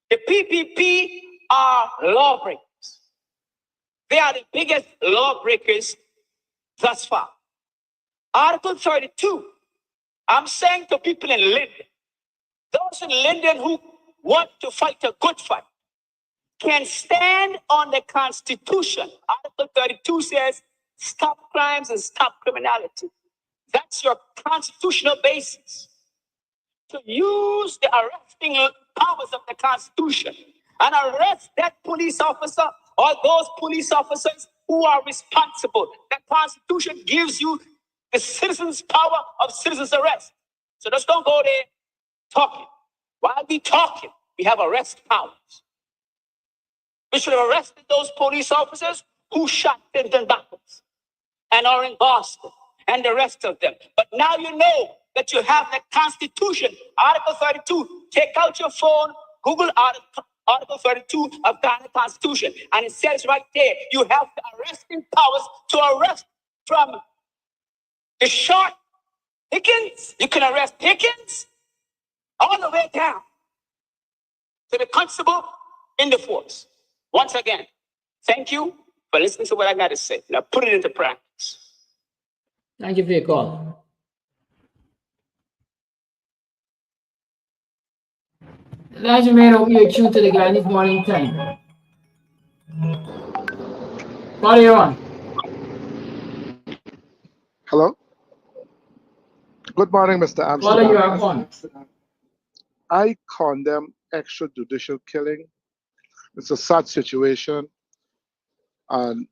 the PPP are lawbreakers. They are the biggest lawbreakers thus far. Article 32, I'm saying to people in Linden, those in Linden who want to fight a good fight, can stand on the Constitution. Article 32 says, stop crimes and stop criminality. That's your constitutional basis. To use the arresting powers of the Constitution and arrest that police officer or those police officers who are responsible. The Constitution gives you the citizens' power of citizens' arrest. So just don't go there talking. While we talking, we have arrest powers. We should have arrested those police officers who shot Clinton Buckles and are in Boston and the rest of them. But now you know that you have the Constitution, Article 32. Take out your phone, Google Article 32 of Ghana Constitution, and it says right there, you have the arresting powers to arrest from the short Hickens. You can arrest Hickens all the way down to the constable in the force. Once again, thank you for listening to what I got to say. Now put it into practice. Thank you for your call. Ladies and gentlemen, we are tuned to the Guyanese Morning Time. What are you on? Hello. Good morning, Mr. Amsterdam. What are you on? I condemn extrajudicial killing. It's a sad situation, and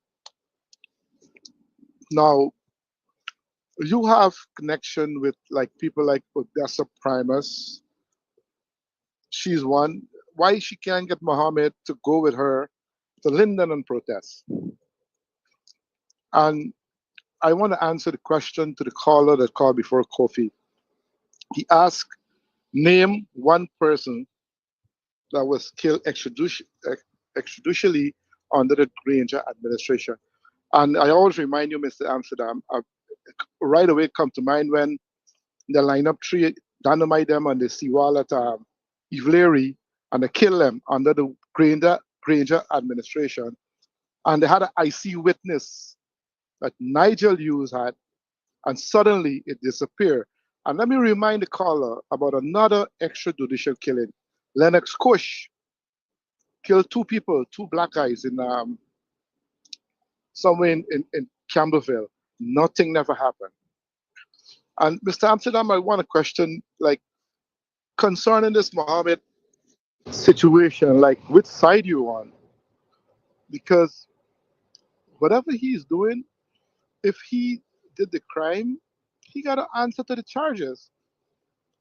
Now, you have connection with like people like Odessa Primus. She's one. Why she can't get Mohammed to go with her to Linden and protest? And I want to answer the question to the caller that called before Kofi. He asked, name one person that was killed extrajudicially under the Granger administration. And I always remind you, Mr. Amsterdam, right away come to mind when they line up three, dynamite them on the seawall at Ivlery, and they kill them under the Granger administration. And they had an IC witness that Nigel Hughes had, and suddenly it disappeared. And let me remind the caller about another extrajudicial killing. Lennox Cush killed two people, two black guys in somewhere in Campbellville. Nothing never happened. And Mr. Amsterdam, I want to question, like, concerning this Mohammed situation, like, which side you on? Because whatever he's doing, if he did the crime, he got to answer to the charges.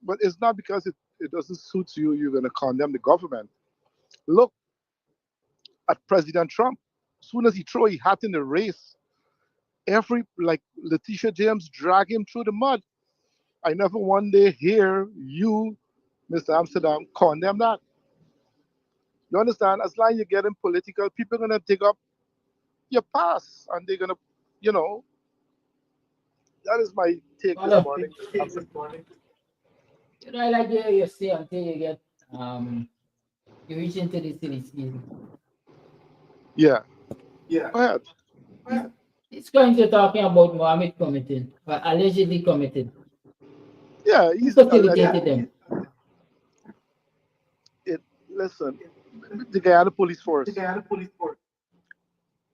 But it's not because it doesn't suit you, you're going to condemn the government. Look at President Trump. As soon as he throw his hat in the race, like Letitia James drag him through the mud. I never one day hear you, Mr. Amsterdam, condemn that. You understand? As long as you're getting political, people are going to dig up your past and they're going to, that is my take this morning. I like you say until you get you reach into the city season. Yeah. Go ahead. It's going to talking about Mohammed committing, or allegedly committed. Yeah, he's facilitated them. Listen, the Guyana Police Force.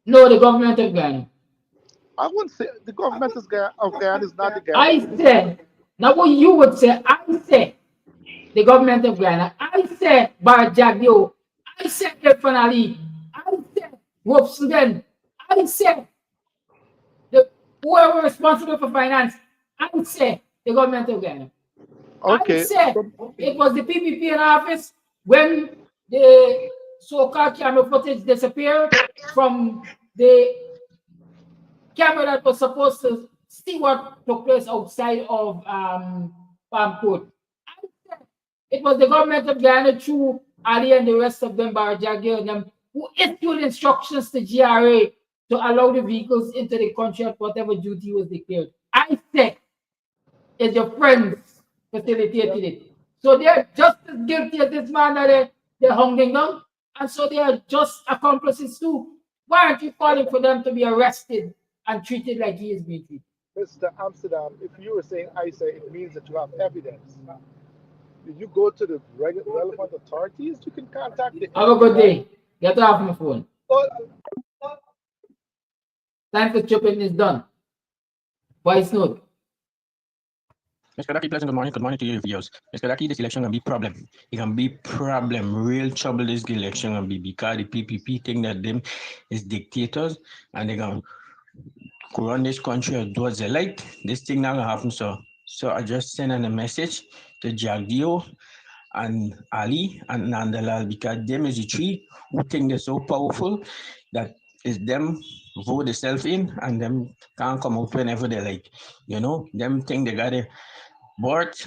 No, the government of Ghana. I wouldn't say the government of Guyana is not the Guyana. I said, now what you would say, I said, the government of Ghana. I said, Barajagio. I said, Kefanali. I said, Robson. I said, whoever responsible for finance. I said, the government of Ghana. Okay. I said, it was the PPP in office when the so-called camera footage disappeared from the camera that was supposed to see what took place outside of Palm Court. It was the government of Ghana through Ali and the rest of them, Barajagio and them, who issued instructions to GRA to allow the vehicles into the country at whatever duty was declared. I said, it's your friends facilitated it. So they're just as guilty as this man that they're hanging on, and so they are just accomplices too. Why aren't you calling for them to be arrested and treated like he is being treated? Mr. Amsterdam, if you were saying I say, it means that you have evidence. If you go to the relevant authorities, you can contact the. Have a good day. Get off my phone. Time for chipping is done. Voice note. Mr. Daki, pleasant good morning to you, viewers. Mr. Daki, this election can be problem. It can be problem, real trouble this election can be because the PPP think that them is dictators and they can run this country as do as they like. This thing not gonna happen, so I just send a message to Jagdio and Ali and Nandalal because them is the three who think they're so powerful that is them vote themselves in and them can't come out whenever they like. Them think they got it. But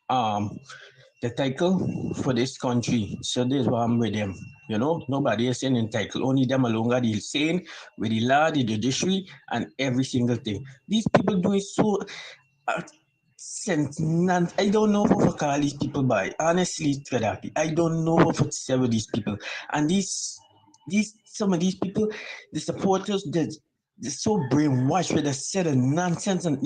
the title for this country, so this is what I'm with them. Nobody is saying in title, only them alone got the saying with the law, the judiciary, and every single thing. These people doing so sentient. I don't know what to call these people by. Honestly, Kadaki, I don't know what to say with these people. And some of these people, the supporters, they're so brainwashed with a set of nonsense and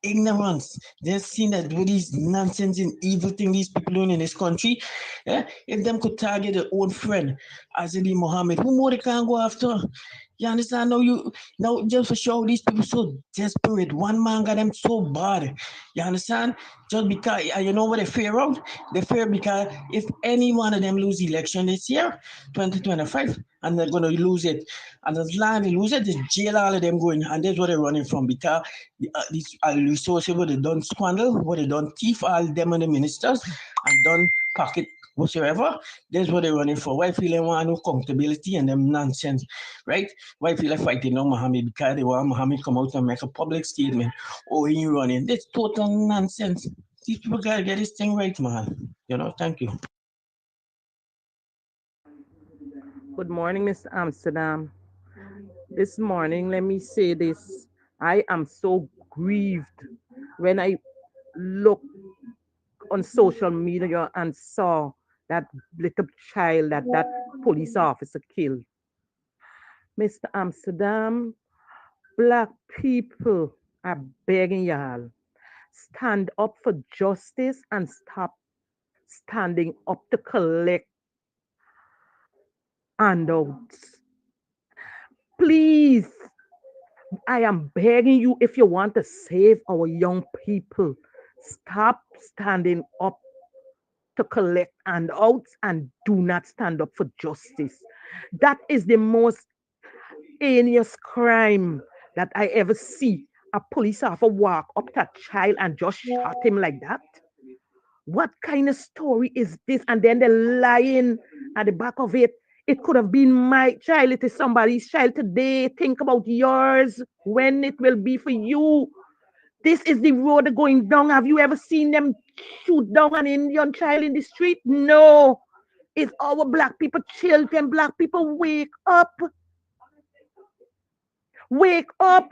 ignorance. They're seeing that with these nonsense and evil thing these people doing in this country. If them could target their own friend, Azali Mohammed, who more they can't go after? You understand? Now just for sure these people so desperate. One man got them so bad. You understand? Just because you know what they fear of? They fear because if any one of them lose election this year, 2025, and they're gonna lose it. And as long as they lose it, just jail all of them going. And that's what they're running from because these resources what they done squander, what they done thief all them and the ministers and done pocket whatsoever. That's what they're running for. Why feel they want no accountability and them nonsense, right? Why feel like fighting on Mohammed because they want Mohammed come out and make a public statement? Oh, he running. That's total nonsense. These people gotta get this thing right, man. Thank you. Good morning, Mr. Amsterdam. This morning, let me say this. I am so grieved when I look on social media and saw that little child that police officer killed. Mr. Amsterdam, black people are begging y'all, stand up for justice and stop standing up to collect handouts. Please, I am begging you, if you want to save our young people, stop standing up to collect handouts and do not stand up for justice. That is the most heinous crime that I ever see. A police officer walk up to a child and just shot him like that. What kind of story is this? And then they're lying at the back of it. It could have been my child. It is somebody's child today. Think about yours, when it will be for you. This is the road going down. Have you ever seen them shoot down an Indian child in the street? No. It's our black people, children. Black people, wake up. Wake up.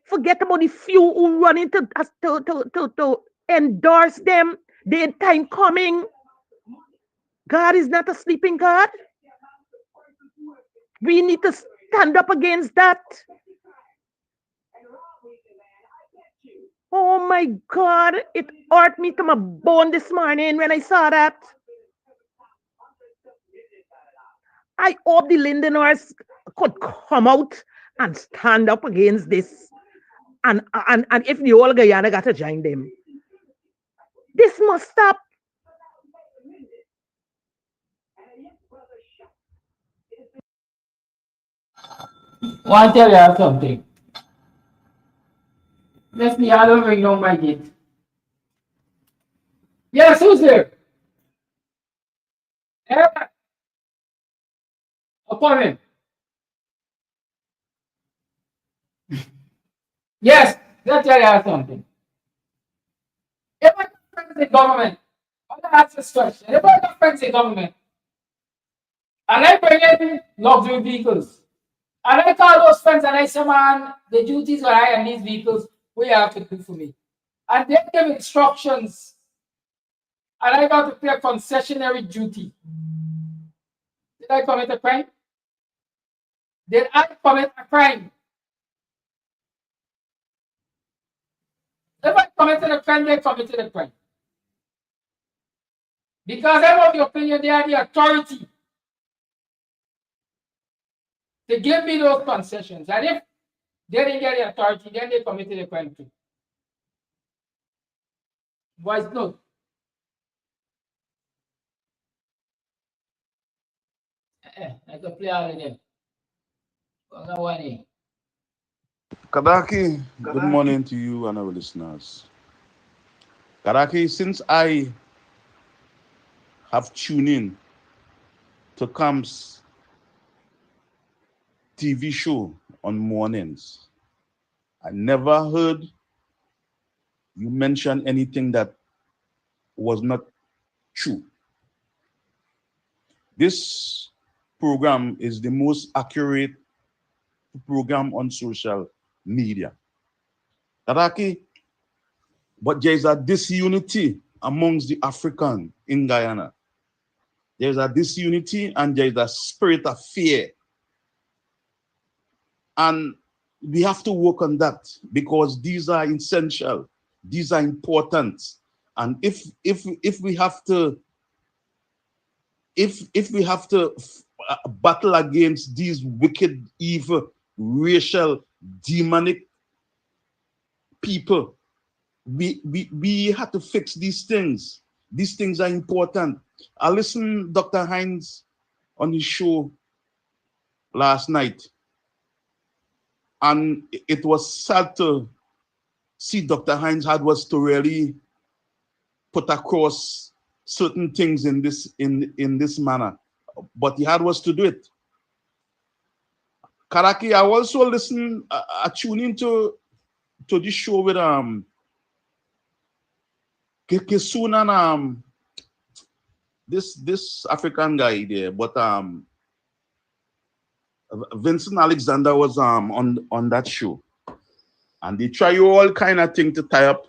Forget about the few who run into us to endorse them. Their time coming. God is not a sleeping God. We need to stand up against that. Oh my God, it hurt me to my bone this morning when I saw that. I hope the Lindeners could come out and stand up against this. And if the whole Guyana got to join them. This must stop. Want to tell you something. Let's me, I don't ring no my gate. Yes, who's there? Everybody. Appointment. Yes, let's tell you something. If I got friends in government, I want to ask this question. If I got friends in government, and I bring in luxury vehicles, and I call those friends and I say, man, the duties are high on these vehicles, what you have to do for me? And they give instructions, and I got to pay a concessionary duty. Did I commit a crime? Did I commit a crime? If I committed a crime, they committed a crime. Because I'm of the opinion they are the authority to give me those concessions. And if they didn't get the authority, then they committed a crime too. Why not? I can play all of them. Kadaki, good morning to you and our listeners. Kadaki, since I have tuned in to Camp's TV show on mornings, I never heard you mention anything that was not true. This program is the most accurate program on social media. Kadaki, but there is a disunity amongst the African in Guyana. There is a disunity and there is a spirit of fear. And we have to work on that because these are essential. These are important. And if we have to battle against these wicked, evil, racial, demonic people. We have to fix these things. These things are important. I listened Dr. Hines on his show last night, and it was sad to see Dr. Hines had was to really put across certain things in this manner, but he had was to do it. Karaki, I also listen. I tune into this show with Kisun and this African guy there, but Vincent Alexander was on that show, and they try all kind of thing to tie up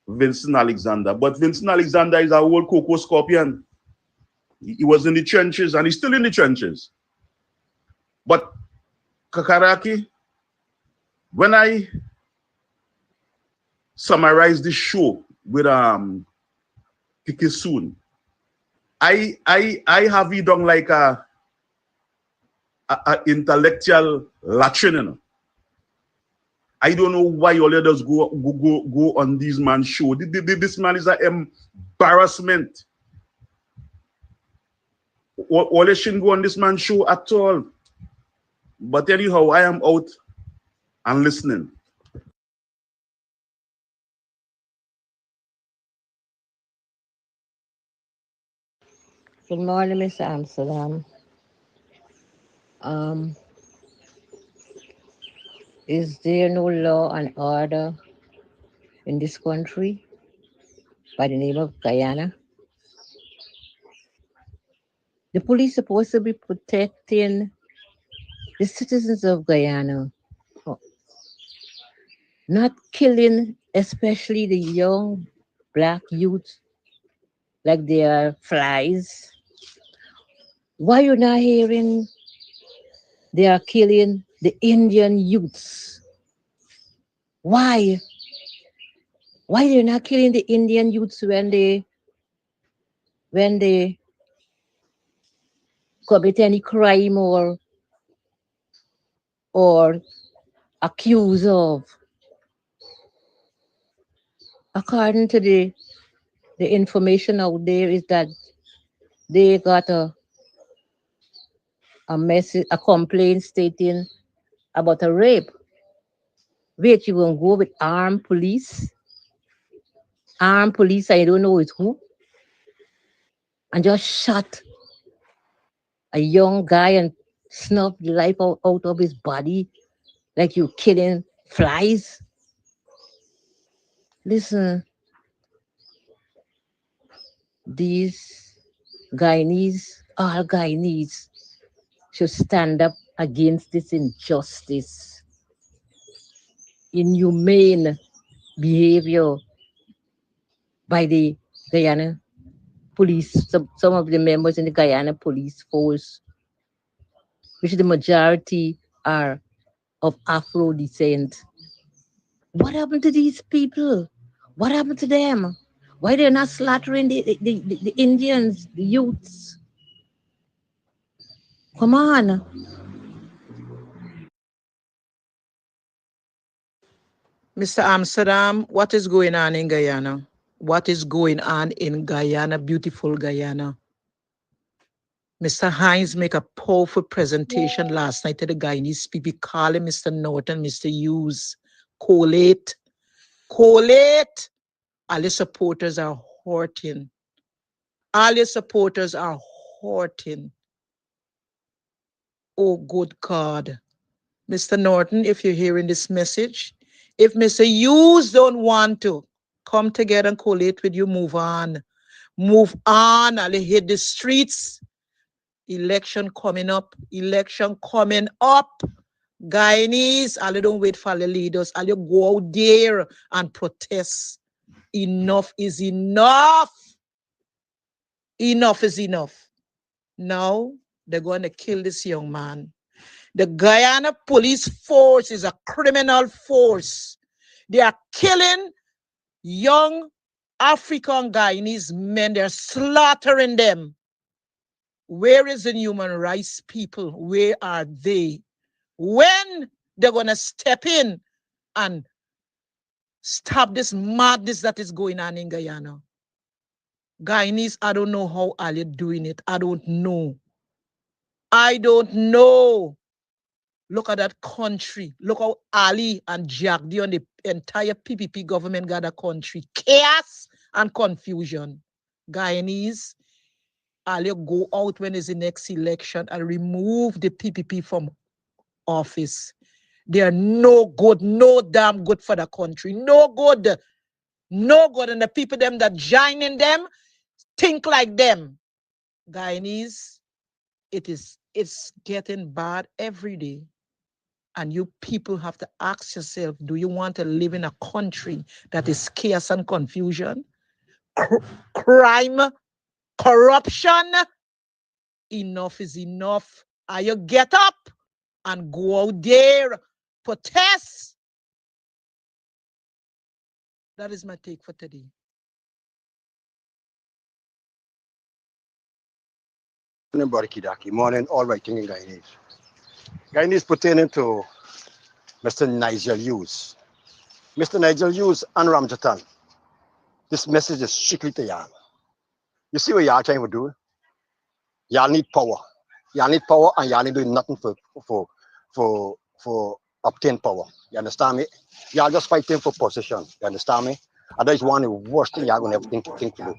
Vincent Alexander, but Vincent Alexander is a old cocoa scorpion. He was in the trenches, and he's still in the trenches. But Kakaraki, when I summarize this show with Kikisun, I have it done like a intellectual latrine, you know. I don't know why all others go on this man's show. This man is an embarrassment. All they shouldn't go on this man's show at all. But anyhow, I am out and listening. Good morning, Mr. Amsterdam. Is there no law and order in this country by the name of Guyana? The police are supposed to be protecting the citizens of Guyana, not killing especially the young black youth like they are flies. Why you're not hearing they are killing the Indian youths? Why? Why they're not killing the Indian youths when they commit any crime or accused of? According to the information out there is that they got a message, a complaint stating about a rape. Wait, you gonna go with armed police? Armed police, I don't know it's who, and just shot a young guy and snuff the life out of his body like you killing flies? Listen, these Guyanese, all Guyanese, should stand up against this injustice, inhumane behavior by the Guyana police, some of the members in the Guyana police force, which the majority are of Afro descent. What happened to these people? What happened to them? Why they're not slaughtering the Indians, the youths? Come on. Mr. Amsterdam, what is going on in Guyana? What is going on in Guyana, beautiful Guyana? Mr. Hines make a powerful presentation last night to the Guyanese people, calling Mr. Norton, Mr. Hughes, collate. All your supporters are hurting. All your supporters are hurting. Oh, good God. Mr. Norton, if you're hearing this message, if Mr. Hughes don't want to come together and collate with you, move on. Move on. I'll hit the streets. Election coming up. Guyanese, I'll don't wait for the leaders. I'll go out there and protest. Enough is enough. Enough is enough. Now, they're going to kill this young man. The Guyana police force is a criminal force. They are killing young African Guyanese men. They're slaughtering them. Where is the human rights people? Where are they? When they're going to step in and stop this madness that is going on in Guyana? Guyanese, I don't know how are you doing it. I don't know. I don't know. Look at that country. Look how Ali and Jagdi and the entire PPP government got a country. Chaos and confusion. Guyanese, Ali go out when it's the next election and remove the PPP from office. They are no good, no damn good for the country. No good. No good. And the people them that join in them think like them. Guyanese, it's getting bad every day. And you people have to ask yourself, do you want to live in a country that is chaos and confusion? Crime, corruption? Enough is enough. Are you get up and go out there, protest? That is my take for today. Morning, Brother Kidaki. Morning, all writing in Guyanese. Guyanese pertaining to Mr. Nigel Hughes. Mr. Nigel Hughes and Ramjatan, this message is strictly to y'all. You see what y'all trying to do? Y'all need power. Y'all need power and y'all ain't doing nothing for obtain power. You understand me? Y'all just fighting for position. You understand me? And that is one of the worst things y'all gonna ever think to do.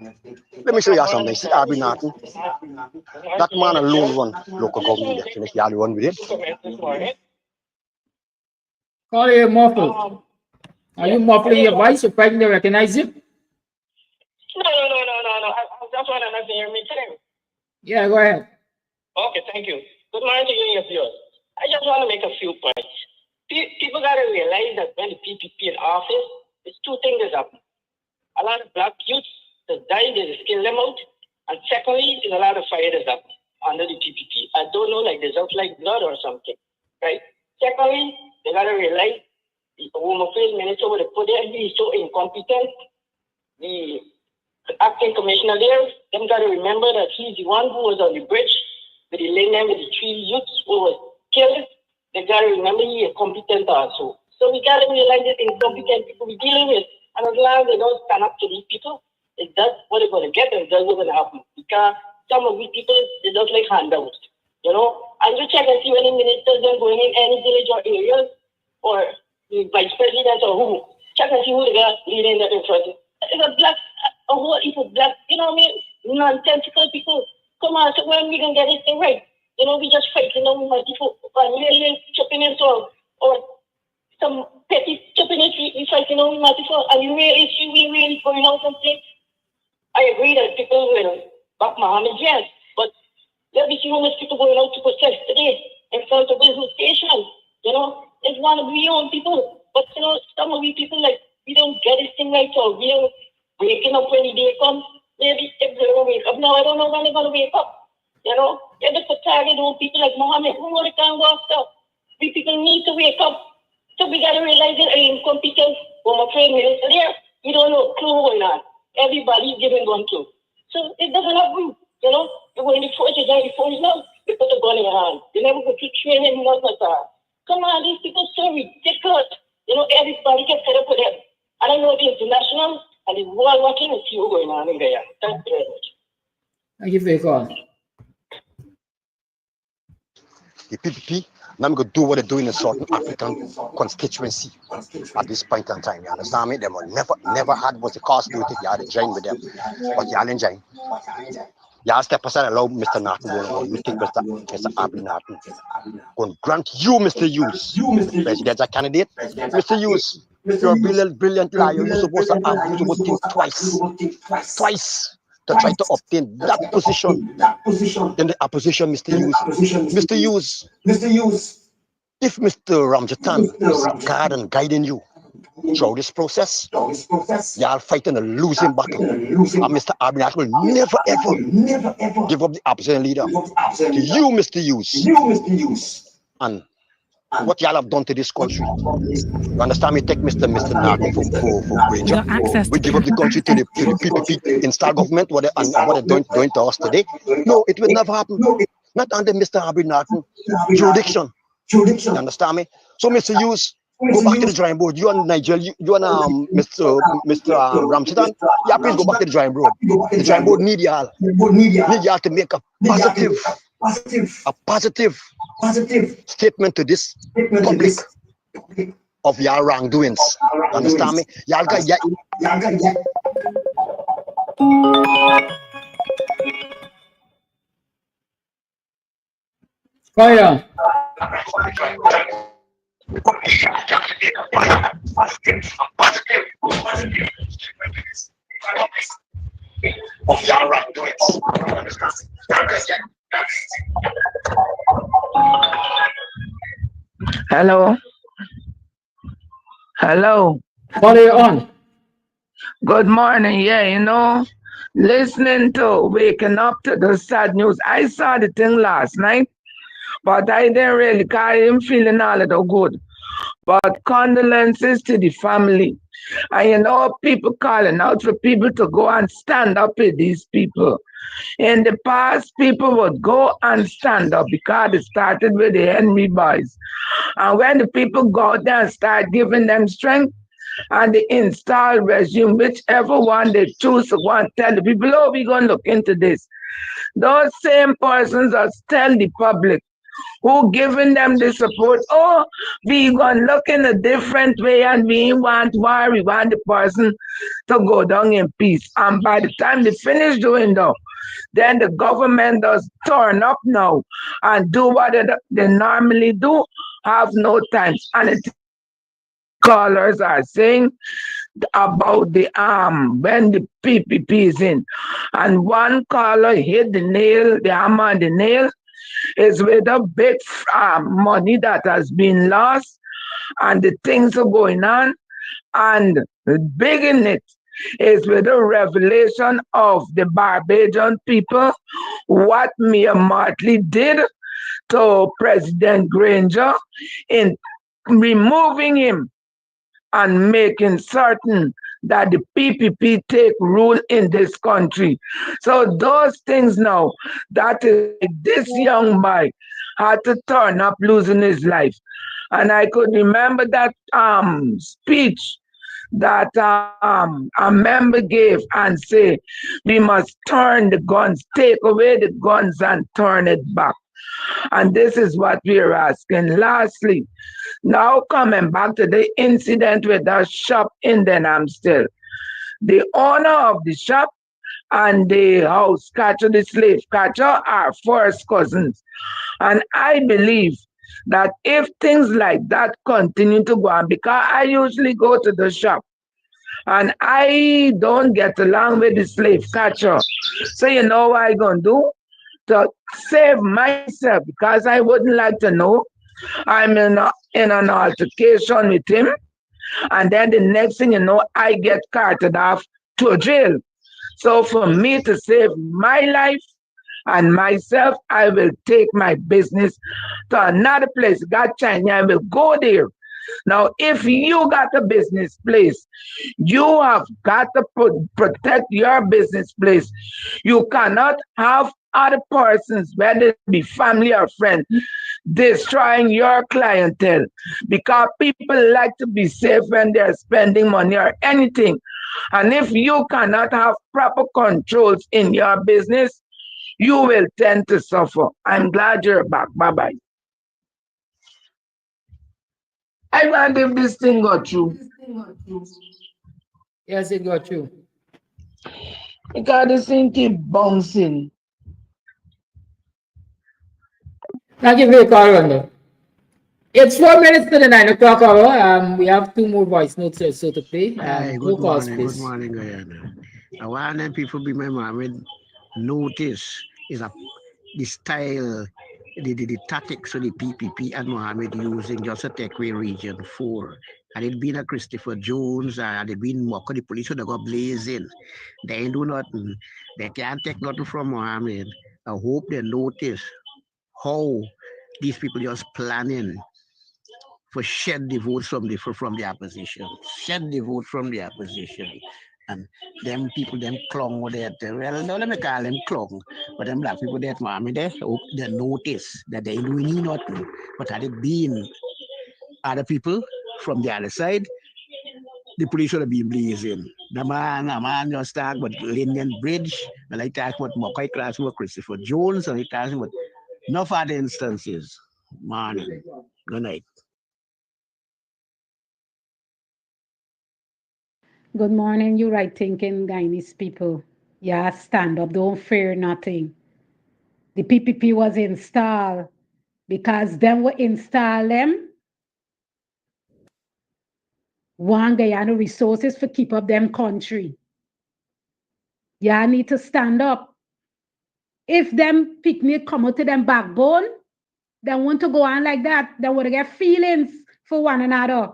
Let me show y'all something. See Arby Norton? That man alone run local government election. Y'all run with him. Call you muffled. Are you muffling your voice? You're fighting to recognize you? No. I just want to hear me too. Yeah, go ahead. Okay, thank you. Good morning to you and your viewers. I just want to make a few points. People got to realize that when the PPP in office, it's two things that happen. A lot of black youths that died, they kill them out. And secondly, there's a lot of fire that's happened under the PPP. I don't know, like there's out like blood or something, right? Secondly, they got to realize the Home Affairs Minister would have put there, he's so incompetent. The acting commissioner there, them got to remember that he's the one who was on the bridge with the layman with the three youths who was killed. They got to remember he is competent also. So we got to realize that incompetent people we're dealing with. And as long as they don't stand up to these people, if that's what they're going to get, and that's what's going to happen. Because some of these people, they just like handouts, you know. And you check and see any ministers are going in any village or areas, or the vice president or who. Check and see who they got leading that in front. It's a black, a whole heap of black, you know what I mean? Nonsensical people. Come on, so when we going to get this thing right? You know, we just fight, you know, we might people really chopping in so, or some petty chopping in, we fight, you know, we might people, and you really see, we really going out something. I agree that people will back Mohammed, yes, but let me see how much people going out to protest today in front of business stations. You know, it's one of we own people, but you know, some of we people like we don't get this thing right, or we don't waking up when the day comes. Maybe if they don't wake up now, I don't know when they're gonna wake up. You know, if it's a target on people like Mohammed, who want to come after? We people need to wake up. So we gotta realize that incompetent Home Affairs Minister there, we don't know clue going on. Everybody's giving gun to. So it doesn't happen, you know. You go in the forces and the forces now, you put the gun in your hand. You never go to train him, not like that. Come on, these people so ridiculous. You know, everybody gets fed up with them. I don't know the international and the world watching and see what's going on in there. Thank you very much. Thank you for your call. The PPP, now I'm going to do what they're doing in certain African constituency at this point in time. You understand me? They will never had what the cost do if you had to join with them. But you hadn't joined. You step aside and allow Mr. Norton going on. You think Mr. Abby Norton going to grant you, Mr. Hughes, presidential candidate? Mr. Hughes, you're a brilliant liar. You're supposed to think twice to try to obtain that position in the opposition, Mr. Hughes. Mr. Hughes, if Mr. Ramjatan is God and guiding you through this process, y'all fighting a losing battle. And Mr. Abinat will never ever give up the opposition leader to you, Mr. Hughes. And what y'all have done to this country. You understand me? Take Mr. Norton for Granger. Your access We to give up the country to the PPP install government, what they're doing to us today. No, it will never happen. Not under Mr. Harvey Norton jurisdiction. You understand me? So, Mr. Hughes, go back to the drawing board. You and Nigel, you and Mr. Ramchadan, yeah, please go back to the drawing board. The drawing board need y'all to make a positive statement to this public of your wrongdoings. Understand me? Y'all got Fire. of your wrongdoings. Hello. Hello. What are you on? Good morning. Yeah, listening to waking up to the sad news. I saw the thing last night, but I didn't really, cause I didn't feeling all of the good. But condolences to the family. And people calling out for people to go and stand up with these people. In the past, people would go and stand up because it started with the Henry boys. And when the people go out there and start giving them strength, and the install regime, whichever one they choose to go and tell the people, oh, we're going to look into this. Those same persons are tell the public who giving them the support, oh, we going to look in a different way and we want war, we want the person to go down in peace. And by the time they finish doing that, then the government does turn up now and do what they normally do, have no time. And the callers are saying about the when the PPP is in. And one caller hit the hammer on the nail is with a big money that has been lost and the things are going on. And big in it is with the revelation of the Barbadian people, what Mia Martley did to President Granger in removing him and making certain that the PPP take rule in this country. So those things now, that is this young boy had to turn up losing his life. And I could remember that speech that a member gave and say, we must turn the guns, take away the guns and turn it back. And this is what we are asking. Lastly, now coming back to the incident with that shop in Denham still. The owner of the shop and the house catcher, the slave catcher, are first cousins. And I believe that if things like that continue to go on, because I usually go to the shop and I don't get along with the slave catcher. So you know what I'm going to do? To save myself, because I wouldn't like to know I'm in an altercation with him, and then the next thing you know, I get carted off to a jail. So for me to save my life and myself, I will take my business to another place. God China, I will go there. Now, if you got a business place, you have got to protect your business place. You cannot have other persons, whether it be family or friends, destroying your clientele, because people like to be safe when they're spending money or anything. And if you cannot have proper controls in your business, you will tend to suffer. I'm glad you're back. Bye-bye. I wonder if this thing got you. Yes, it got you. Because this thing keep bouncing. Thank you for your call, Randall. It's 4 minutes to the 9 o'clock hour. We have 2 more voice notes so to play. Hi, Who good calls, morning, please? good morning, Guyana. I want them people be my mom with notice is the style, the tactics of the PPP and Mohammed using just to take away region 4. And it been a Christopher Jones and it been mock the police would go blazing. They ain't do nothing. They can't take nothing from Mohammed. I hope they notice how these people just planning for shed the votes from the opposition. Shed the vote from the opposition. And them people, them clung with that. Well, no, let me call them clung. But them black people that mommy they notice that they doing nothing. But had it been other people from the other side, the police should have been blazing. The man just talk about Linden Bridge, and I talk about Mokai Class with Christopher Jones, and I talk about no other instances. Morning. Good night. Good morning, you right thinking Guyanese people. Yeah, stand up, don't fear nothing. The PPP was installed because them will install them. One Guyana resources for keep up them country. Yeah, need to stand up. If them picnic come out to them backbone, they want to go on like that. They want to get feelings for one another.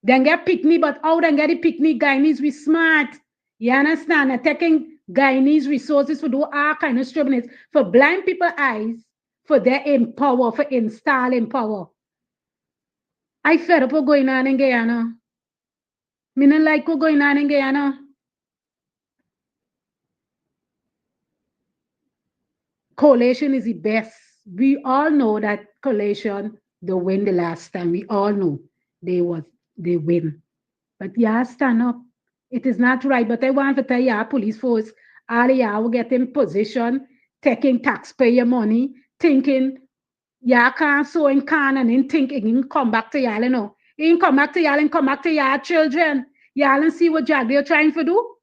Then get picnic, but how then get the picnic Guyanese we smart. You understand? They're taking Guyanese resources for do all kind of struggles, for blind people eyes, for their empower, for installing power. I fed up what going on in Guyana. Me not like what going on in Guyana. Coalition is the best. We all know that coalition, they win the last time. We all know they win. But yeah, stand up. It is not right. But I want to tell you, police force, all y'all will get in position, taking taxpayer money, thinking, y'all can't so in can and in think it can come back to y'all, you know. It can come back to y'all and come back to y'all children. Y'all and see what they're trying to do.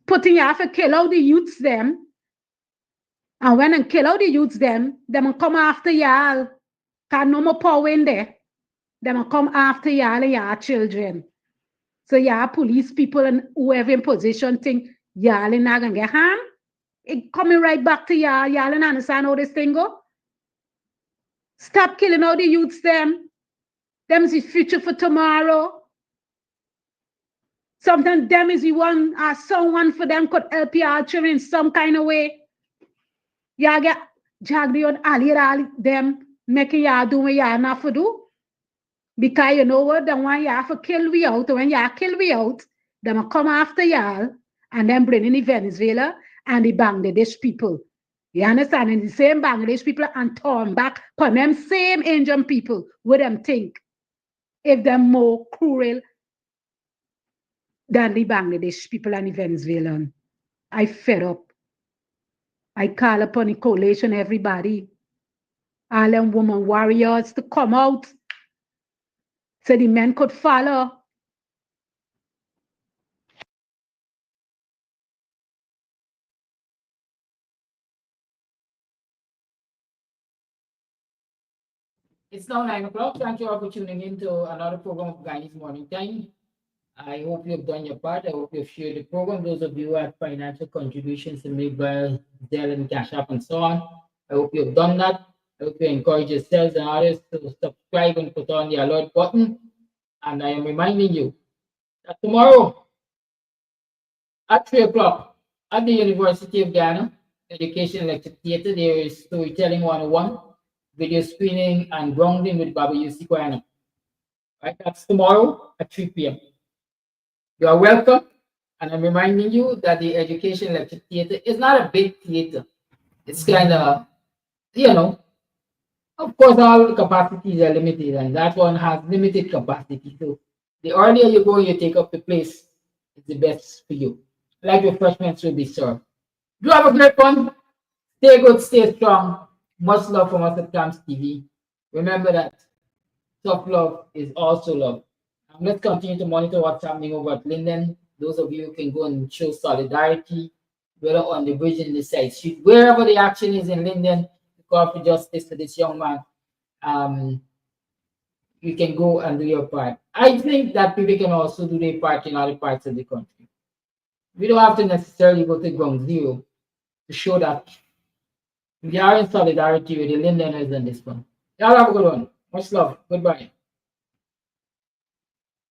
Putting y'all to kill out the youths them. And when and kill out the youths them will come after y'all. Cause no more power in there. They will come after y'all and y'all children. So y'all police people and whoever in position think y'all are not gonna get harm. It coming right back to y'all. Y'all don't understand how this thing go. Stop killing all the youths them. Them's the future for tomorrow. Sometimes them is the one or someone for them could help y'all children in some kind of way. Y'all get jagged on all them making y'all do what y'all not for do. Because you know what, the one y'all for kill we out, when y'all kill we out, they will come after y'all and then bring in the Venezuela and the Bangladesh people. You understand? And the same Bangladesh people and turn back for them same Indian people, what them think, if them more cruel than the Bangladesh people and the Venezuelan. I fed up. I call upon the coalition, everybody, all them women warriors to come out so the men could follow. It's now 9 o'clock. Thank you all for tuning in to another program of Guyanese Morning Time. I hope you've done your part. I hope you've shared the program. Those of you who had financial contributions to make by Dell and Cash App and so on, I hope you've done that. I hope you encourage yourselves and others to subscribe and put on the alert button. And I am reminding you that tomorrow at 3 o'clock at the University of Ghana Education Lecture Theatre, there is Storytelling 101, video screening and grounding with Baba Yusi Kwano. Right, that's tomorrow at 3 p.m. You are welcome, and I'm reminding you that the Education Lecture Theatre is not a big theatre. It's kind of, of course, all capacities are limited, and that one has limited capacity. So the earlier you go, you take up the place, it's the best for you. Like refreshments will be served. Do have a great one. Stay good, stay strong. Much love from us at Camps TV. Remember that tough love is also love. And let's continue to monitor what's happening over at Linden. Those of you who can go and show solidarity, whether on the bridge in the side street, wherever the action is in Linden, to call for justice for this young man. You can go and do your part. I think that people can also do their part in other parts of the country. We don't have to necessarily go to ground zero to show that we are in solidarity with the Lindeners in this one. Y'all have a good one. Much love. Goodbye.